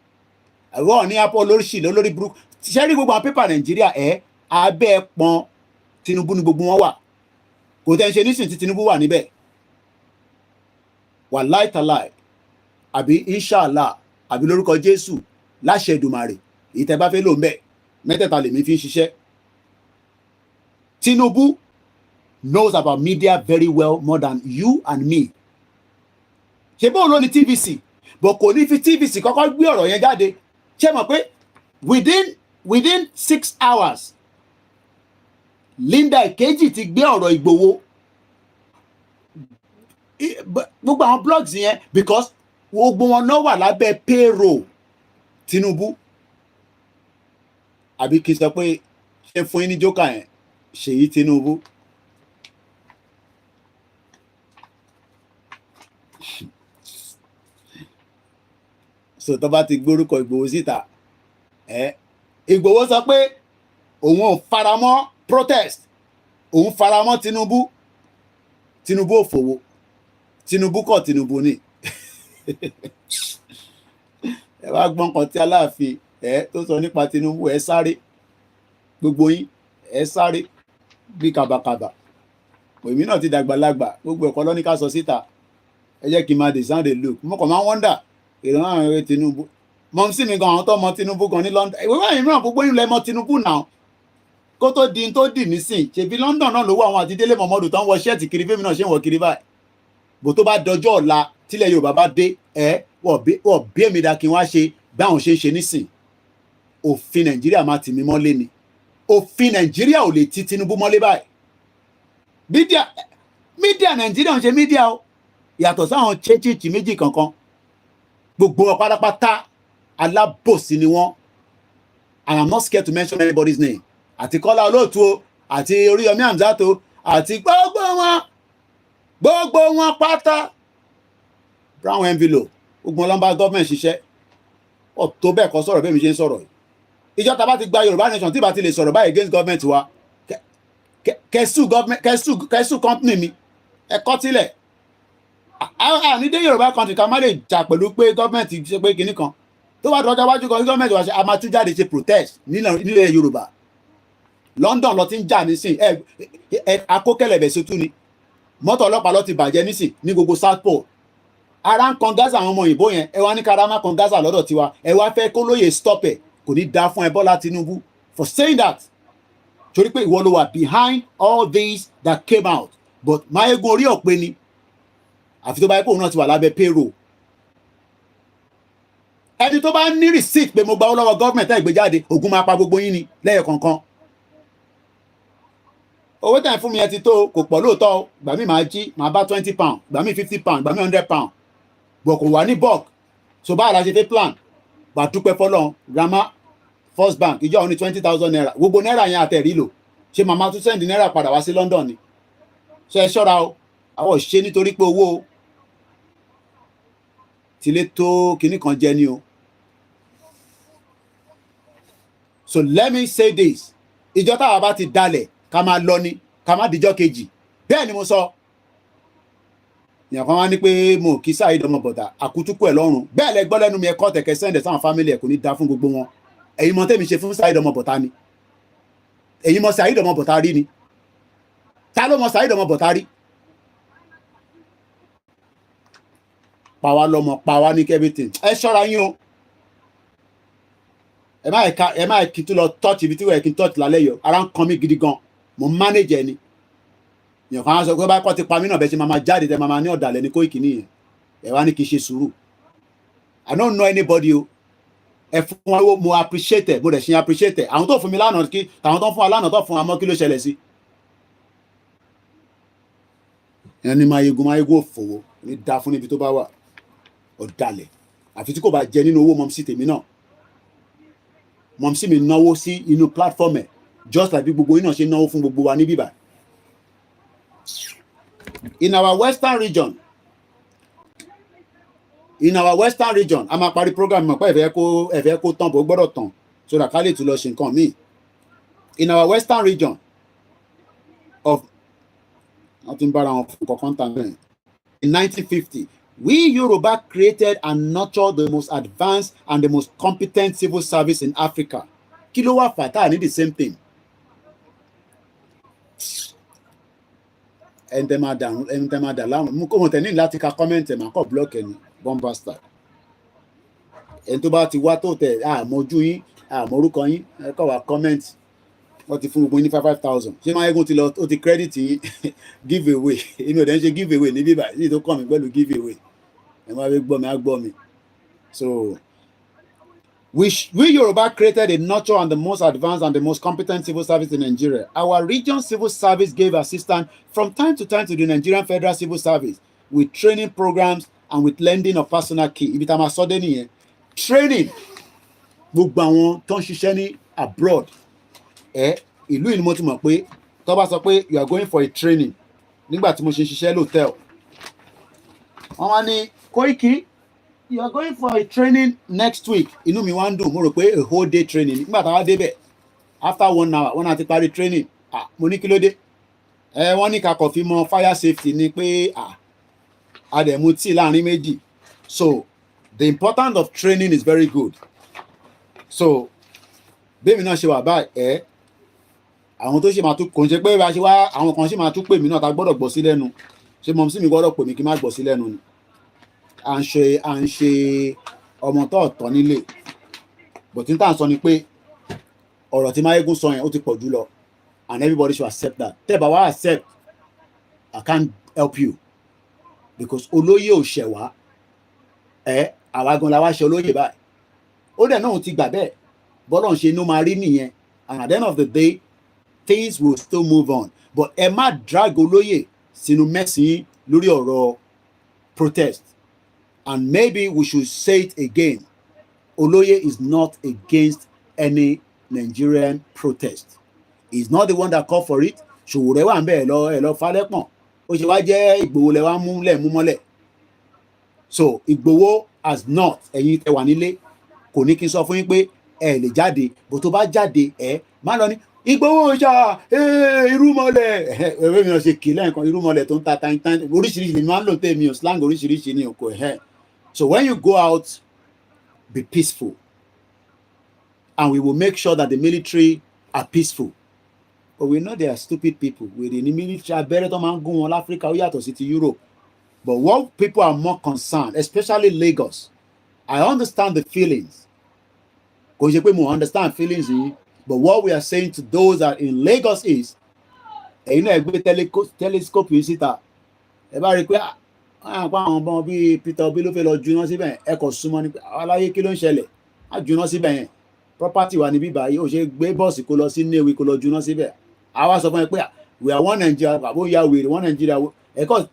àwọn ní apọ lórí burúkú ṣẹ́rí gbogbo àwọn pépà Nàìjíríà abẹ́ pọn Tinubu ní gbogbo wọn wà, kò tẹ́ ń ṣe nísìnyí tí Tinubu wà níbẹ̀, wà láìtàláì àbí inshallah àbí lórúkọ Jésù láṣẹ Èdùmàrè èyí tẹ́ bá fẹ́ lò ń bẹ̀ mẹ́tẹ̀ẹ̀ta lèmi fi ń ṣiṣẹ́. Tinubu knows about media very well more than you and me. Ṣé bóun ló ní TVC but kò ní fi TVC kọ́kọ́ gbé ọ̀rọ̀ yẹn jáde. Ṣé mọ̀ pé within 6 hours Linda Ìkejì ti gbé ọ̀rọ̀ Ìgbòho gbogbo àwọn blogs yẹn because gbogbo wọn náà wà lábẹ́ payroll Tinubu. Àbí kí n sọ pé ṣe fún yín ní jókà yẹn Ṣèyí Tinubu. So tó bá ti gbórúkọ Ìgbòho síta Ìgbòho sọ pé òun ò faramọ́ protest, òun faramọ́ Tinubu ò fowó, Tinubu kọ́ Tinubu ni. Ẹ wá gbọ́n kan tí Aláàfin tó sọ nípa Tinubu sáré gbogbo yín sáré bí kàbàkàbà. Èmi náà ti dàgbàlagbà gbogbo ẹ̀kọ́ lọ́ní ká sọ síta, ẹ jẹ́ kí n máa design the look. Mo kàn máa wonder ìran àwọn eré Tinubu mọ̀ sí mi gan àwọn tó mọ Tinubu gan ní London. Ìwé wáyé mìíràn gbogbo yín lẹ mọ Tinubu náà kó tó di nísìn ṣèbí London náà ló wọ àwọn àti Délé Mọ̀mọ́dù tó ń wọ ṣẹ́ẹ̀tì kiri fẹ́mi náà ṣe ń wọ kiri báyìí. Bó tó bá dọjọ́ ọ̀la tílẹ̀ Yorùbá bá dé wọ́n bí èmi dá kí wọ́n á ṣe báwọn ṣe ń ṣe nísìn. Òfin Nàìjíríà máa tì mí mọ́lé ni, òfin Nàìjíríà ò lè ti Tinubu mọ́lé báyìí. Mídíà Nàìjíríà ń ṣe mídíà o yàtọ̀ sáwọn chẹ́chìchì méjì kankan, gbogbo wọn pátápátá alábòsí ni wọ́n. I am not scared to mention anybody's name. Àti Kọ́lá Olóòtú o, àti Oríyọmí Hamzat o, àti gbogbo wọn pátá brown envelope gbogbo wọn lọ́nba gọ́ọ̀mẹ̀ntì ṣiṣẹ́ tó bẹ́ẹ̀ kọ́ sọ̀rọ̀ bẹ́ẹ̀ mi ṣe ń sọ̀rọ̀ yìí. Ìjọ tá bá ti gba Yorùbá Nation tí bá ti lè sọ̀rọ̀ báyìí against government wa kẹ́sù company mi ẹ̀kọ́ tilẹ̀ nídé Yorùbá country ká má lè jà pẹ̀lú pé gọ́ọ̀mẹ̀ntì ṣe pé kinní kan tó bá dọjọ́ wájú kan gọ́ọ̀mẹ̀ntì wa ṣe a máa tún jáde ṣe protest nílẹ̀ Yorùbá. London lọ ti ń jà nísìn akókẹ́lẹ̀bẹ̀ sótú ni mọ́tò ọlọ́pàá lọ ti bàjẹ́ nísìn ní gbogbo South Pole. Ara ń kan Gaza àwọn ọmọ òyìnbó yẹn ẹ wá ní karama kan Gaza lọ́dọ̀ tiwa ẹ wá fẹ́ kó lóye stop ẹ̀ kò ní dáa fún ẹ Bọ́lá Tinubu for saying that torí pé ìwọ ló wà behind all these that came out but Mayegun orí ọ̀pẹ ni àfi tó bá yẹ kó òun náà ti wà lábẹ́ payroll. Ẹni tó bá ní receipt pé mo gba owó lọ́wọ́ gọ́ọ̀mẹ̀ntì ẹ̀ gbé jáde ogun máa pa gbogbo yín ni lẹ́yìn kọ̀ọ̀kan. Owó tẹ̀ fún mi ẹ ti tó kò pọ̀ lóòótọ́ o, ìgbà mi máa jí máa bá 20 pound, ìgbà mi 50 pound, ìgbà mi 100 pound, bọ̀ kò wà ní bulk. So báwo la ṣe fẹ́ plan? Gbà dúpẹ́ fọlọ́run grandma First Bank ìjọ òun ní 20,000 naira, gbogbo náírà yẹn àtẹ̀rí lò ṣe màmá tún sẹ́ndì náírà padà wá sí London ni. Ṣé ẹ ṣọ́ra o, àwọn ò ṣe nítorí pé owó tilé tó kinní kan jẹ ni o. So let me say this, ìjọ táwa bá ti dalẹ̀ ká máa lọ ni ká má dijọ́ kejì bẹ́ẹ̀ ni mo sọ. Ìyàn kan wá ní pé mo kí Saheed ọmọ bọ̀dà àkútúkú ẹ̀ lọ́rùn bẹ́ẹ̀ lẹ gbọ́ lẹ́nu mi ẹ̀kọ́ tẹ̀kẹ́ sẹ́ndẹ̀ sáwọn fámìlì ẹ̀ kò ní da fún gbogbo wọn. ẹ̀yin mọ̀ tẹ́mi ṣe fún Saheed ọmọ bọ̀tá ni ẹ̀yin mọ̀ Saheed ọmọ bọ̀tá rí ni ta ló mọ̀ Saheed ọmọ bọ̀tá rí pàwa lọmọ pàwa ní everything ẹ ṣọ́ra yín o ẹ má kí tó lọ touch ibi tí wọ́n kí n touch lálẹ́ yọ ara ń kan mí gidi gan mo manage ẹni èèyàn kan á sọ pé bá kọ́ ti pa mí náà bẹ́ẹ̀ ṣe máa jáde tẹ máa ní ọ̀dàlẹ̀ ní Koiki nìyẹn ẹ wá ní kí n ṣe sùúrù I don't know anybody o ẹ fún wọn mo appreciate ẹ mo dẹ̀ ṣe appreciate ẹ àwọn tó fún mi lánàá kí tàwọn tó fún wa lánàá tó fún wa mọ́ kí ló ṣẹlẹ̀ sí. ẹni máa yegun òfòwò ní dá fún níbi tó bá wà ọ̀dàlẹ̀ àfi tí kò bá jẹ nínú owó mọ̀mísí tèmi náà mọ̀mísí mi náwó sí inú platform ẹ̀ just like bí gbogbo yín náà ṣe náwó fún gbogbo wa ní bíbá. In our western region a máa parí program mọ̀ pé ẹ̀fẹ́ kó tán bó gbọ́dọ̀ tán so that ká lè tún lọ ṣe nǹkan míì. In our western region of nothing but our content in 1950 we Yoruba created and nurtured the most advanced and the most competent civil service in Africa. Kí ló wá fàtà ní the same thing. ẹni tẹ́ máa dà láwọn mú kó wọn tẹ̀ ní láti ka comment ẹ̀ máa kọ́ block ẹni bombastar ẹni tó bá ti wá tó tẹ̀ àmójú yín àmórúkọ yín ẹ kọ́ wá comment wọ́n ti fún gbogbo yín ní 5,000 ṣé máa yẹ́gùn ti lọ ó ti credit yín give away èmi ò dẹ̀ ń ṣe give away ní bíbá yìí tó kọ́ mi pẹ̀lú give away ẹ máa fi gbọ́ mi á gbọ́ mi. So we Yoruba created a nurture and the most advanced and the most competent civil service in Nigeria. Our region civil service gave assistance from time to time to the Nigerian Federal Civil Service with training programs and with lending of personal key. Ibi tá a máa sọ dé nìyẹn. Training gbogbo àwọn tó ń ṣiṣẹ́ ní abroad ìlú yìí ni mo ti mọ̀ pé tó bá sọ pé you are going for a training nígbà tí mo ṣe ṣiṣẹ́ lóòtẹ́ẹ̀l wọ́n wá ní Koiki you are going for a training next week inú mi wá ń dùn mo rò pé a whole day training nígbà táwa débẹ̀ after 1 hour wọ́n náà ti parí training mo ní kí ló dé wọ́n ní kakọ̀ fi mọ fire safety ni pé a dẹ̀ mu tíì láàrin méjì so the importance of training is very good so bẹ́ẹ̀ mi náà ṣe wà báyìí àwọn tó ṣe máa tún kò ń ṣe pé bá ṣe wá àwọn kan ṣe máa tún pè mí náà tá gbọ́dọ̀ gbọ́ sí lẹ́nu ṣé mọ̀ sí mi gbọ́dọ̀ pè mí kí n má gbọ́ sí lẹ́nu ni à ń ṣe ọmọ tó ọ̀tọ̀ nílé but n tá à ń sọ ni pé ọ̀rọ̀ tí Máyégún sọ yẹn ó ti pọ̀ jù lọ and everybody should accept that tẹ́ bá wá accept I can't help you because olóyè ò ṣẹ̀ wá àwa gan la wá ṣe olóyè báyìí ó dẹ̀ náà ti gbà bẹ́ẹ̀ bọ́lọ̀ ń ṣe inú máa rí nìyẹn and at the end of the day things will still move on but ẹ má drag olóyè sínú mẹ́sìn lórí ọ̀rọ̀ protest and maybe we should say it again olóyè is not against any Nigerian protest he is not the one that called for it Ṣòwòrẹ́ wà ń bẹ̀ ẹ̀ lọ falẹ́pọ̀n ó ṣe wá jẹ́ Ìgbòho lẹ wá mú mọ́lẹ̀ so Ìgbòho has not ẹ̀yin tẹ wà nílé kò ní kí n sọ fún yín pé ẹ lè jáde bó tó bá jáde má lọ ní Ìgbòho ṣá irúmọlẹ̀ ẹ̀rọ mi ò ṣe kì í lẹ́ẹ̀kan irúmọlẹ̀ tó ń ta tán oríṣiríṣi ni máa ń lò tèmi ò slang oríṣiríṣi ni òkò so when you go out be peaceful and we will make sure that the military are peaceful but we know they are stupid people wèrè ní military abẹ́rẹ́ tó máa ń gún wọn láfíríkà ó yàtọ̀ sí ti Europe but what people are more concerned especially Lagos I understand the feelings kò ṣe pé mo understand feelings yìí but what we are saying to those that are in Lagos is ẹ̀yin náà gbé telescope yìí síta ẹ bá rí i pé àwọn ọmọ bíi Peter Obi ló fẹ́ lọ juná síbẹ̀ ẹ kò súnmọ́ ní pé aláyé kí ló ń ṣẹlẹ̀ á juná síbẹ̀ yẹn property wa níbí báyìí ó ṣe gbé bọ́ọ̀sì kó lọ sí Nnewi kó lọ juná síbẹ̀ àwa sọ fún ẹ pé we are one Nigeria bàbá ó yà wèrè one Nigeria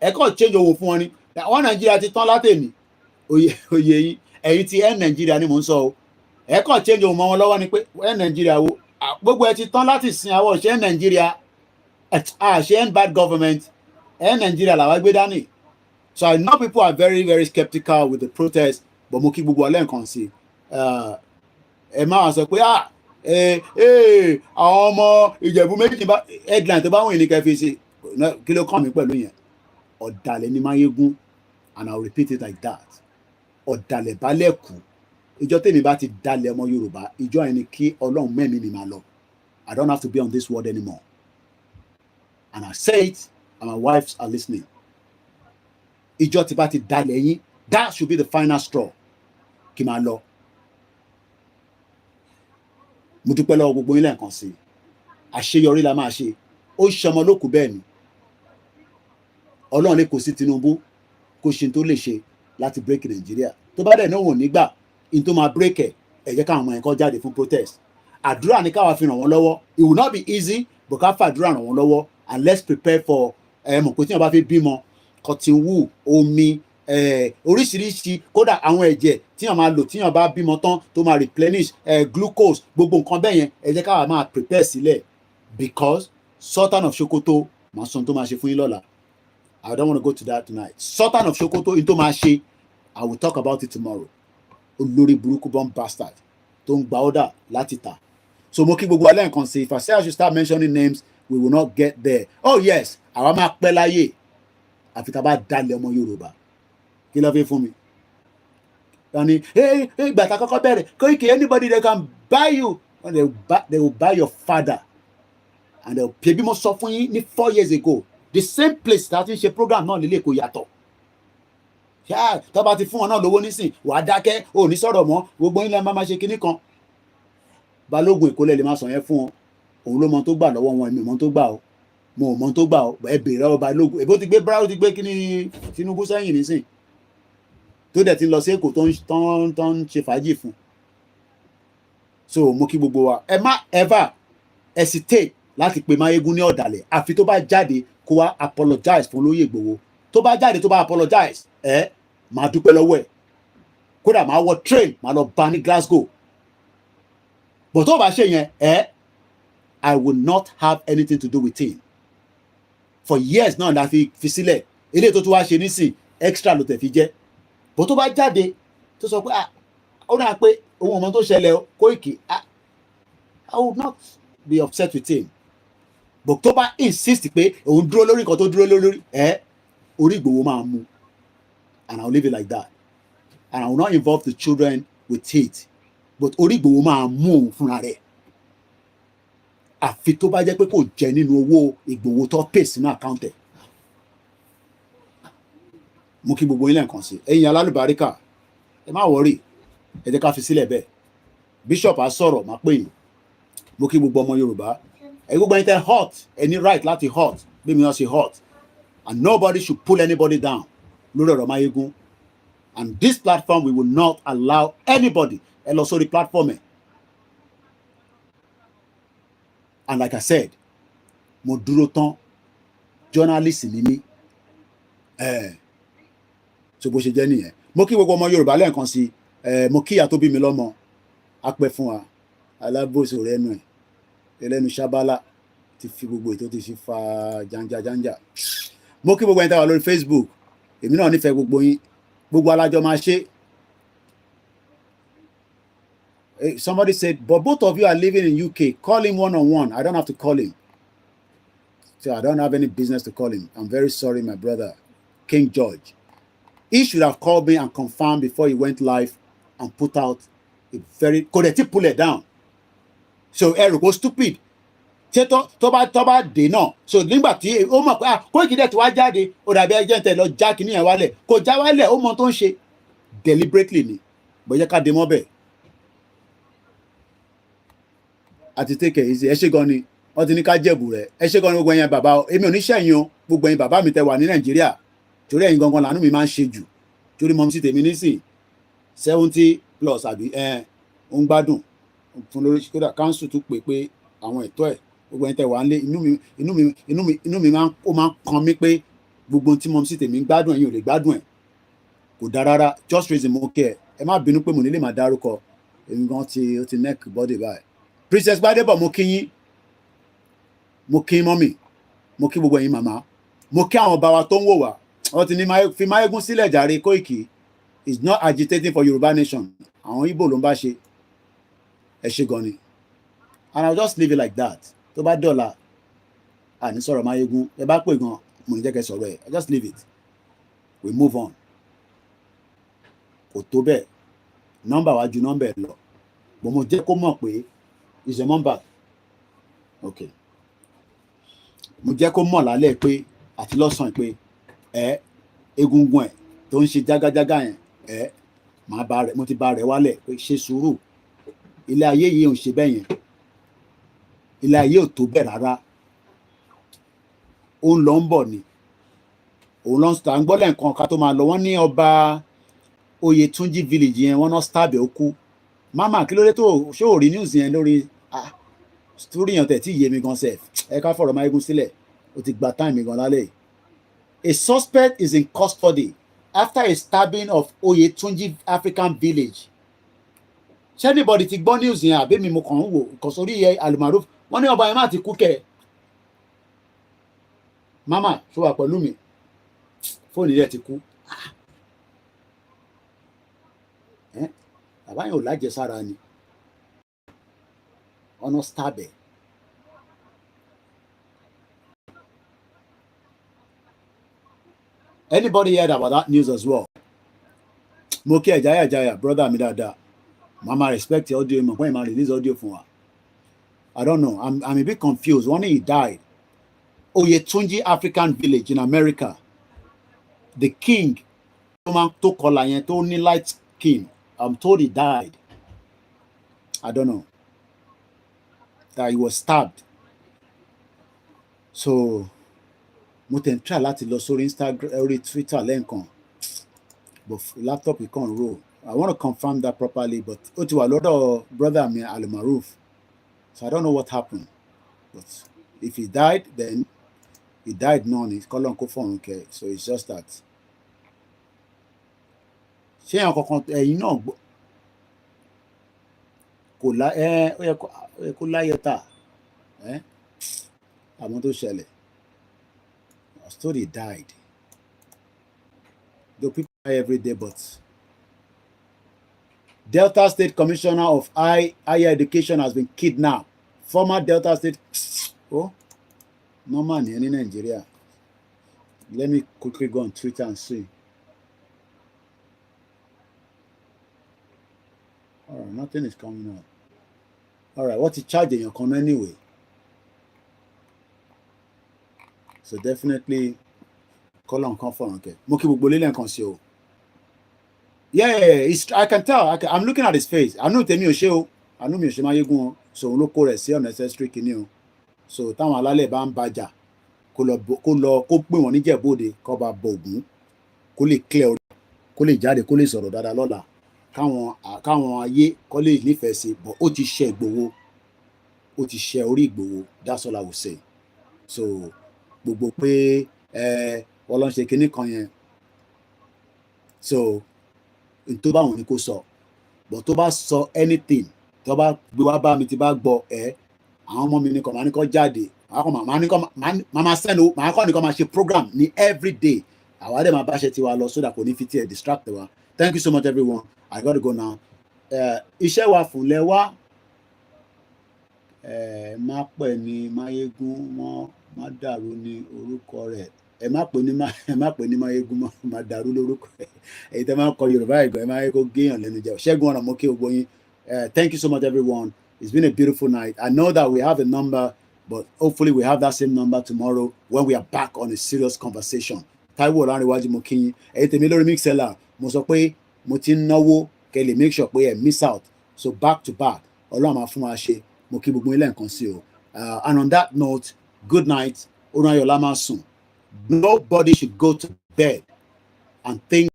ẹ̀kọ́ change owó fún wọn ni one Nigeria ti tán látẹ̀mí oyè yìí ẹ̀yin ti ẹ̀ Nigeria ni mò ń sọ o ẹ̀kọ́ change owó mọ́ wọn lọ́wọ́ ni pé ẹ̀ Nigeria wo gbogbo ẹ ti tán láti sin àwọn òṣèré Nigeria àṣẹ bad government ẹ̀ Nigeria làwa gbé dání so I know people are very very skeptical with the protest but mo kí gbogbo ọlẹ́ nǹkan sí ẹ máa sọ pé àwọn ọmọ Ìjẹ̀bú méjì bá headline tó bá wọ̀nyí ní kẹfì sí kí ló kàn mí pẹ̀lú yẹn ọ̀dàlẹ̀ ni Máyégún and I will repeat it like that ọ̀dàlẹ̀ balẹ̀ kù ìjọ tèmi bá ti dalẹ̀ ọmọ Yorùbá ìjọ yẹn ni kí Ọlọ́run mẹ́mí mi máa lọ. I don't have to be on this world anymore. And I say it, and my wives are listening. Ìjọ tí bá ti dalẹ̀ yín, that should be the final straw. Kí máa lọ. Mo dúpẹ́ lọ́wọ́ gbogbo yín lẹ́ẹ̀kan sí i. Àṣeyọrí la máa ṣe. Ó ṣọmọ lókù bẹ́ẹ̀ ni. Ọlọ́run lè kó sí Tinubu kó ṣe tó lè ṣe láti break Nàìjíríà. Tó bá dẹ̀ náà wò nígbà in tó máa break ẹ̀ jẹ́ káwọn ọmọ yẹn kọ́ jáde fún protest. Àdúrà ni káwa fi ràn wọ́n lọ́wọ́. It will not be easy, but ká fàdúrà ràn wọ́n lọ́wọ́ and let's prepare for mọ̀ pé tí wọ́n bá fi bímọ cotton wool omi oríṣiríṣi kódà àwọn ẹ̀jẹ̀ tí wọ́n máa lò tí wọ́n bá bímọ tán tó máa replenish glucose gbogbo nǹkan bẹ́ẹ̀ yẹn ẹ jẹ́ káwa máa prepare sílẹ̀ because Sultan of Sokoto máa sọ tó máa ṣe fún yín lọ́la. I don't want to go to that tonight. Sultan of Sokoto in tó máa ṣe I will talk about it tomorrow. Olórí burúkú bomb bastard tó ń gba order láti ta. So mo kí gbogbo alẹ́ nǹkan sí if I say I should start mentioning names we will not get there. Oh yes àwa máa pẹ́ láyé àfi tá a bá dalẹ̀ ọmọ Yorùbá kí ló fi fún mi. Tani ìgbà tá a kọ́kọ́ bẹ̀rẹ̀ Koiki anybody they can buy you and they will buy your father and they will pay bí mo sọ fún yín ní 4 years ago the same place tá a ti ń ṣe program náà nílé kò yàtọ̀. Tó bá ti fún wọn náà lówó nísìn wàá dákẹ́ ò ní sọ̀rọ̀ mọ́ gbogbo yín lẹ́ẹ̀ máa ṣe kinní kan. Balógun Èkó lè máa sọ yẹn fún wọn òun ló mọ tó gbà lọ́wọ́ wọn èmi mọ tó gbà ó mo ò mọ tó gbà ó ẹ bèrè ọ Balógun èbó ti gbé Brown ti gbé kíní Tinubu sẹ́yìn nísìn tó dẹ̀ ti lọ sí Èkó tó ń ṣe fàájì fún. So mo kí gbogbo wa ẹ má ever hesitate láti pe Máyégún ní ọ̀dàlẹ̀ àfi tó bá jáde kó wá apologize fún Olóyè Ìgbòho tó bá jáde tó bá apologize máa dúpẹ́ lọ́wọ́ ẹ̀ kódà máa wọ train máa lọ bá ní Glasgow. But tó bá ṣe yẹn I will not have anything to do with him. For years náà la fi sílẹ̀ eléyìí tó tún wá ṣe nísìn extra ló tẹ̀ fi jẹ́. But tó bá jáde tó sọ pé ó náà pé ohun ọmọ tó ṣẹlẹ̀ Koiki I will not be upset with him. But tó bá insist pé òun dúró lórí nǹkan tó dúró lórí orí Ìgbòho máa mú and I will leave it like that and I will not involve the children with it. But orí Ìgbòho máa mú òun fúnra rẹ̀ àfi tó bá jẹ́ pé kò jẹ́ nínú owó Ìgbòho tó pè sínú àkáǹtì ẹ̀. Mo kí gbogbo yín lẹ́ẹ̀kan sí ẹ̀yin alálùbáríkà ẹ má wọrí ẹ jẹ́ ká fi sílẹ̀ bẹ́ẹ̀ bishop á sọ̀rọ̀ má pè yín. Mo kí gbogbo ọmọ Yorùbá ẹ gbogbo ẹni tẹ́ hot any right láti hot bí mi náà ṣe hot and nobody should pull anybody down lórí ọ̀rọ̀ Máyégún and this platform we will not allow anybody ẹ lọ sórí platform ẹ and like I said mo dúró tán journalist ni mí so bó ṣe jẹ́ nìyẹn. Mo kí gbogbo ọmọ Yorùbá lẹ́ẹ̀kan sí mo kí ìyá tó bí mi lọ́mọ apẹ́ fún wa alábòsí rẹ̀ nù ẹ̀ ẹlẹ́nu ṣábálà ti fi gbogbo ètò ti fi fa janja. Mo kí gbogbo ẹni tá wà lórí Facebook èmi náà nífẹ̀ẹ́ gbogbo yín gbogbo alájọ máa ṣe. Somebody said, but both of you are living in UK. Call him one-on-one. I don't have to call him. So I don't have any business to call him. I'm very sorry, my brother, King George. He should have called me and confirmed before he went live and put out a very... Could they pull it down? So Eric was stupid. Ṣé tó bá dé náà. So nígbà tí ó mọ̀ pé Koiki dẹ̀ tí wá jáde ó dàbí ẹjẹ́ tẹ̀ lọ já kìíní yẹn wálẹ̀. Kò já wálẹ̀ ó mọ tó ń ṣe. Deliberately ni. Bọ̀yẹ́ ká dé mọ́ bẹ́ẹ̀. Àti take it easy ẹ ṣé gan ni wọ́n ti ní ká jẹ̀bù rẹ̀ ẹ ṣé gan ni gbogbo ẹ̀yin bàbá èmi ò ní ṣẹ̀yìn o gbogbo ẹ̀yin bàbá mi tẹ wà ní Nàìjíríà torí ẹ̀yin gangan làánú mi máa ń ṣe jù torí mọ̀ mi sì tèmi nísìn 70+ àbí ó ń gbádùn fún lórí kódà council tún pé àwọn ẹ̀tọ́ ẹ̀ gbogbo ẹ̀yin tẹ wà nílé inú mi máa ń kan mí pé gbogbo tí mọ̀ mi sì tèmi ń gbádùn ẹ̀yin ò lè gbádùn ẹ̀ kò dá rárá just reason mo kẹ́ ẹ má bínú pé mo nílé máa dárúkọ èmi gan ó ti neck body báyìí. Princess Gbadebo mo kí yín mo kí mọ́mì mo kí gbogbo ẹ̀yin màmá mo kí àwọn ọba wa tó ń wò wá wọ́n ti ní fi Máyégún sílẹ̀ jàre Koiki is not agitating for Yoruba Nation àwọn Igbo ló ń bá ṣe ẹ ṣé gan ni and I'll just leave it like that tó bá dọ̀la àní sọ̀rọ̀ Máyégún ẹ bá pè gan mo ní jẹ́ kẹ́ sọ̀rọ̀ ẹ̀ I just leave it we move on kò tó bẹ́ẹ̀ nọ́mbà wa ju nọ́mbà ẹ̀ lọ but mo jẹ́ kó mọ̀ pé is a number okay mo jẹ́ kó mọ̀ lálẹ́ pé àti lọ́sàn-án pé egungun ẹ̀ tó ń ṣe jágájágá yẹn mo ti bá rẹ̀ wálẹ̀ pé ṣe sùúrù ilé ayé yìí ò ń ṣe bẹ́ẹ̀ yẹn ilé ayé ò tó bẹ́ẹ̀ rárá ó ń lọ ń bọ̀ ni òun lọ ń sọ à ń gbọ́ lẹ́ǹkan ká tó máa lọ wọ́n ní ọba Oyètúnjí village yẹn wọ́n náà stab ẹ̀ ó kú mama kí ló dé tó ṣé ò rí news yẹn lórí story yẹn tẹ̀ tí yé mi gan sef ẹ ká fọ̀rọ̀ Máyégún sílẹ̀ ó ti gba time mi gan lálẹ́. A suspect is in custody after a stabbing of Oyètúnjí African village. Ṣé anybody ti gbọ́ news yẹn àbí mi mo kàn ń wò kàn sórí yẹ Almaroof wọ́n ní ọba yẹn má ti kú kẹ̀. Mama ṣó wà pẹ̀lú mi fóònù rẹ̀ ti kú. Bàbá yẹn ò lájẹsára ni ọ̀nà stab ẹ̀. Anybody heard about that news as well? Mo kí ẹ jaya brother mi dáadáa. Mama respect your audio mo when ma release audio fún wa. I don't know. I'm a bit confused. One he died. Oyètúnjí African village in America. The king tó kọlà yẹn tó ní light skin. I'm told he died. I don't know. That he was stabbed. So mo tẹ̀ ń try láti lọ sórí Instagram orí Twitter lẹ́ǹkan but laptop yìí kàn roll. I want to confirm that properly but ó ti wà lọ́dọ̀ brother mi Almaroof so I don't know what happened but if he died then he died náà ni kọ́lọ́n kó fọ̀run kẹ́ so it's just that. Ṣé àwọn kankan ẹ̀yin náà gbọ́ kò lá ó yẹ kó láyé tà àwọn tó ṣẹlẹ̀. Story died. Though people die every day, but Delta State Commissioner of Higher Education has been kidnapped. Former Delta State, no man in Nigeria. Let me quickly go on Twitter and see. All right, nothing is coming up. All right, what's the charge in your comment anyway? So definitely call on confirm okay. Mo kí gbogbo lele nǹkan ṣe o. Yeah, I can tell. I'm looking at his face. I know tèmi ò ṣe o. I know mi ò ṣe Máyégún o. So òun ló kó rẹ̀ sí unnecessary kìíní o. So táwọn alálẹ̀ bá ń bàjà kó pè wọ́n níjẹ̀bóde kó bá bọ Ògún kó lè clear orí kó lè jáde kó lè sọ̀rọ̀ dáadáa lọ́la káwọn ayé kó lè nífẹ̀ẹ́ sí but ó ti ṣe Ìgbòho ó ti ṣe orí Ìgbòho that's all I will say. So gbogbo pé ọlọ́run ṣe kinní kan yẹn so n tó bá wọn ni kó sọ but tó bá sọ anything tó bá gbé wá bá mi ti bá gbọ́ àwọn ọmọ mi ní kan máa ní kó jáde máa send o máa kọ́ ní kó máa ṣe program ní everyday àwa dẹ̀ máa bá ṣe tiwa lọ so that kò ní fi tiẹ̀ distract wa. Thank you so much everyone. I gotta go now. Iṣẹ́ wa fúnlẹ̀ wá má pẹ̀ ní Máyégún mọ́ má dàrú ní orúkọ rẹ̀ ẹ má pè ní Máyégún má dàrú lórúkọ rẹ̀ èyí tẹ́ máa kọ Yorùbá ìgbà ẹ máa kó géèyàn lẹ́nu jẹ́ Ṣẹ́gun ọ̀nà mo kí gbogbo yín. Thank you so much everyone. It's been a beautiful night. I know that we have a number but hopefully we have that same number tomorrow when we are back on a serious conversation. Táíwò Ọlárẹ̀wájú mo kí yín èyí tèmi lórí Mixlr mo sọ pé mo ti ń náwó kẹ́ lè make sure pé ẹ miss out so back to back Ọlọ́run máa fún wa ṣe mo kí gbogbo ilé nǹkan sí o. And on that note, good night. Onayola Masun. Nobody should go to bed and think,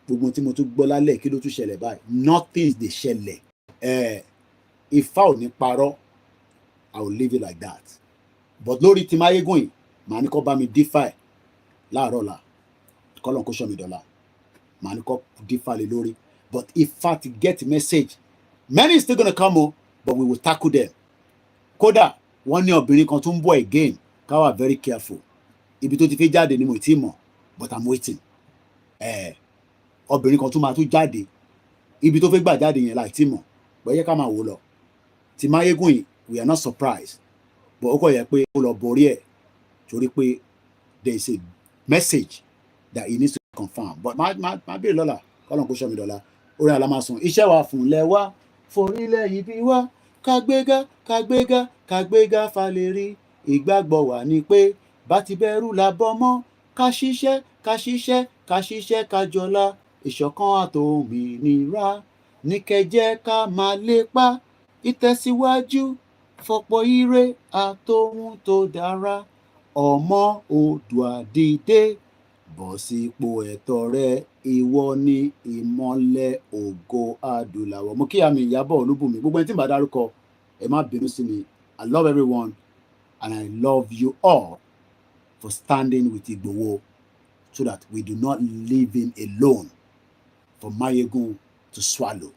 gbogbo tí mo tún gbọ́ lálẹ́ kí ló tún ṣẹlẹ̀ báyìí. Nothing is dey ṣẹlẹ̀. Ifá ò ní parọ́, I will leave it like that. But lórí tí Máyégún yìí, màá ní kó bá mi defy láàárọ̀ la. Kọ́lọ́n kó ṣọ́ mi dọ́là. Màá ní kó defy lé lórí. But Ifá ti get the message. Many is still gonna come o, but we will tackle them. Kódà wọ́n ní obìnrin kan tún ń bọ̀ again ká wà very careful ibi tó ti fẹ́ jáde ni mo ti mọ̀ but I'm waiting. Obìnrin kan tún máa tún jáde ibi tó fẹ́ gbà jáde yẹn láì tí mọ̀ bọ́yẹ́ ká máa wò lọ. Ti Máyégún yìí we are not surprised but ó kọ̀ yẹ pé ó lọ borí ẹ̀ torí pé there is a message that he needs to confirm but má bèèrè lọ́la kọ́lọ́n kó ṣọ́ mi dọ́là orin àlámásùn iṣẹ́ wa fún lẹ́wà forílẹ̀ ibi wá kágbégá kágbégá kágbégá falẹ̀rí ìgbàgbọ́ wa ni pé bá ti bẹ̀rù la bọ́ mọ́ ká ṣiṣẹ́ ká ṣiṣẹ́ ká ṣiṣẹ́ ká jọlá ìṣọ̀kan àtòmìnira ní kẹjẹ́ ká máa lépa ìtẹ̀síwájú fọ̀pọ̀ ire àtòhun tó dára ọmọ Oòduà dìde bọ́ sípò ẹ̀tọ́ rẹ ìwọ ni ìmọ́lẹ̀ ògo adúláwọ̀. Mo kí àmì Ìyábọ̀ Olúbùnmi gbogbo ẹni tí n bá dárúkọ ẹ má bínú sí mi. I love everyone and I love you all for standing with Igboho so that we do not leave him alone for Mayegun to swallow.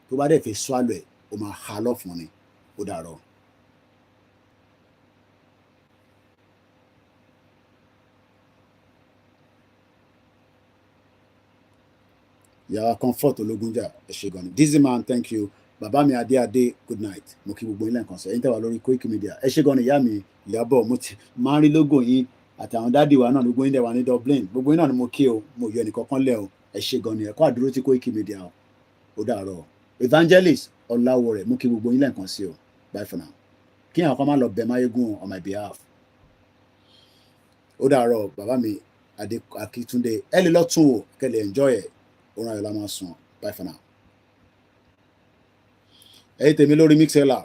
Tó bá dẹ̀ fẹ́ swallow ẹ̀ ó máa ha lọ́fun ni ó dàrọ̀. Yàrá comfort ológunjà ẹ ṣé gan ni. Dizzy man thank you. Bàbá mi Adé good night. Mo kí gbogbo yín lẹ́ẹ̀kan sọ. Ẹ̀yin tẹ́ wà lórí Koikimedia. Ẹ ṣé gan ni ìyá mi Ìyábọ̀ mo ti máa ń rí lógo yín àtàwọn dádì wa náà gbogbo yín dẹ̀ wà ní Dublin. Gbogbo yín náà ni mo kí o. Mo yọ ẹnìkankan lẹ̀ o. Ẹ ṣé gan ni ẹ̀kọ́ àdúró tí Koikimedia o. Ó dàárọ̀. Evangelist Ọláwọrẹ̀ mo kí gbogbo yín lẹ́ẹ̀kan sí o. Bye for now. Kí àwọn kan máa lọ bẹ̀ Máyégún on my behalf. Ó dàárọ̀ bàbá mi Akíntúndé. Ẹ lè lọ tún o kẹ́lẹ̀ enjoy ẹ̀. Orin ayọ̀ la máa sùn. Bye for now. Ẹ̀yin tèmi lórí Mixlr